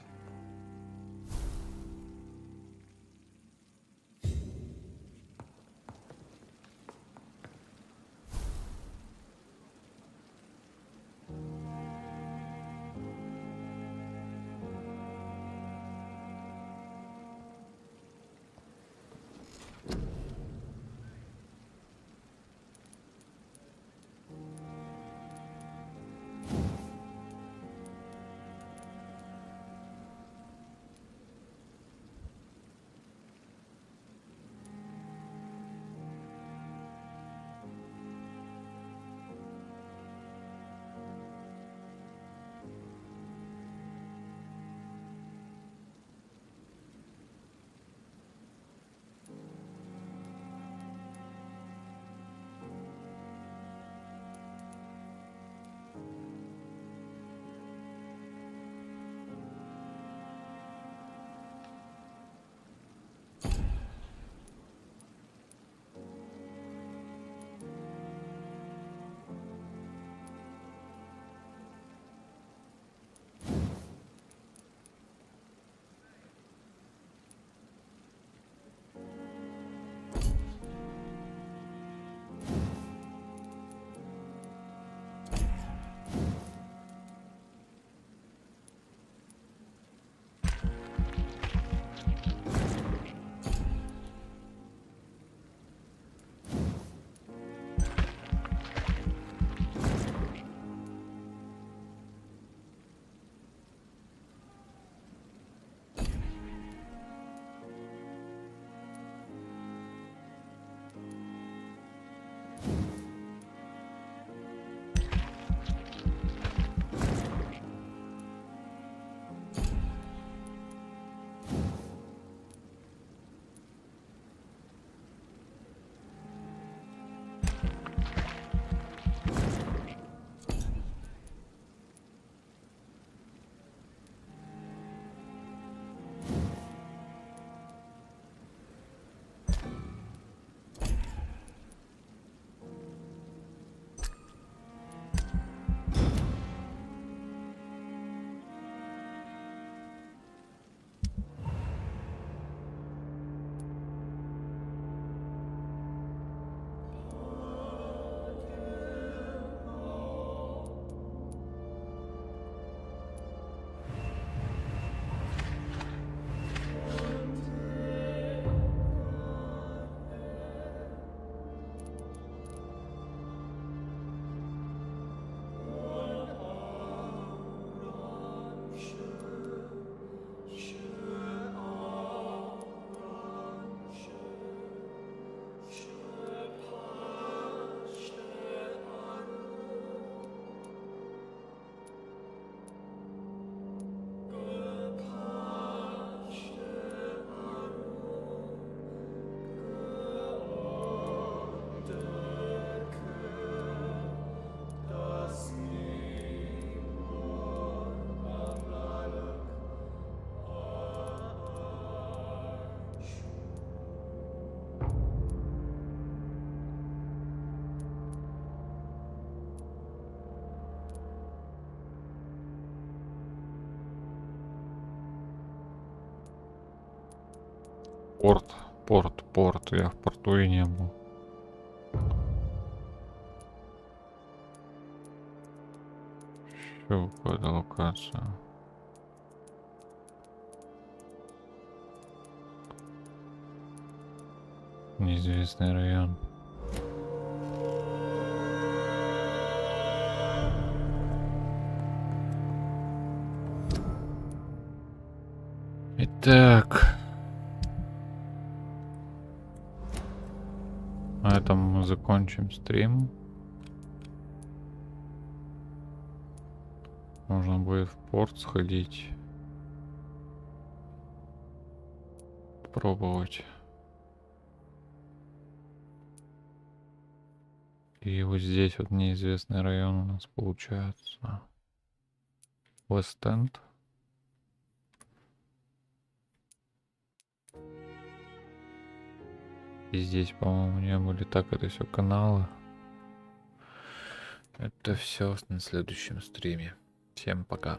Порт. Я в порту и не был. Еще какая-то локация. Неизвестный район. Итак. На этом мы закончим стрим. Можно будет в порт сходить. Пробовать. И вот здесь вот неизвестный район у нас получается. Вест-Энд. И здесь, по-моему, не были. Так, это все каналы. Это все на следующем стриме. Всем пока.